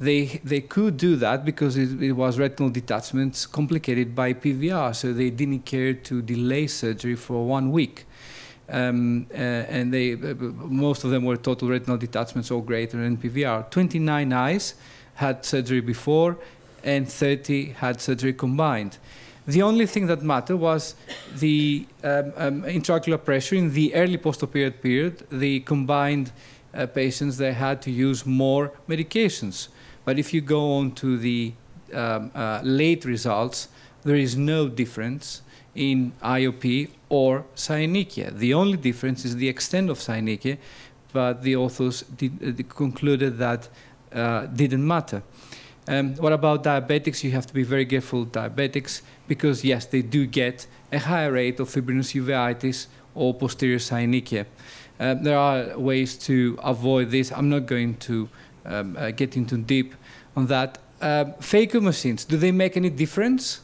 They could do that because it was retinal detachments complicated by PVR, so they didn't care to delay surgery for 1 week. And most of them were total retinal detachments or greater than PVR. 29 eyes had surgery before, and 30 had surgery combined. The only thing that mattered was the intraocular pressure in the early postoperative period. The combined patients, they had to use more medications. But if you go on to the late results, there is no difference in IOP or synechiae. The only difference is the extent of synechiae, but the authors concluded that didn't matter. What about diabetics? You have to be very careful with diabetics, because yes, they do get a higher rate of fibrinous uveitis or posterior synechiae. There are ways to avoid this. I'm not going to get into deep on that. Phaco machines, do they make any difference?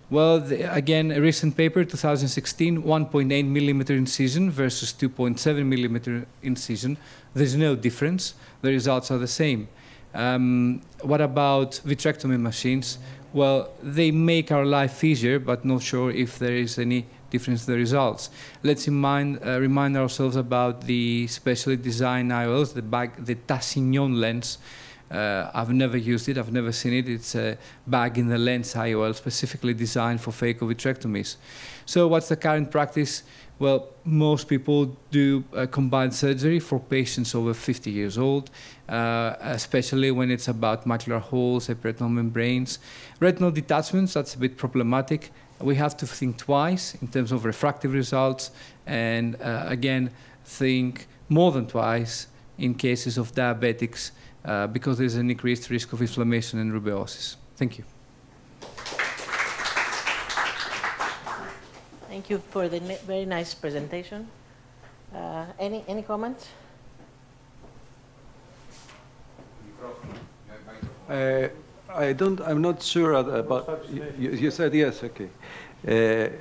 Well, again, a recent paper, 2016, 1.8 millimeter incision versus 2.7 millimeter incision. There's no difference. The results are the same. What about vitrectomy machines? Well, they make our life easier, but not sure if there is any difference in the results. Let's remind ourselves about the specially designed IOLs, the Tassignon lens. I've never used it, I've never seen it. It's a bag in the lens IOL specifically designed for phaco-vitrectomies. So what's the current practice? Well, most people do combined surgery for patients over 50 years old, especially when it's about macular holes, epiretinal membranes. Retinal detachments, that's a bit problematic. We have to think twice in terms of refractive results, and again, think more than twice in cases of diabetics, because there's an increased risk of inflammation and rubeosis. Thank you. Thank you for the very nice presentation. Any comments? I'm not sure about, you said yes, okay.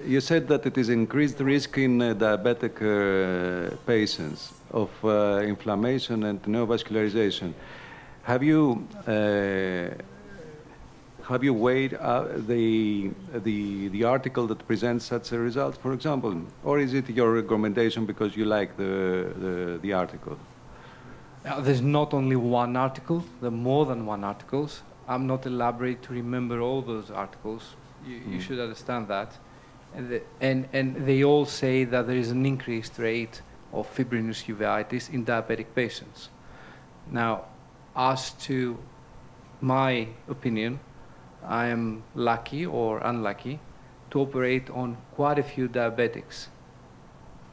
You said that it is increased risk in diabetic patients of inflammation and neovascularization. Have you weighed the article that presents such a result, for example, or is it your recommendation because you like the article? There's not only one article, there are more than one articles. I'm not elaborate to remember all those articles. You should understand that. And they all say that there is an increased rate of fibrinous uveitis in diabetic patients. Now, as to my opinion, I am lucky or unlucky to operate on quite a few diabetics.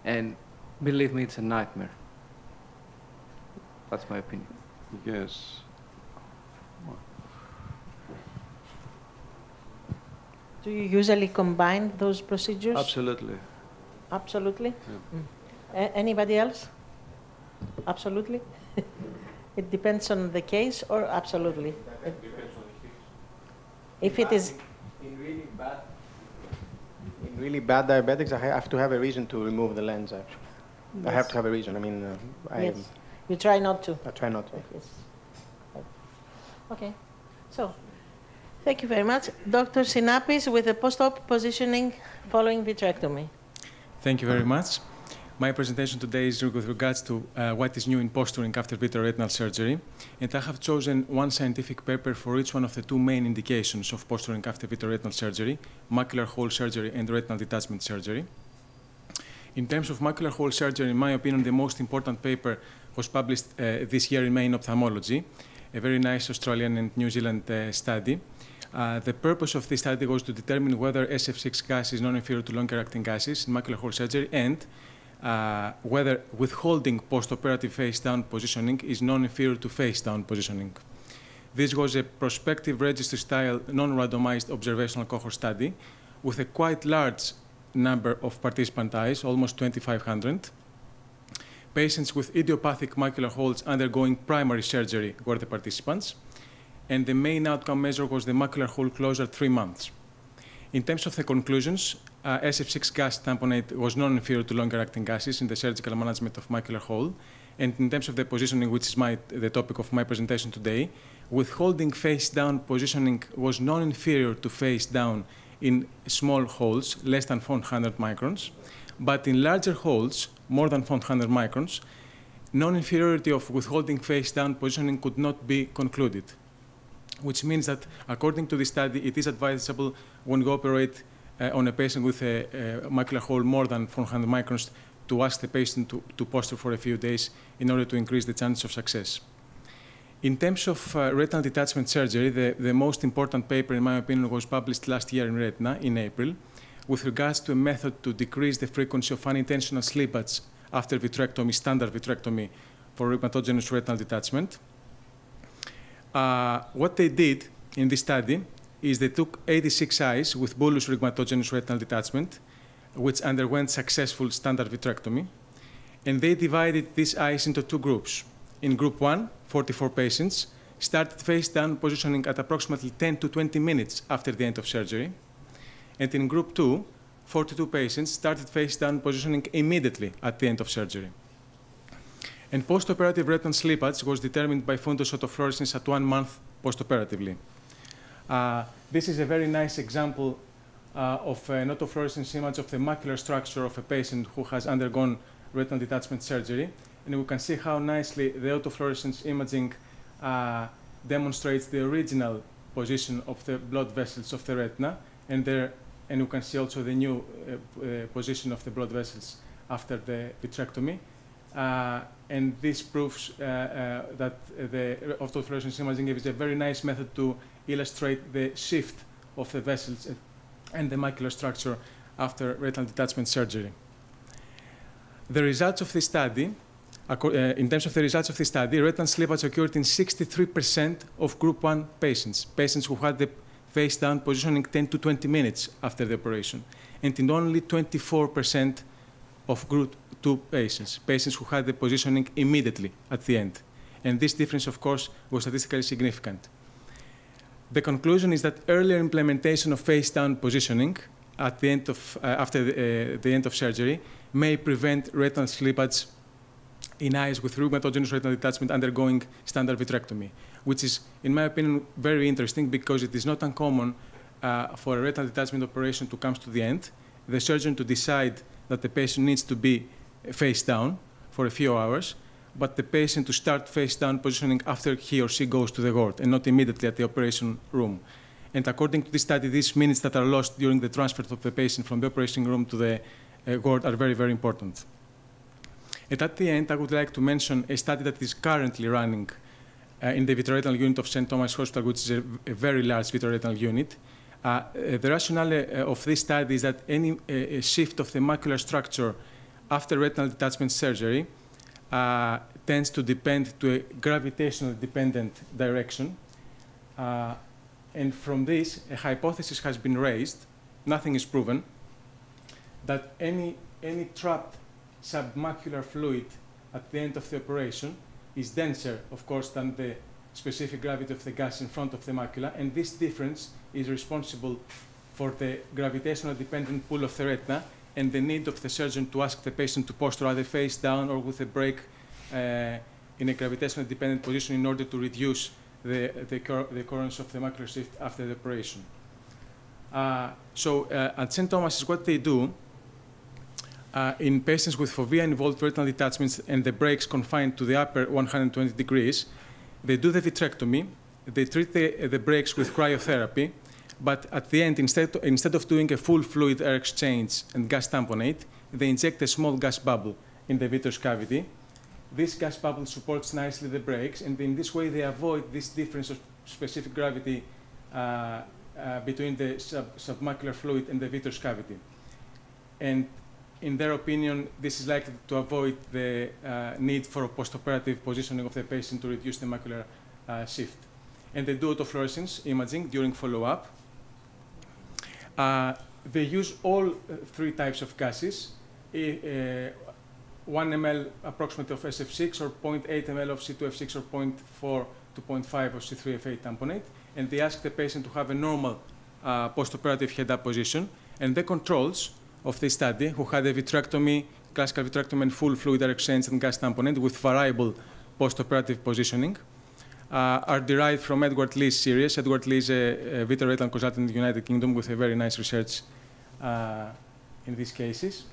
And believe me, it's a nightmare. That's my opinion. Yes. Do you usually combine those procedures? Absolutely. Absolutely? Yeah. Anybody else? Absolutely? It depends on the case or absolutely? Depends on the case. If it is... In really bad diabetics, I have to have a reason to remove the lens, actually. Yes. I have to have a reason. I mean, yes. You try not to? I try not to. Yes. Okay. So, thank you very much. Dr. Sinapis with the post-op positioning following vitrectomy. Thank you very much. My presentation today is with regards to what is new in posturing after vitreoretinal surgery. And I have chosen one scientific paper for each one of the two main indications of posturing after vitreoretinal surgery, macular hole surgery and retinal detachment surgery. In terms of macular hole surgery, in my opinion, the most important paper was published this year in May in Ophthalmology, a very nice Australian and New Zealand study. The purpose of this study was to determine whether SF6 gas is non-inferior to longer-acting gases in macular hole surgery and whether withholding post-operative face-down positioning is non-inferior to face-down positioning. This was a prospective registry-style, non-randomized observational cohort study with a quite large number of participant eyes, almost 2,500. Patients with idiopathic macular holes undergoing primary surgery were the participants, and the main outcome measure was the macular hole closure 3 months. In terms of the conclusions, SF6 gas tamponade was non-inferior to longer-acting gases in the surgical management of macular hole, and in terms of the positioning, which is the topic of my presentation today, withholding face-down positioning was non-inferior to face-down in small holes, less than 400 microns, but in larger holes, more than 400 microns, non-inferiority of withholding face-down positioning could not be concluded, which means that, according to the study, it is advisable when you operate on a patient with a macular hole more than 400 microns to ask the patient to posture for a few days in order to increase the chance of success. In terms of retinal detachment surgery, the most important paper, in my opinion, was published last year in Retina in April, with regards to a method to decrease the frequency of unintentional slippage after vitrectomy, standard vitrectomy, for rheumatogenic retinal detachment. What they did in this study is they took 86 eyes with bullous rheumatogenic retinal detachment, which underwent successful standard vitrectomy, and they divided these eyes into two groups. In group 1, 44 patients started face-down positioning at approximately 10 to 20 minutes after the end of surgery. And in group 2, 42 patients started face-down positioning immediately at the end of surgery. And post-operative retinal slippage was determined by fundus autofluorescence at 1 month post-operatively. This is a very nice example of an autofluorescence image of the macular structure of a patient who has undergone retinal detachment surgery. And we can see how nicely the autofluorescence imaging demonstrates the original position of the blood vessels of the retina, and you can see also the new position of the blood vessels after the vitrectomy. And this proves that the autofluorescence imaging is a very nice method to illustrate the shift of the vessels and the macular structure after retinal detachment surgery. The results of this study, in terms of the results of this study, retinal slippage occurred in 63% of group 1 patients, patients who had the face-down positioning 10 to 20 minutes after the operation, and in only 24% of Group 2 patients, patients who had the positioning immediately at the end. And this difference, of course, was statistically significant. The conclusion is that earlier implementation of face-down positioning at the end of, after the end of surgery may prevent retinal slippage in eyes with rheumatogenous retinal detachment undergoing standard vitrectomy, which is, in my opinion, very interesting because it is not uncommon for a retinal detachment operation to come to the end, the surgeon to decide that the patient needs to be face down for a few hours, but the patient to start face down positioning after he or she goes to the ward and not immediately at the operation room. And according to this study, these minutes that are lost during the transfer of the patient from the operating room to the ward are very, very important. And at the end, I would like to mention a study that is currently running in the vitreoretinal unit of St. Thomas Hospital, which is a very large vitreoretinal unit. The rationale of this study is that any shift of the macular structure after retinal detachment surgery tends to depend to a gravitational dependent direction. And from this, a hypothesis has been raised, nothing is proven, that any trapped submacular fluid at the end of the operation is denser, of course, than the specific gravity of the gas in front of the macula, and this difference is responsible for the gravitational dependent pull of the retina and the need of the surgeon to ask the patient to posture either face down or with a break in a gravitational dependent position in order to reduce the occurrence of the macular shift after the operation. So at St. Thomas, what they do in patients with fovea-involved retinal detachments and the breaks confined to the upper 120 degrees, they do the vitrectomy, they treat the breaks with cryotherapy, but at the end, instead of doing a full fluid air exchange and gas tamponade, they inject a small gas bubble in the vitreous cavity. This gas bubble supports nicely the breaks, and in this way they avoid this difference of specific gravity between the submacular fluid and the vitreous cavity. And in their opinion, this is likely to avoid the need for a postoperative positioning of the patient to reduce the macular shift. And they do autofluorescence imaging during follow-up. They use all three types of gases, 1 ml approximately of SF6 or 0.8 ml of C2F6 or 0.4 to 0.5 of C3F8 tamponade, and they ask the patient to have a normal postoperative head-up position, and the controls of this study, who had a vitrectomy, classical vitrectomy and full fluid air exchange and gas tamponade with variable postoperative positioning, are derived from Edward Lee's series. Edward Lee is a vitreoretinal consultant in the United Kingdom with a very nice research in these cases.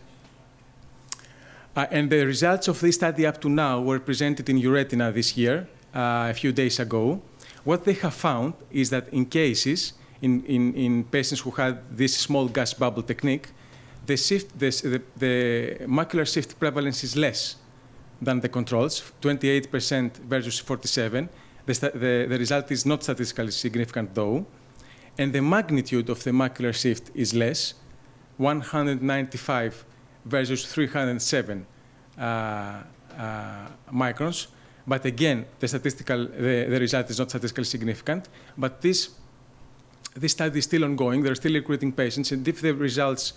And the results of this study up to now were presented in Euretina this year, a few days ago. What they have found is that in cases, in patients who had this small gas bubble technique, the macular shift prevalence is less than the controls, 28% versus 47%. The result is not statistically significant, though. And the magnitude of the macular shift is less, 195 versus 307 microns. But again, the result is not statistically significant. But this study is still ongoing. They're still recruiting patients. And if the results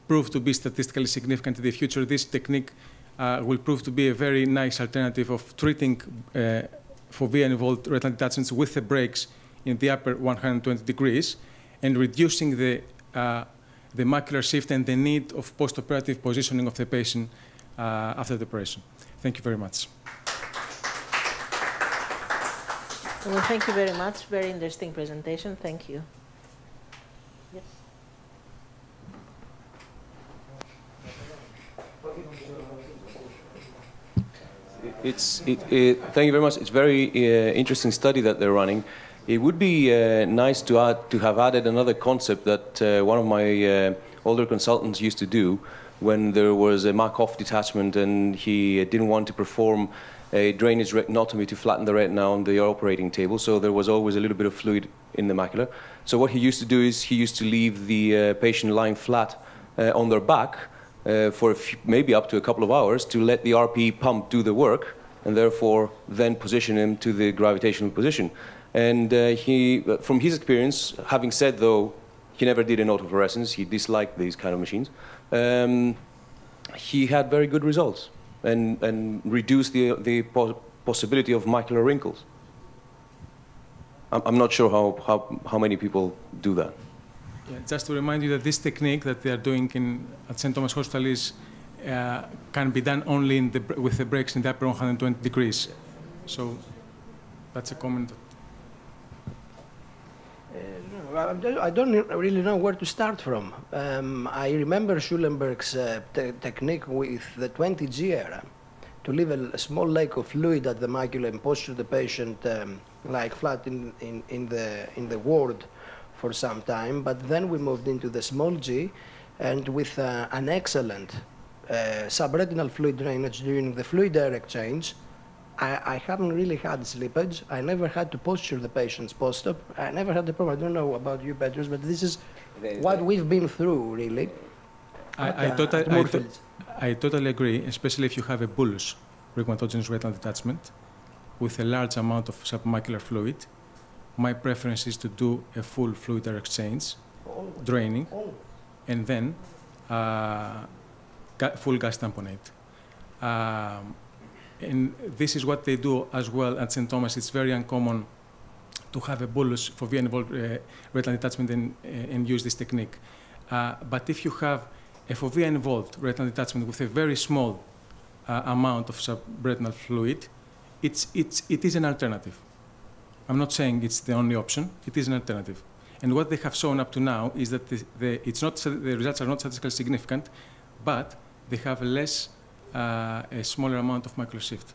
prove to be statistically significant in the future, this technique will prove to be a very nice alternative of treating fovea-involved retinal detachments with the breaks in the upper 120 degrees and reducing the macular shift and the need of post-operative positioning of the patient after the operation. Thank you very much. Well, thank you very much. Very interesting presentation. Thank you. Thank you very much. It's a very interesting study that they're running. It would be nice to have added another concept that one of my older consultants used to do when there was a Markov detachment and he didn't want to perform a drainage retinotomy to flatten the retina on the operating table, so there was always a little bit of fluid in the macula. So what he used to do is he used to leave the patient lying flat on their back for maybe up to a couple of hours to let the RP pump do the work and therefore then position him to the gravitational position. And from his experience, having said though, he never did an autofluorescence, he disliked these kind of machines, he had very good results and reduced the possibility of macular wrinkles. I'm not sure how many people do that. Yeah, just to remind you that this technique that they are doing at St. Thomas Hospital can be done only with the breaks in the upper 120 degrees. So that's a comment. I don't really know where to start from. I remember Schulenberg's technique with the 20G era to leave a small lake of fluid at the macula and posture the patient like flat in the ward for some time. But then we moved into the small G, and with an excellent subretinal fluid drainage during the fluid air exchange, I haven't really had slippage. I never had to posture the patient's post-op. I never had the problem. I don't know about you, Petros, but this is what we've been through, really. I totally agree, especially if you have a bullous rheumatogenic retinal detachment with a large amount of submacular fluid. My preference is to do a full fluid air exchange, draining, and then full gas tamponade. And this is what they do as well at St. Thomas. It's very uncommon to have a bullous fovea-involved retinal detachment and use this technique. But if you have a fovea-involved retinal detachment with a very small amount of subretinal fluid, it is an alternative. I'm not saying it's the only option. It is an alternative. And what they have shown up to now is that the results are not statistically significant, but they have a smaller amount of macular shift.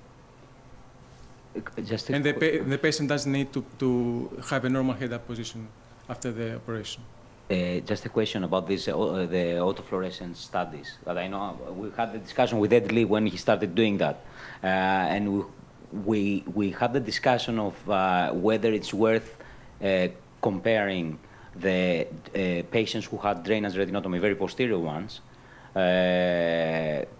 And the patient doesn't need to have a normal head-up position after the operation. Just a question about this, the autofluorescence studies. That I know we had the discussion with Ed Lee when he started doing that, and we had the discussion of whether it's worth comparing the patients who had drainage retinotomy, very posterior ones,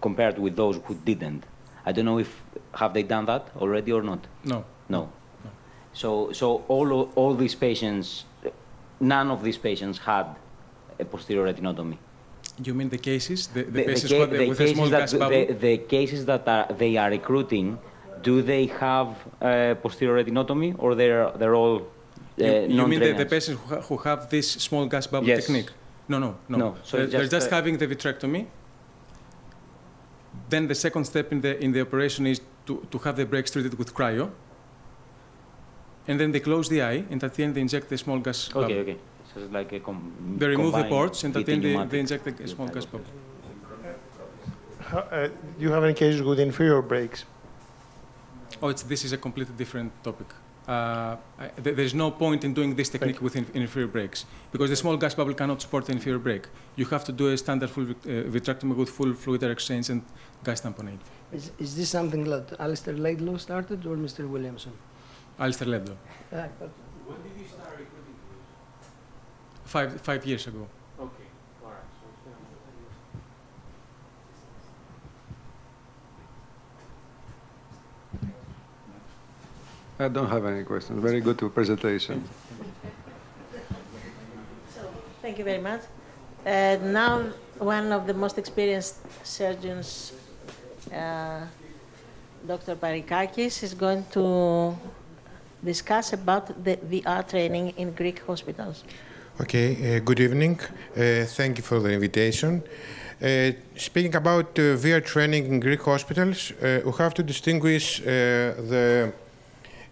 compared with those who didn't. I don't know if have they done that already or not. No. No. So all these patients, none of these patients had a posterior retinotomy. You mean the cases, the patients with a small gas bubble? The cases that they are recruiting, do they have posterior retinotomy, or they're all? You mean the patients who have this small gas bubble technique? No. So they're just having the vitrectomy. Then the second step in the operation is to have the breaks treated with cryo. And then they close the eye, and at the end they inject the small gas bubble. Okay. So it's like a they remove the ports, and at the end they inject the small gas bubble. Do you have any cases with inferior breaks? Oh, this is a completely different topic. There is no point in doing this technique with inferior breaks, because the small gas bubble cannot support the inferior break. You have to do a standard full vitrectomy with full fluid air exchange and gas tamponade. Is this something that Alistair Laidlaw started, or Mr. Williamson? Alistair Laidlaw. When did you start recruiting those? 5 years ago. Okay, all right. I don't have any questions. Very good presentation. Thank you very much. Now, one of the most experienced surgeons, Dr. Parikakis, is going to discuss about the VR training in Greek hospitals. Okay, good evening. Thank you for the invitation. Speaking about VR training in Greek hospitals, we have to distinguish the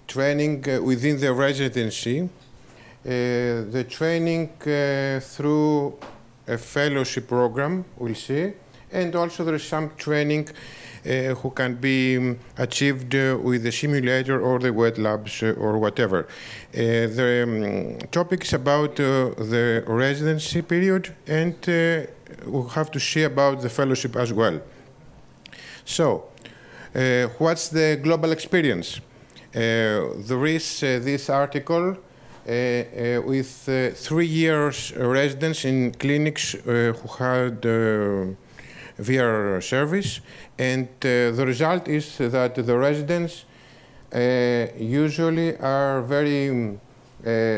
training within the residency, the training through a fellowship program, we'll see, and also there is some training who can be achieved with the simulator or the wet labs or whatever. The topic is about the residency period, and we'll have to see about the fellowship as well. So, what's the global experience? There is this article with 3 years residence in clinics who had VR service, and the result is that the residents usually are very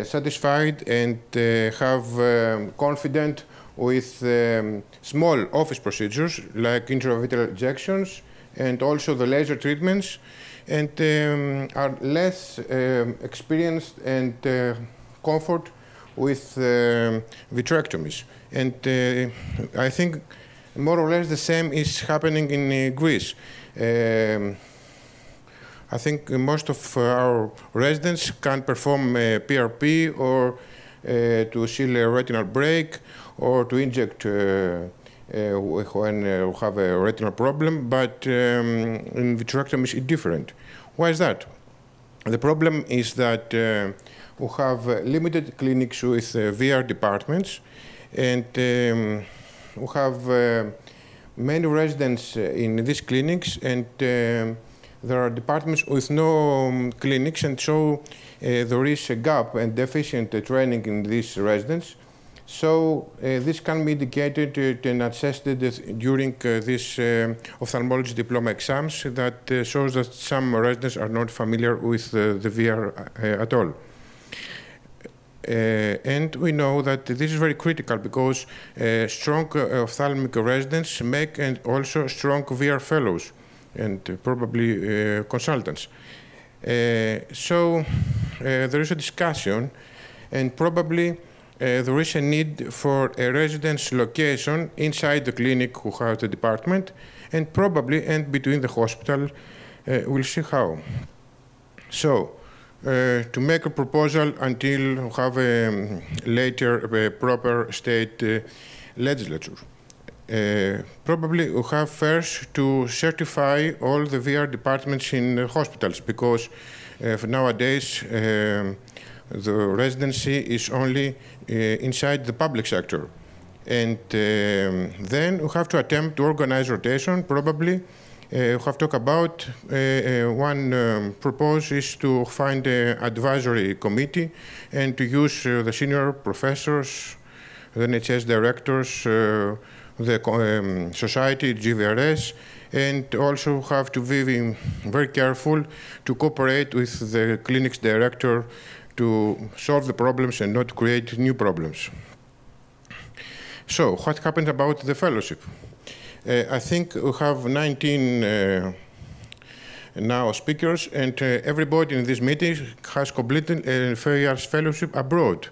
satisfied and have confidence with small office procedures like intravitreal injections and also the laser treatments, and are less experienced and comfort with vitrectomies. And I think more or less the same is happening in Greece. I think most of our residents can perform PRP or to seal a retinal break or to inject when we have a retinal problem, but in vitrectomy it's different. Why is that? The problem is that we have limited clinics with VR departments, and we have many residents in these clinics, and there are departments with no clinics, and so there is a gap and deficient training in these residents. So this can be indicated and assessed during these ophthalmology diploma exams that shows that some residents are not familiar with the VR at all. And we know that this is very critical because strong ophthalmic residents make and also strong VR fellows and probably consultants. So there is a discussion, and probably there is a need for a residence location inside the clinic who has the department, and probably and between the hospital. We'll see how. So to make a proposal until we have a later proper state legislature. Probably we have first to certify all the VR departments in hospitals, because nowadays the residency is only inside the public sector. And then we have to attempt to organize rotation. Probably we have to talk about one proposal is to find an advisory committee and to use the senior professors, the NHS directors, the society, GVRS, and also have to be very careful to cooperate with the clinic's director to solve the problems and not create new problems. So, what happened about the fellowship? I think we have 19 now speakers, and everybody in this meeting has completed a 4 years fellowship abroad.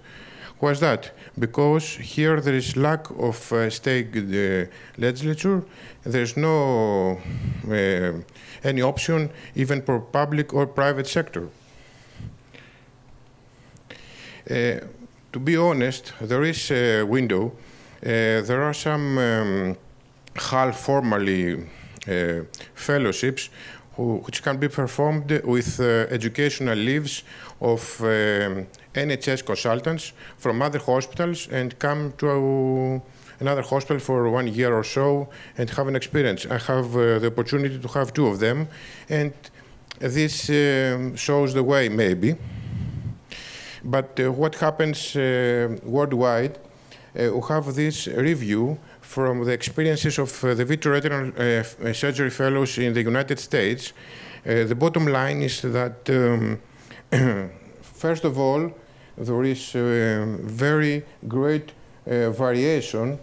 Why is that? Because here there is lack of state legislature. There's no any option even for public or private sector. To be honest, there is a window. There are some half-formally fellowships which can be performed with educational leaves of NHS consultants from other hospitals and come to another hospital for 1 year or so and have an experience. I have the opportunity to have 2 of them, and this shows the way, maybe. But what happens worldwide, we have this review from the experiences of the vitreoretinal surgery fellows in the United States. The bottom line is that, first of all, there is very great variation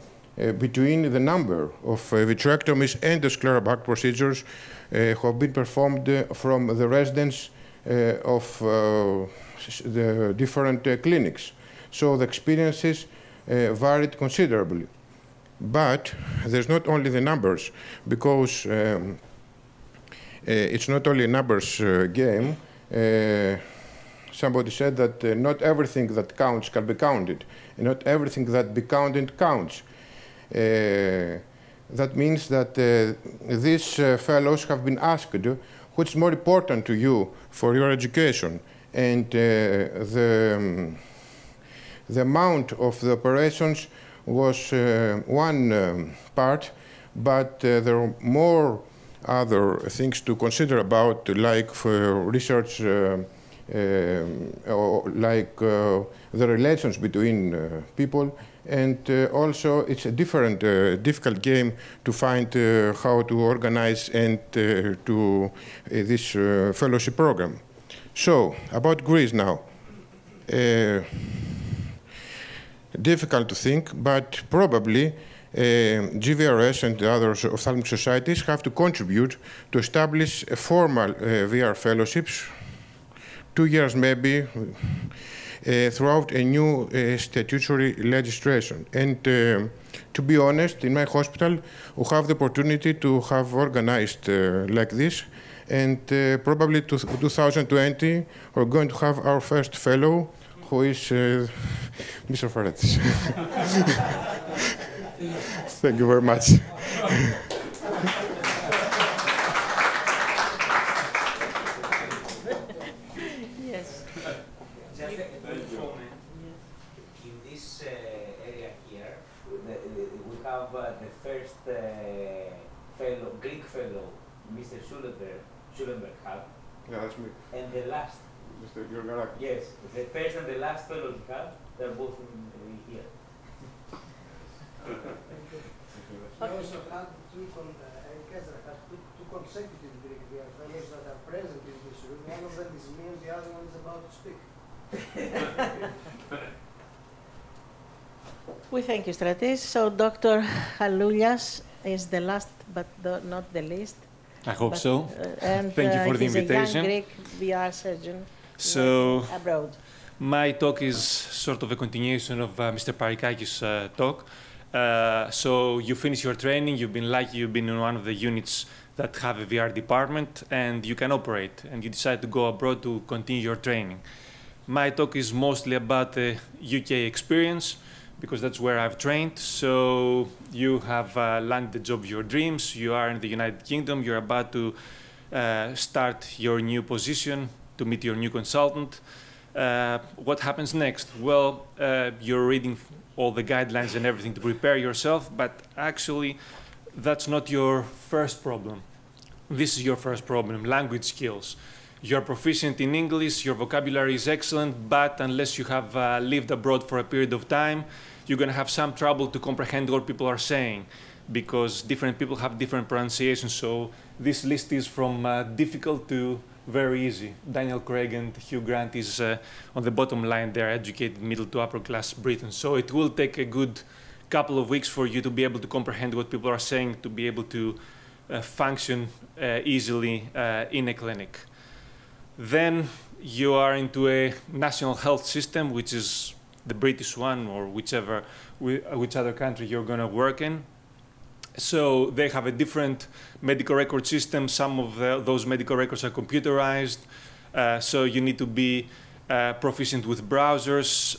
between the number of vitrectomies and the scleral back procedures who have been performed from the residents of the different clinics. So the experiences varied considerably. But there's not only the numbers, because it's not only a numbers game. Somebody said that not everything that counts can be counted, and not everything that be counted counts. That means that these fellows have been asked, what's more important to you for your education? And the amount of the operations was one part, but there are more other things to consider about, like for research like the relations between people. And also, it's a different, difficult game to find how to organize and to this fellowship program. So, about Greece now. Difficult to think, but probably GVRS and the other ophthalmic societies have to contribute to establish a formal VR fellowships, 2 years maybe, throughout a new statutory legislation. And to be honest, in my hospital, we have the opportunity to have organized like this. And probably to 2020, we're going to have our first fellow, who is Mr. Ferretis. Thank you very much. Yes. In this area here, we have the first fellow, Greek fellow, Mr. Schulenberg had. Yeah, that's me. And the last. Mr. Georgarak. Yes, the first and the last fellow he had, they're both in here. We also had two consecutive Greek VR fellows that are present in this room. One of them is me and the other one is about to speak. We thank you, Stratis. So Dr. Haloulias is the last, but not the least. I hope so. And thank you for the he's invitation. A young Greek VR surgeon abroad. My talk is sort of a continuation of Mr. Parikakis' talk. So you finish your training, you've been lucky, you've been in one of the units that have a VR department, and you can operate, and you decide to go abroad to continue your training. My talk is mostly about the UK experience, because that's where I've trained. So you have landed the job of your dreams, you are in the United Kingdom, you're about to start your new position, to meet your new consultant. What happens next? Well, you're reading all the guidelines and everything to prepare yourself, but actually that's not your first problem. This is your first problem, language skills. You're proficient in English, your vocabulary is excellent, but unless you have lived abroad for a period of time, you're going to have some trouble to comprehend what people are saying, because different people have different pronunciations. So this list is from difficult to very easy. Daniel Craig and Hugh Grant is on the bottom line. They're educated middle to upper class Britons. So it will take a good couple of weeks for you to be able to comprehend what people are saying, to be able to function easily in a clinic. Then you are into a national health system, which is the British one, or which other country you're going to work in. So they have a different medical record system. Some of those medical records are computerized. So you need to be proficient with browsers.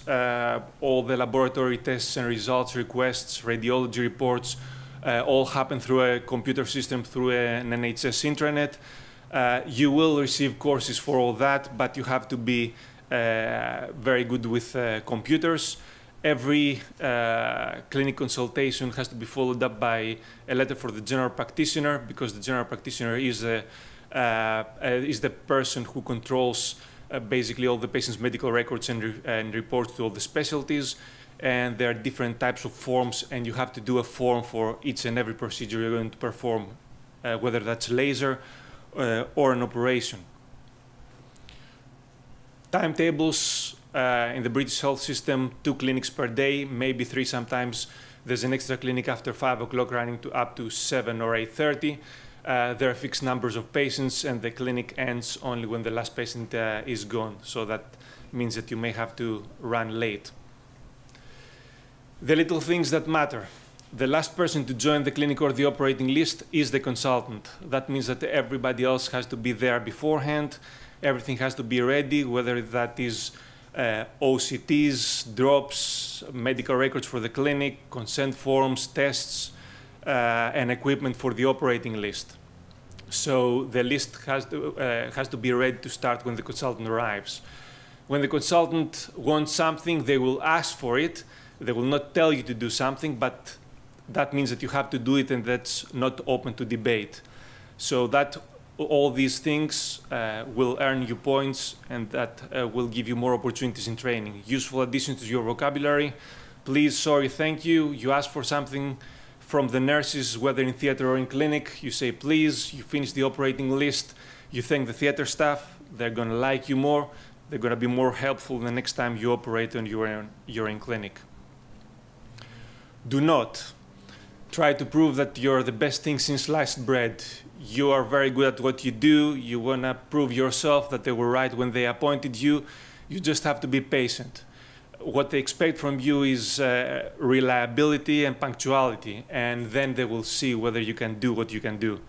All the laboratory tests and results requests, radiology reports, all happen through a computer system, through an NHS intranet. You will receive courses for all that, but you have to be very good with computers. Every clinic consultation has to be followed up by a letter for the general practitioner, because the general practitioner is the person who controls basically all the patient's medical records and reports to all the specialties. And there are different types of forms, and you have to do a form for each and every procedure you're going to perform, whether that's laser or an operation. Timetables. In the British health system, 2 clinics per day, maybe 3 sometimes. There's an extra clinic after 5 o'clock running to up to 7 or 8:30. There are fixed numbers of patients, and the clinic ends only when the last patient is gone. So that means that you may have to run late. The little things that matter. The last person to join the clinic or the operating list is the consultant. That means that everybody else has to be there beforehand. Everything has to be ready, whether that is OCTs, drops, medical records for the clinic, consent forms, tests, and equipment for the operating list. So the list has to be ready to start when the consultant arrives. When the consultant wants something, they will ask for it. They will not tell you to do something, but that means that you have to do it, and that's not open to debate. So that all these things will earn you points, and that will give you more opportunities in training. Useful additions to your vocabulary. Please, sorry, thank you. You ask for something from the nurses, whether in theater or in clinic. You say please. You finish the operating list. You thank the theater staff. They're going to like you more. They're going to be more helpful the next time you operate and you're in clinic. Do not try to prove that you're the best thing since sliced bread. You are very good at what you do. You want to prove yourself that they were right when they appointed you. You just have to be patient. What they expect from you is reliability and punctuality, and then they will see whether you can do what you can do.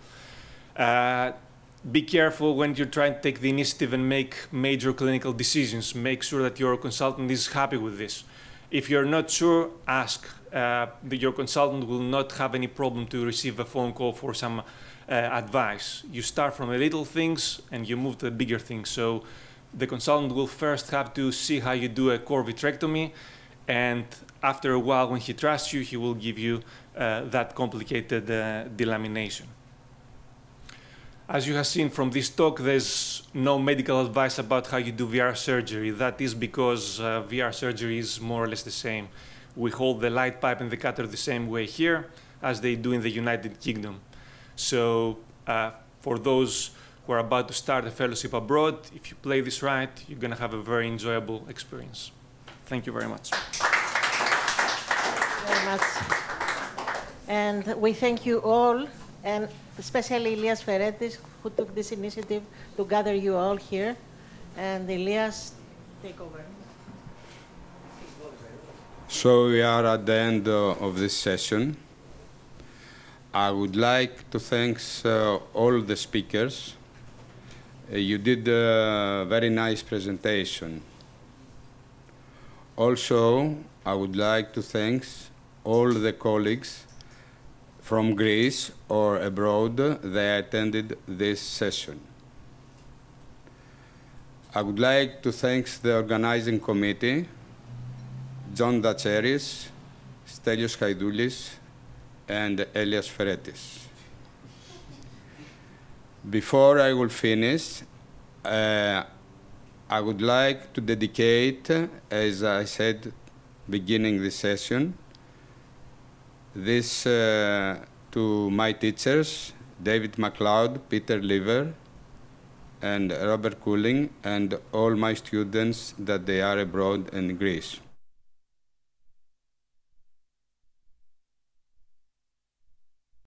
Be careful when you're trying to take the initiative and make major clinical decisions. Make sure that your consultant is happy with this. If you're not sure, ask. Your consultant will not have any problem to receive a phone call for some advice. You start from the little things and you move to the bigger things. So the consultant will first have to see how you do a core vitrectomy, and after a while, when he trusts you, he will give you that complicated delamination. As you have seen from this talk, there's no medical advice about how you do VR surgery. That is because VR surgery is more or less the same. We hold the light pipe and the cutter the same way here as they do in the United Kingdom. So for those who are about to start a fellowship abroad, if you play this right, you're going to have a very enjoyable experience. Thank you very much. Very much. And we thank you all, and especially Elias Feretis, who took this initiative to gather you all here. And Elias, take over. So we are at the end of this session. I would like to thank all the speakers. You did a very nice presentation. Also, I would like to thank all the colleagues from Greece or abroad that attended this session. I would like to thank the organizing committee, John Datseris, Stelios Haidoulis, and Elias Feretis. Before I will finish, I would like to dedicate, as I said beginning this session, this to my teachers, David MacLeod, Peter Lever, and Robert Cooling, and all my students that they are abroad in Greece.